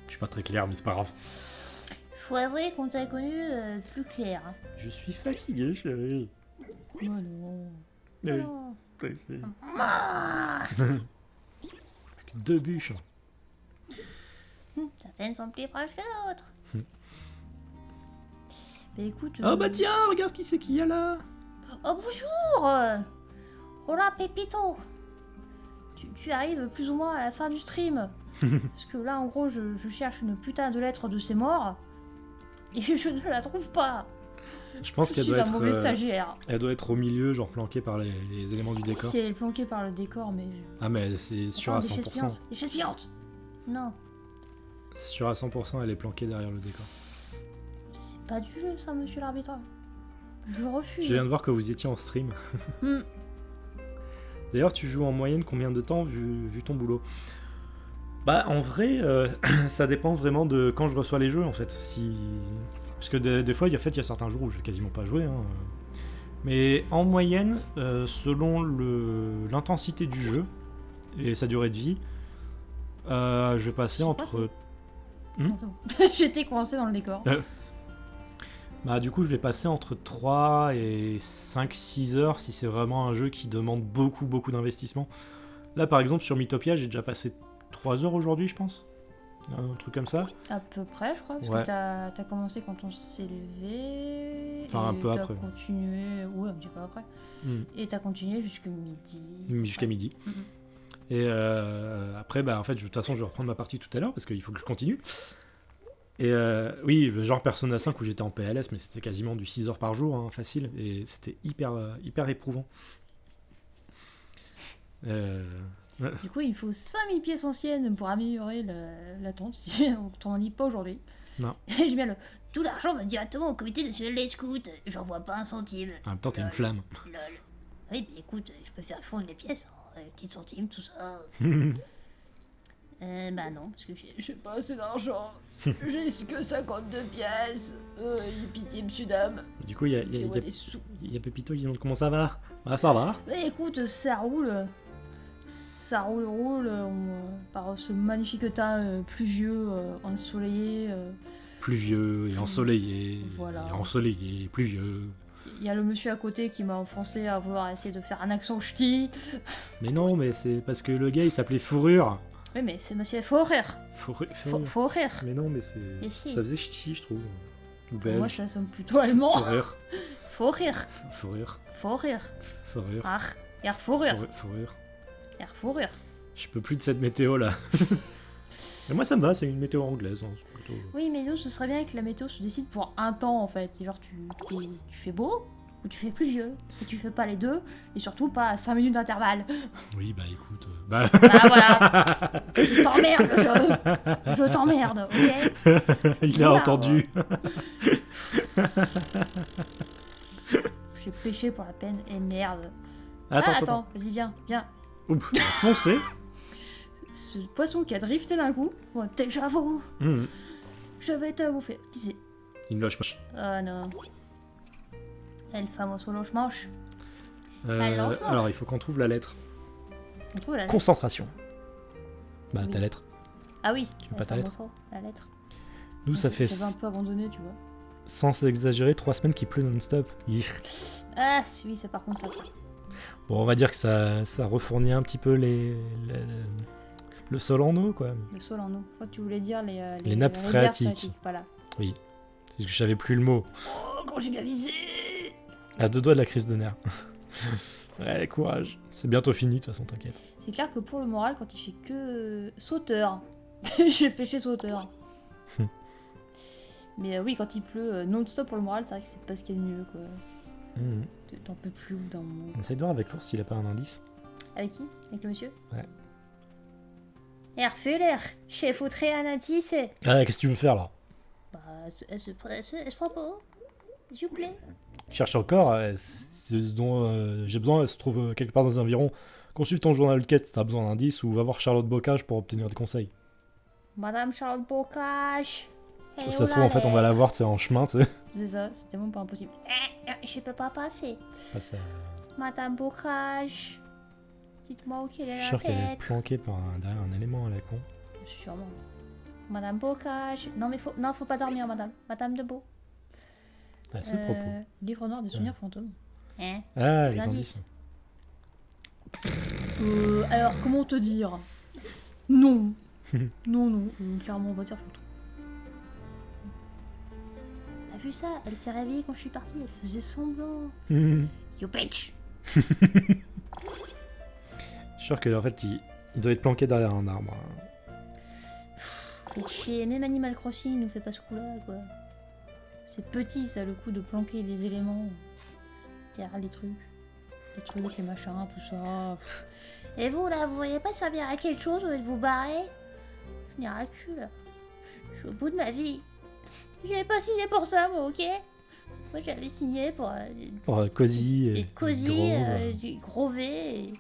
Je suis pas très clair, mais c'est pas grave. Faut avouer qu'on t'a connu plus clair. Je suis fatigué, chérie. Oh non. Mais oui, Oh. c'est- Plus que 2 bûches. certaines sont plus proches que d'autres. Bah écoute. Oh bah tiens, regarde qui c'est qu'il y a là. Oh bonjour. Hola Pépito. Tu arrives plus ou moins à la fin du stream. Parce que là, en gros, je cherche une putain de lettre de ces morts. Et je ne la trouve pas. Je pense Je qu'elle suis doit un mauvais être... stagiaire. Elle doit être au milieu, genre planquée par les éléments du décor. Si elle est planquée par le décor, mais... Ah mais c'est sûr à Attends, des 100%. chaises pliantes. Des chaises pliantes. Non, Sûr à 100%, elle est planquée derrière le décor. c'est pas du jeu, ça, monsieur l'arbitre. Je refuse. Je viens de voir que vous étiez en stream. Hmm. D'ailleurs, tu joues en moyenne combien de temps vu ton boulot? Bah, en vrai, ça dépend vraiment de quand je reçois les jeux, en fait. Parce que des fois, il y a certains jours où je vais quasiment pas jouer. Hein. Mais en moyenne, selon l'intensité du jeu et sa durée de vie, je vais passer entre... Attends. J'étais coincée dans le décor. Bah, du coup, je vais passer entre 3 et 5-6 heures si c'est vraiment un jeu qui demande beaucoup d'investissement. Là, par exemple, sur Mythopia, j'ai déjà passé 3 heures aujourd'hui, je pense. Un truc comme ça. À peu près, je crois, parce Ouais. que t'as commencé quand on s'est levé. Enfin, un et peu t'as après. continué, ouais, un petit peu après. Et t'as continué jusqu'à midi. Jusqu'à midi. Mhm. Et après, bah, en fait, de toute façon, je vais reprendre ma partie tout à l'heure parce qu'il faut que je continue. Et oui, genre Persona 5 où j'étais en PLS, mais c'était quasiment du 6 heures par jour, hein, facile. Et c'était hyper éprouvant. Du coup, il faut 5000 pièces anciennes pour améliorer la tente, si on dit pas aujourd'hui. Non. Et je mets le... Tout l'argent va directement au comité national des scouts. J'en vois pas un centime. En même temps, t'es une flamme. Lol. Oui, mais écoute, je peux faire fondre les pièces en petites centimes, tout ça. Bah non, parce que j'ai pas assez d'argent. J'ai que 52 pièces. Pitié, monsieur dame. Du coup, il y a Pépito qui demande comment ça va. Ah, ça va. Bah écoute, ça roule. Ça roule par ce magnifique temps pluvieux, ensoleillé. Pluvieux et ensoleillé. Voilà. Et ensoleillé, pluvieux. Il y a le monsieur à côté qui m'a enfoncé à vouloir essayer de faire un accent ch'ti. Mais non, mais c'est parce que le gars il s'appelait Fourrure. Oui, mais c'est monsieur Fourrure. Fourrure. Fourrure. Mais non, mais c'est. Ici. Ça faisait ch'ti, je trouve. Ou Moi, belge. ça sonne plutôt allemand. Fourrure. Fourrure. Fourrure. Fourrure. Fourrure. Ah, y'a fourrure. Fourrure. Y'a fourrure. Je peux plus de cette météo là. Mais moi ça me va, c'est une météo anglaise. Hein, c'est plutôt... Oui, mais disons, ce serait bien que la météo se décide pour un temps en fait. C'est genre, tu fais beau ou tu fais pluvieux. Et tu fais pas les deux, et surtout pas à 5 minutes d'intervalle. Oui, bah écoute. Bah Bah voilà. Je t'emmerde le jeu. Je t'emmerde, ok? il a Oula. entendu. J'ai péché pour la peine, et merde. Attends. Vas-y, viens. Ouf, il a foncé. Ce poisson qui a drifté d'un coup. Bon, déjà vous. Mmh. Je vais te bouffer. Qui c'est? Une loge moche. Oh non. El famoso loge manche. Alors, je mange. Alors il faut qu'on trouve la lettre. On trouve la lettre. Concentration. Bah Oui. ta lettre. Ah oui. veux pas ta lettre La lettre. Nous ça fait, J'avais un peu abandonné, tu vois. sans exagérer, 3 semaines qu'il pleut non-stop. Ah, oui, c'est par contre ça. Bon, on va dire que ça refournit un petit peu le sol en eau, quoi. Le sol en eau. Je crois que tu voulais dire Les nappes rivières phréatiques. Voilà. Oui. C'est parce que je savais plus le mot. Oh, quand j'ai bien visé. À 2 doigts de la crise de nerfs. Ouais, courage. C'est bientôt fini, de toute façon, t'inquiète. C'est clair que pour le moral, quand il fait que sauteur, j'ai pêché sauteur. Mais oui, quand il pleut non-stop pour le moral, c'est vrai que c'est pas ce qu'il y a de mieux, quoi. Mmh. T'en peux plus au bout d'un moment. Essaye de voir avec l'ours s'il a pas un indice. Avec qui? Avec le monsieur? Ouais. Herr Fuller, je foutrais un indice. Ah, qu'est-ce que tu veux faire, là? Bah, est-ce propos, s'il vous plaît. Cherche encore, ce dont j'ai besoin, elle se trouve quelque part dans les environs. Consulte ton journal de quête si t'as besoin d'indices ou va voir Charlotte Bocage pour obtenir des conseils. Madame Charlotte Bocage. Ça se trouve, en fait, on va la voir, c'est en chemin, tu sais. C'est ça, c'est tellement pas impossible. Je peux pas passer. Ah, ça... Madame Bocage. Dites-moi où qu'elle Je est suis la sûr qu'elle est lettre. planquée derrière un élément à la con. Sûrement. Madame Bocage. Non, mais faut pas dormir, madame. Madame Debout. À ce propos. Livre noir des souvenirs fantômes. Hein? Ah, les l'indice. indices. Alors, comment te dire? Non. Non, clairement, on va dire fantôme. vu ça? Elle s'est réveillée quand je suis partie, elle faisait semblant. Je You bitch! suis sûr que en fait, il doit être planqué derrière un arbre. Fait chier, même Animal Crossing nous fait pas ce coup-là, quoi. C'est petit, ça, le coup de planquer les éléments derrière les trucs, les machins, tout ça. Et vous, là, vous voyez pas servir à quelque chose au lieu de vous barrer? Je n'ai rien le cul, là. Je suis au bout de ma vie. J'avais pas signé pour ça, moi, ok? Moi, j'avais signé pour... Cozy et et Cozy, Grove. du Grovet, et...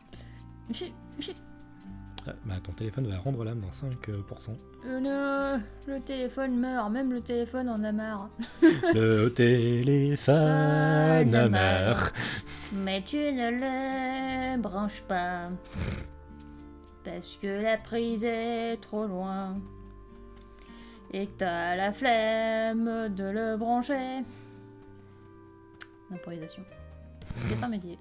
Ah, bah, ton téléphone va rendre l'âme dans 5%. Non, le téléphone meurt, même le téléphone en a marre. Le téléphone Téléphone meurt. Mais tu ne le branches pas. Parce que la prise est trop loin. Et que t'as la flemme de le brancher. L'improvisation. C'est un métier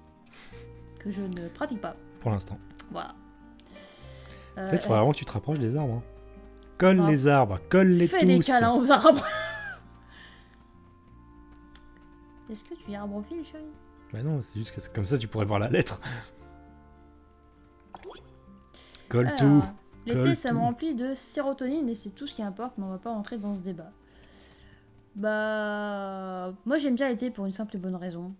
que je ne pratique pas. Pour l'instant. Voilà. En fait, il faudrait vraiment que tu te rapproches des arbres. Hein. Colle Ah. les arbres, colle-les tous. Fais des câlins aux arbres. Est-ce que tu es arbrophile, chérie? Bah non, c'est juste que comme ça, tu pourrais voir la lettre. Colle Alors, tout. L'été, Colle ça me tout. remplit de sérotonine et c'est tout ce qui importe, mais on va pas rentrer dans ce débat. Bah, moi j'aime bien l'été pour une simple et bonne raison.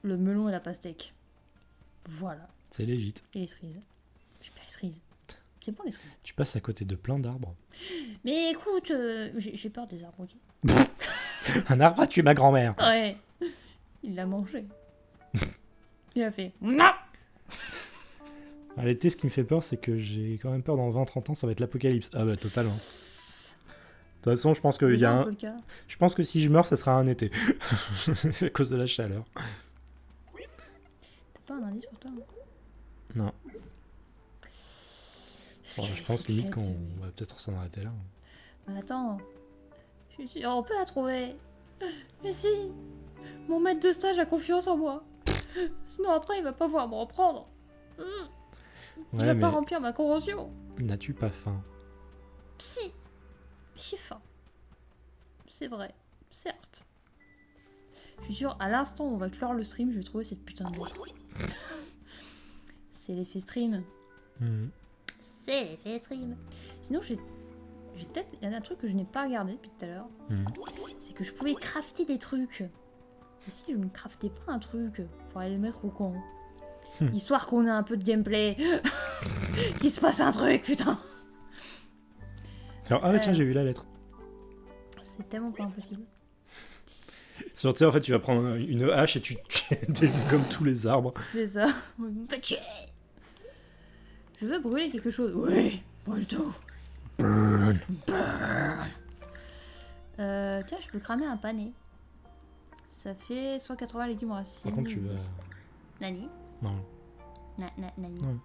Le melon et la pastèque. Voilà. C'est légit. Et les cerises. J'aime bien les cerises. C'est bon les cerises. Tu passes à côté de plein d'arbres. Mais écoute, j'ai peur des arbres, ok? Un arbre a tué ma grand-mère. Ouais. Il l'a mangé. Il a fait non. À l'été, ce qui me fait peur, c'est que j'ai quand même peur dans 20-30 ans, ça va être l'apocalypse. Ah bah, totalement. De toute façon, je pense qu'il y a un un... peu le cas. Je pense que si je meurs, ça sera un été. à cause de la chaleur. T'as pas un indice pour toi? Non. Parce Bon, qu'il y je a pense cette limite fête, qu'on va peut-être s'en arrêter là. Mais attends. Je suis sûre, on peut la trouver. Mais si. Mon maître de stage a confiance en moi. Sinon après il va pas vouloir me reprendre. Il Ouais, va mais pas remplir ma convention. n'as-tu pas faim? Si. J'ai faim. C'est vrai. Certes. Je suis sûre, à l'instant où on va clore le stream, je vais trouver cette putain de lettre. C'est l'effet stream. Mhm. C'est l'effet stream. Sinon, j'ai peut-être... Il y a un truc que je n'ai pas regardé depuis tout à l'heure. Mhm. C'est que je pouvais crafter des trucs. Et si je ne craftais pas un truc pour aller le mettre au camp? Histoire qu'on ait un peu de gameplay. Qu'il se passe un truc, putain. Alors, ah bah tiens, j'ai vu la lettre. C'est tellement pas impossible. Genre, tu sais, en fait, tu vas prendre une hache et tu comme tous les arbres. C'est ça. Ok. Je veux brûler quelque chose. Oui, brûle tout. Burn. Tiens, je peux cramer un pané. Ça fait 180 légumes racines. Par contre, tu vas... Nani? Non. Nani? Non.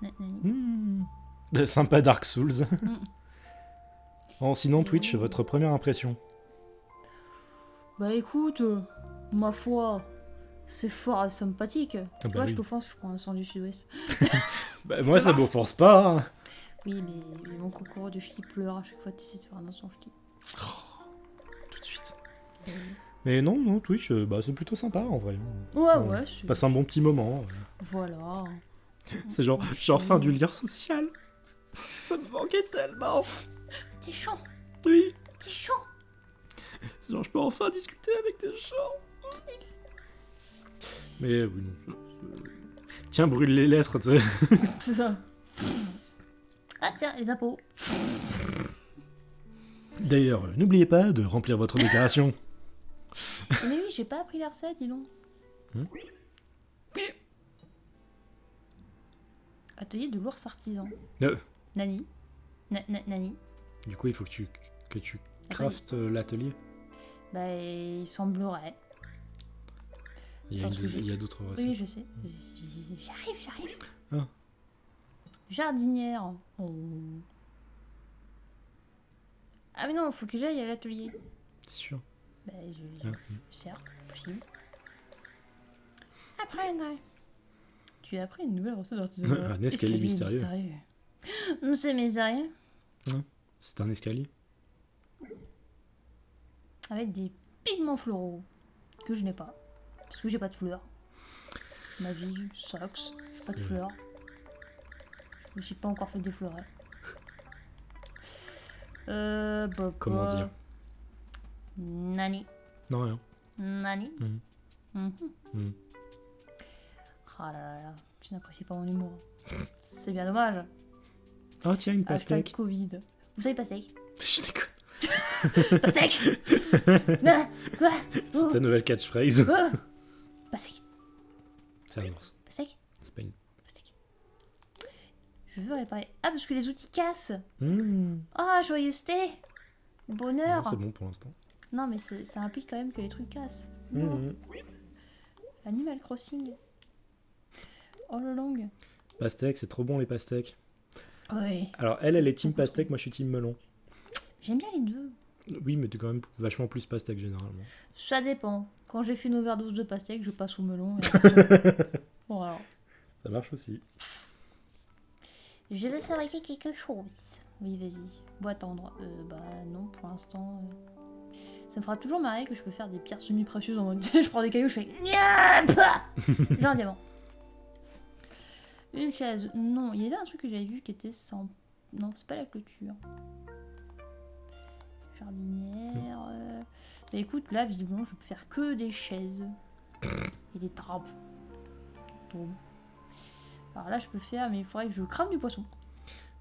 Nani? Sympa Dark Souls. Mm. Bon, sinon, Twitch, votre première impression? Bah écoute, ma foi, c'est fort sympathique. bah Toi, oui. je t'offense, je prends un sang du sud-ouest. Bah, moi, ça m'offense pas. Hein. Oui, mais mon concours de ch'ti pleure à chaque fois que tu essaies de faire un son ch'ti. Tout de suite. Mais non, Twitch, bah, c'est plutôt sympa, en vrai. Ouais, c'est... Passe un bon petit moment. Voilà. C'est genre, j'ai enfin du lien social. Ça me manquait tellement. T'es chaud. Oui. T'es chaud. Genre, je peux enfin discuter avec des gens. Mais oui, non. Tiens, brûle les lettres, tu sais. C'est ça. Ah tiens, les impôts. D'ailleurs, n'oubliez pas de remplir votre déclaration. Mais oui, j'ai pas appris la recette, dis donc. Atelier de l'ours artisan. Nani? Nani? Du coup, il faut que tu craftes l'atelier. Bah, il semblerait. Il y a, Parce que il y a d'autres recettes. Oui, je sais. J'arrive. Ah. Jardinière. Oh. Ah mais non, faut que j'aille à l'atelier. C'est sûr. Bah, Ah. certes, possible. Apprendre. Tu as appris une nouvelle recette d'artisanat. Un escalier mystérieux. C'est mystérieux. C'est un escalier. ça va être des pigments floraux que je n'ai pas. Parce que j'ai pas de fleurs. Ma vie sucks. Pas de fleurs. Je me suis pas encore fait déflorer. Comment dire? Nani. Non, rien. Nani. Mhm. Mhm. Mhm. Ah là là là, tu n'apprécies pas mon humour. C'est bien dommage. Oh, tiens, une Hashtag pastèque. Covid. Vous savez pastèque? Je déconne. Pastèque. Ah, quoi? C'est ta nouvelle catchphrase. Oh. Pastèque. C'est un ours. Pastèque. C'est pas une... Pastèque. Je veux réparer. Ah, parce que les outils cassent. Mmh. Ah, joyeuseté. Bonheur. Ouais, c'est bon pour l'instant. Non, mais ça implique quand même que les trucs cassent. Non. Mmh. Animal Crossing. Oh le long. Pastèque, c'est trop bon les pastèques. Oui. Alors elle est team beaucoup pastèque, moi je suis team melon. J'aime bien les deux. Oui, mais t'es quand même vachement plus pastèque généralement. Ça dépend. Quand j'ai fait une overdose de pastèque, je passe au melon. Voilà. Ça marche aussi. Je vais fabriquer quelque chose. Oui, vas-y. Bois tendre. Bah non, pour l'instant. Ça me fera toujours marrer que je peux faire des pierres semi-précieuses en mode. Je prends des cailloux, je fais. Genre un diamant. Une chaise. Non, il y avait un truc que j'avais vu qui était sans. Non, c'est pas la clôture. Jardinière. Bah écoute, là, visiblement, je peux faire que des chaises. Et des tables. Bon. Alors là, je peux faire, mais il faudrait que je crame du poisson.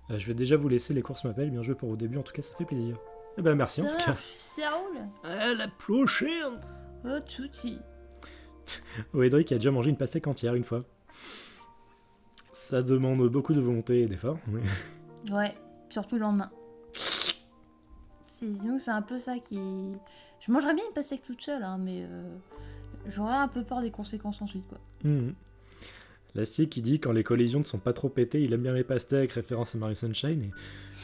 Je vais déjà vous laisser, les courses m'appellent. Bien joué pour vos débuts, en tout cas, ça fait plaisir. Eh ben merci en Ça tout cas. marche, ça roule. À la prochaine. Oh, tutti. Oedric a déjà mangé une pastèque entière une fois. Ça demande beaucoup de volonté et d'effort. Mais... Ouais, surtout le lendemain. Disons que c'est un peu ça qui est... Je mangerais bien une pastèque toute seule, hein, mais j'aurais un peu peur des conséquences ensuite, quoi. Mhm. Lastic qui dit quand les collisions ne sont pas trop pétées, il aime bien les pastèques, référence à Mario Sunshine.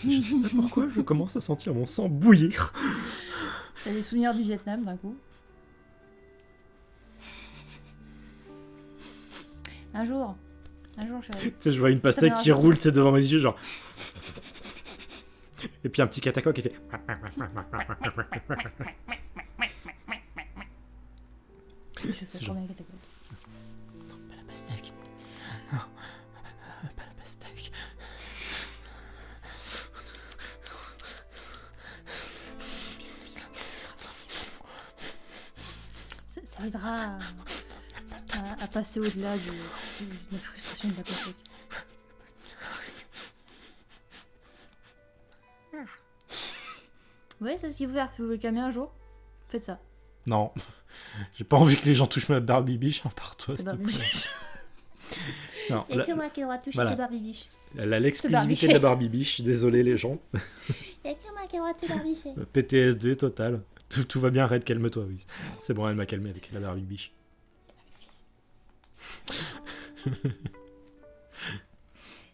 Et je sais pas pourquoi, je commence à sentir mon sang bouillir. T'as des souvenirs du Vietnam d'un coup. Un jour, chérie. Tu sais, je vois une pastèque qui roule, tu sais, devant mes yeux, genre. Et puis un petit catacoque qui fait. Je fais trop bien avec ta gueule. Pas la pastèque. Non, pas la pastèque. Ça aidera à passer au-delà de la frustration de la pastèque. Ouais, c'est ce qu'il faut faire. Si vous voulez calmer un jour, faites ça. Non, j'ai pas envie que les gens touchent ma Barbie biche, hein, par toi, C'est s'il te Barbie plaît. Biche. Non, Et que moi qui aura touché voilà. les Barbie biches. elle a l'exclusivité de la Barbie biche, désolé les gens. Et que moi qui aura touché Barbie biches. PTSD total. Tout va bien, Red, calme-toi, oui. C'est bon, elle m'a calmé avec la Barbie biche.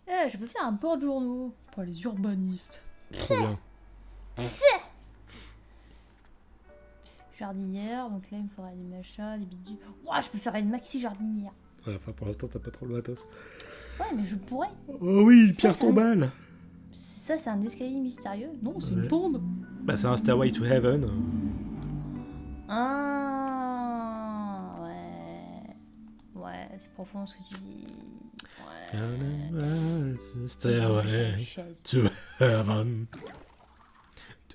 Je peux faire un board journaux pour les urbanistes. Trop bien. Jardinière, donc là il me faudra des machins, des bidules. Ouah, je peux faire une maxi jardinière. Ouais, enfin, pour l'instant, t'as pas trop le matos. Ouais, mais je pourrais. Oh oui, Ça, pierre ça- tombale. Ça, c'est un escalier mystérieux. Non, c'est Ouais. une tombe. Bah, c'est un Stairway to Heaven. Ah, ouais. Ouais, c'est profond ce que tu dis. Ouais. Stairway Chaise. to Heaven.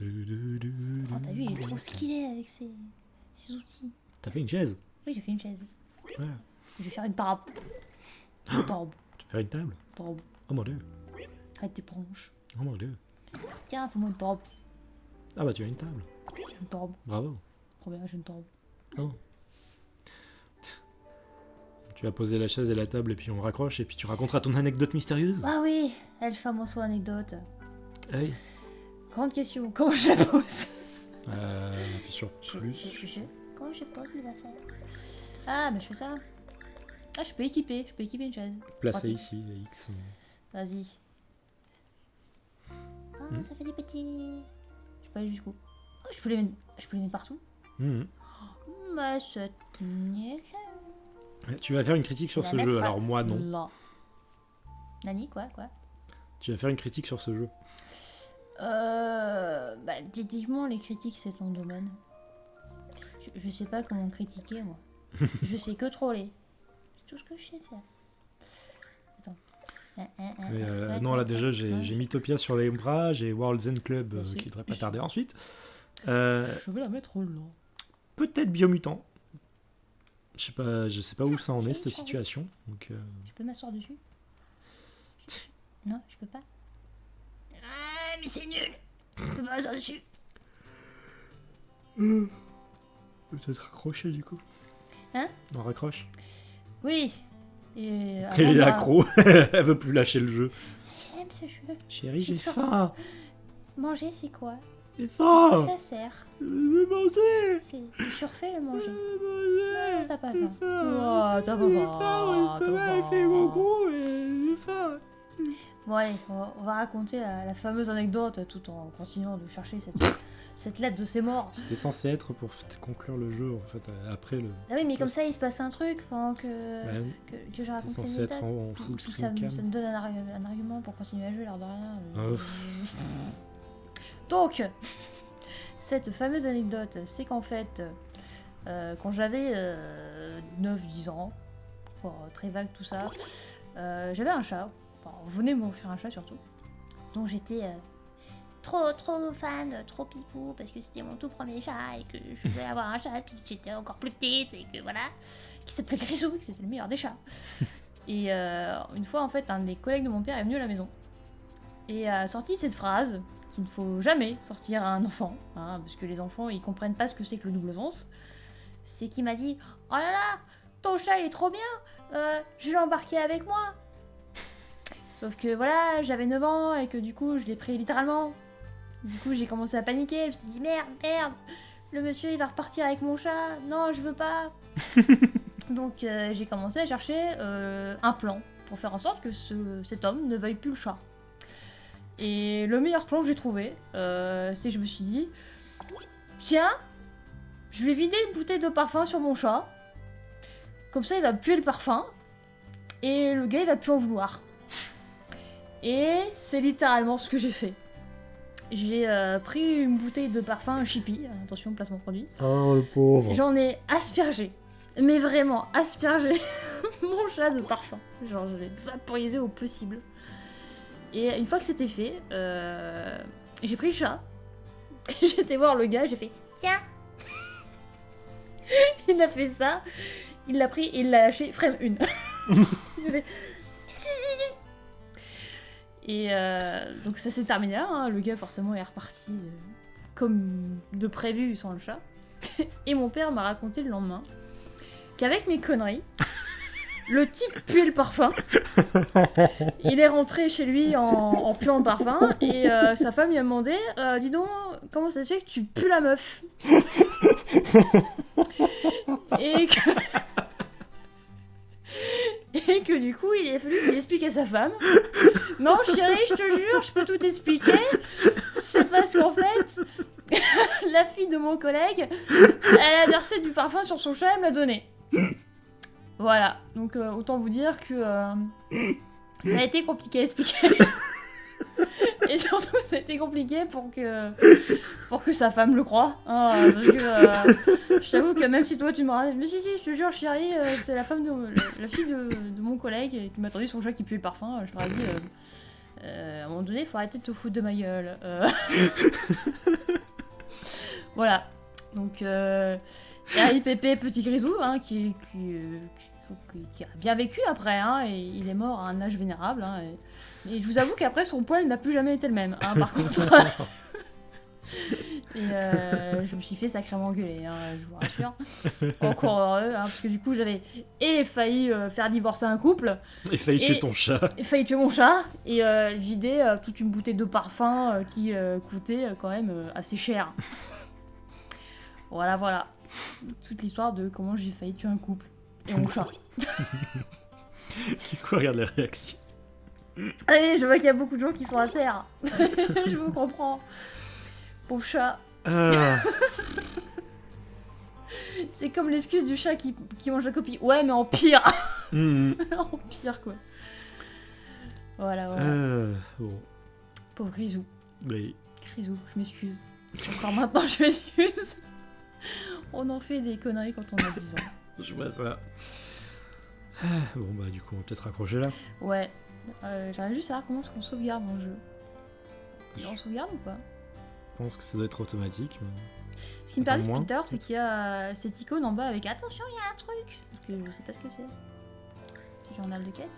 Oh, t'as vu, il est trop skillé avec ses outils. T'as fait une chaise? Oui, j'ai fait une chaise. Ouais. Je vais faire une table. Une table. Tu veux faire une table? Table. Oh mon dieu. Arrête tes branches. Oh mon dieu. Tiens, fais-moi une table. Ah bah tu as une table. J'ai une table. Bravo. Trop bien, j'ai une table. Oh. Tu vas poser la chaise et la table et puis on raccroche et puis tu raconteras ton anecdote mystérieuse. Ah oui, elle fameuse anecdote. Hey. Grande question, comment je la pose? Appuie sur plus. Comment je pose mes affaires? Ah, bah je fais ça. Ah, je peux équiper une chaise. Placé Pratique. ici, les X. Vas-y. Ah, Hmm. ça fait des petits. Je peux aller jusqu'où? Oh, je peux les mettre partout. Mhm. Bah, c'est nickel. Tu vas faire une critique sur La ce jeu, mettre alors moi non. Là. Nani, quoi? Tu vas faire une critique sur ce jeu. Bah, techniquement, les critiques, c'est ton domaine. Je sais pas comment critiquer, moi. Je sais que troller. C'est tout ce que je sais faire. Attends. Mais, non, là déjà, j'ai Mythopia sur les bras, j'ai World's End Club Merci. qui devrait pas tarder ensuite. Je vais la mettre là. Peut-être Biomutant. Je sais pas où ça en est, cette situation. Donc, Je peux m'asseoir dessus? Non, je peux pas. Ah, mais c'est nul. Je peux pas m'asseoir dessus. peut-être raccrocher du coup. Hein? On raccroche. Oui. Et Elle est avant, accro, elle veut plus lâcher le jeu. J'aime ce jeu. Chérie, j'ai J'ai faim. Manger, c'est quoi? J'ai À faim. quoi ça sert? Je veux manger. C'est surfait le manger. Je veux manger. Non, t'as pas J'ai faim. faim. Oh, t'as pas J'ai faim, faim, mon t'as estomac, pas il fait mon faim. gros et j'ai faim. Bon allez, on va raconter la fameuse anecdote tout en continuant de chercher cette lettre de ses morts. C'était censé être pour conclure le jeu en fait après le. Ah oui, mais comme ça il se passe un truc pendant que Ouais, je c'était raconte censé être en full Puis ça, screen cam. ça me donne un argument pour continuer à jouer, l'air de rien. Ouf. Donc, cette fameuse anecdote, c'est qu'en fait, quand j'avais 9-10 ans, très vague tout ça, j'avais un chat. Enfin, on venait m'offrir un chat surtout. Donc j'étais trop fan, trop pipou, parce que c'était mon tout premier chat et que je voulais avoir un chat, puis que j'étais encore plus petite et que voilà. Qui s'appelait Grisou, que c'était le meilleur des chats. Et une fois, en fait, un des collègues de mon père est venu à la maison et a sorti cette phrase qu'il ne faut jamais sortir à un enfant, hein, parce que les enfants, ils comprennent pas ce que c'est que le double sens. C'est qu'il m'a dit « Oh là là, ton chat il est trop bien, je vais l'embarquer avec moi !» Sauf que voilà, j'avais 9 ans et que du coup, je l'ai pris littéralement. Du coup, j'ai commencé à paniquer, je me suis dit « Merde, le monsieur il va repartir avec mon chat, non, je veux pas !» Donc j'ai commencé à chercher un plan pour faire en sorte que cet homme ne veuille plus le chat. Et le meilleur plan que j'ai trouvé, c'est que je me suis dit, tiens, je vais vider une bouteille de parfum sur mon chat, comme ça il va puer le parfum, et le gars il va plus en vouloir. Et c'est littéralement ce que j'ai fait. J'ai pris une bouteille de parfum Chippy, attention placement produit, Oh le pauvre. j'en ai aspergé, mais vraiment aspergé mon chat de parfum. Genre je l'ai vaporisé au possible. Et une fois que c'était fait, j'ai pris le chat, j'étais voir le gars, j'ai fait Tiens, il a fait ça, il l'a pris et il l'a lâché, frame 1. Il a fait, et donc ça s'est terminé là, hein. Le gars forcément est reparti comme de prévu sans le chat. Et mon père m'a raconté le lendemain qu'avec mes conneries, le type puait le parfum. Il est rentré chez lui en puant le parfum et sa femme lui a demandé dis donc, comment ça se fait que tu pues la meuf? Et que du coup, il a fallu qu'il explique à sa femme non, chérie, je te jure, je peux tout expliquer. C'est parce qu'en fait, la fille de mon collègue, elle a versé du parfum sur son chat, elle me l'a donné. Voilà, donc autant vous dire que ça a été compliqué à expliquer. Et surtout, ça a été compliqué pour que sa femme le croie. Hein, parce que je t'avoue que même si toi tu me racontes, mais si, je te jure, chérie, c'est la fille de mon collègue qui m'a tendu son chat qui puait le parfum. Je leur ai dit, à un moment donné, il faut arrêter de te foutre de ma gueule. Voilà. Donc, RIPP Petit Grisou, hein, qui a bien vécu après, hein, et il est mort à un âge vénérable. Hein, et je vous avoue qu'après, son poil n'a plus jamais été le même, hein, par contre. Et je me suis fait sacrément engueuler, hein, je vous rassure. Encore heureux, hein, parce que du coup, j'avais failli faire divorcer un couple, Et failli tuer ton chat. failli tuer mon chat, et vider toute une bouteille de parfum qui coûtait quand même assez cher. Voilà. Toute l'histoire de comment j'ai failli tuer un couple. Et mon chat. C'est quoi, regarde les réactions. Allez, je vois qu'il y a beaucoup de gens qui sont à terre. Je vous comprends. Pauvre chat. C'est comme l'excuse du chat qui mange la copie. Ouais, mais en pire. En pire, quoi. Voilà. Bon. Pauvre Grisou. Oui. Grisou, je m'excuse. Encore maintenant, je m'excuse. On en fait des conneries quand on a 10 ans. Je vois ça. Bon, bah, du coup, on va peut-être raccrocher là. Ouais. J'aimerais juste savoir comment est-ce qu'on sauvegarde dans le jeu. On sauvegarde ou pas? Je pense que ça doit être automatique. Mais... Ce qui me Attends, permet moi. depuis tout à l'heure, c'est qu'il y a cette icône en bas avec attention, il y a un truc. Parce que je sais pas ce que c'est. Petit journal de quête.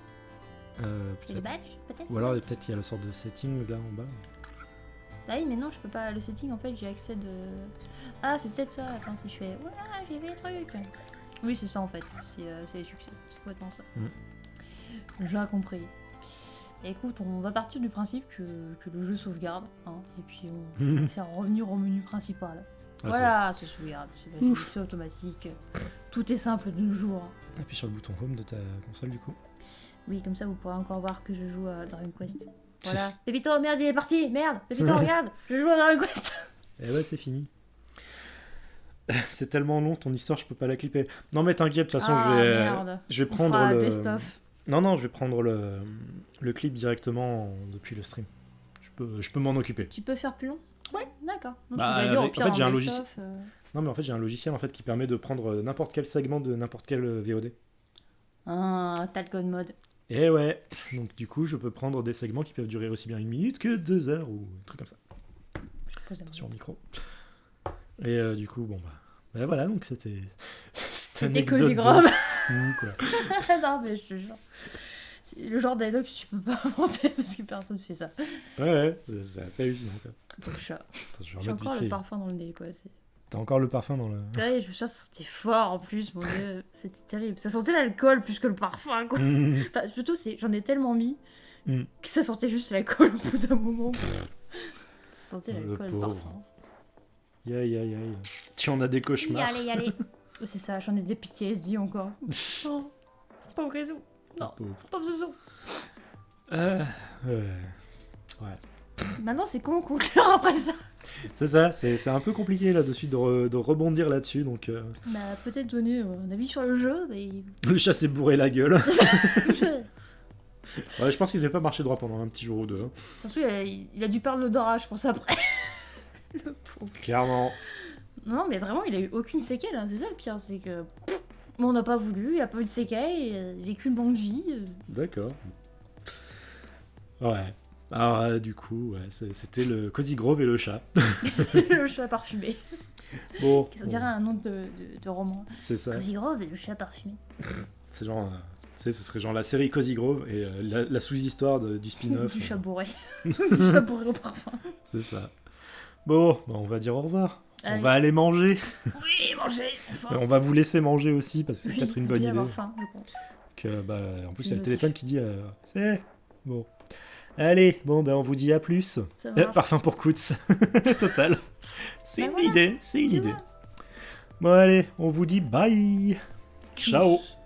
C'est le Peut-être. badge, peut-être. Ou alors, peut-être qu'il y a le sort de settings là en bas. Bah oui, mais non, je peux pas. Le setting, en fait, j'ai accès de. Ah, c'est peut-être ça. Attends, si je fais. Voilà, j'ai fait les trucs. Oui, c'est ça en fait. C'est les succès. C'est complètement ça. J'ai compris. Écoute, on va partir du principe que le jeu sauvegarde. Hein, et puis on va faire revenir au menu principal. Ah, Voilà, ça sauvegarde. C'est facile, c'est automatique. Tout est simple de nos jours. Appuie sur le bouton home de ta console du coup. Oui, comme ça vous pourrez encore voir que je joue à Dragon Quest. Voilà. Pépito, merde, il est parti. Merde. Pépito, regarde. Je joue à Dragon Quest. Et ouais, c'est fini. C'est tellement long ton histoire, je peux pas la clipper. Non mais t'inquiète, de toute façon Merde. je vais On prendre fera le best-of. Non, je vais prendre le clip directement depuis le stream. Je peux m'en occuper. Tu peux faire plus long? Ouais. D'accord. Donc, Bah, j'allais dire, au en pire, fait, j'ai un best-of, Non mais en fait, j'ai un logiciel en fait qui permet de prendre n'importe quel segment de n'importe quel VOD. Ah, t'as le code mode. Et ouais. Donc du coup, je peux prendre des segments qui peuvent durer aussi bien 1 minute que 2 heures ou un truc comme ça. Je pose la Attention au micro. Et du coup, bon bah voilà, donc c'était C'était Cozy Grove. Quoi. Non, mais je te jure. C'est le genre d'anecdote que tu peux pas inventer parce que personne fait ça. Ouais, c'est assez hallucinant quoi. Pour le chat. Attends, je vais J'ai remettre encore vite le fait. parfum dans le nez, quoi. T'as encore le parfum dans le... Ouais, je me souviens, ça sentait fort en plus, mon dieu. C'était terrible. Ça sentait l'alcool plus que le parfum, quoi. Enfin, plutôt, j'en ai tellement mis Mm. que ça sentait juste l'alcool au bout d'un moment. Ça sentait Le l'alcool, le pauvre. parfum. Aïe. Tu en as des cauchemars. Y aller. C'est ça, j'en ai des PTSD encore. Oh, pauvre réseau. Non, Pauvre. pauvre Zozo. Ouais. Maintenant, c'est comment conclure après ça? C'est ça, c'est un peu compliqué là-dessus de rebondir là-dessus, donc... Bah, peut-être donner un avis sur le jeu, mais... Le chat s'est bourré la gueule. Ouais, je pense qu'il devait pas marcher droit pendant un petit jour ou deux. Hein. De toute façon, il a dû perdre l'odorat, je pense, après. Le pauvre. Clairement. Non, mais vraiment, il a eu aucune séquelle, hein. C'est ça le pire, c'est que... Bon, on n'a pas voulu, il a pas eu de séquelles, il a vécu une longue vie. D'accord. Ouais. Alors, du coup, ouais, c'était le Cozy Grove et le chat. Le chat parfumé. Bon, On dirait un nom de roman. c'est ça. Cozy Grove et le chat parfumé. C'est genre... tu sais, ce serait genre la série Cozy Grove et la sous-histoire du spin-off. Du chat bourré. Du chat bourré au parfum. C'est ça. Bon, bah, on va dire au revoir. Allez. On va aller manger. Oui, manger, enfin. On va vous laisser manger aussi parce que c'est Oui, peut-être une et bonne puis idée. avoir faim, je pense. Que, bah, en plus, il y a le Nous téléphone qui dit c'est bon. Allez, bon, ben on vous dit à plus. Ça marche. Parfum pour Kutz. Total. C'est Bah une voilà, idée, c'est une tu idée. vois. Bon, allez, on vous dit bye. Ciao. Tchuss.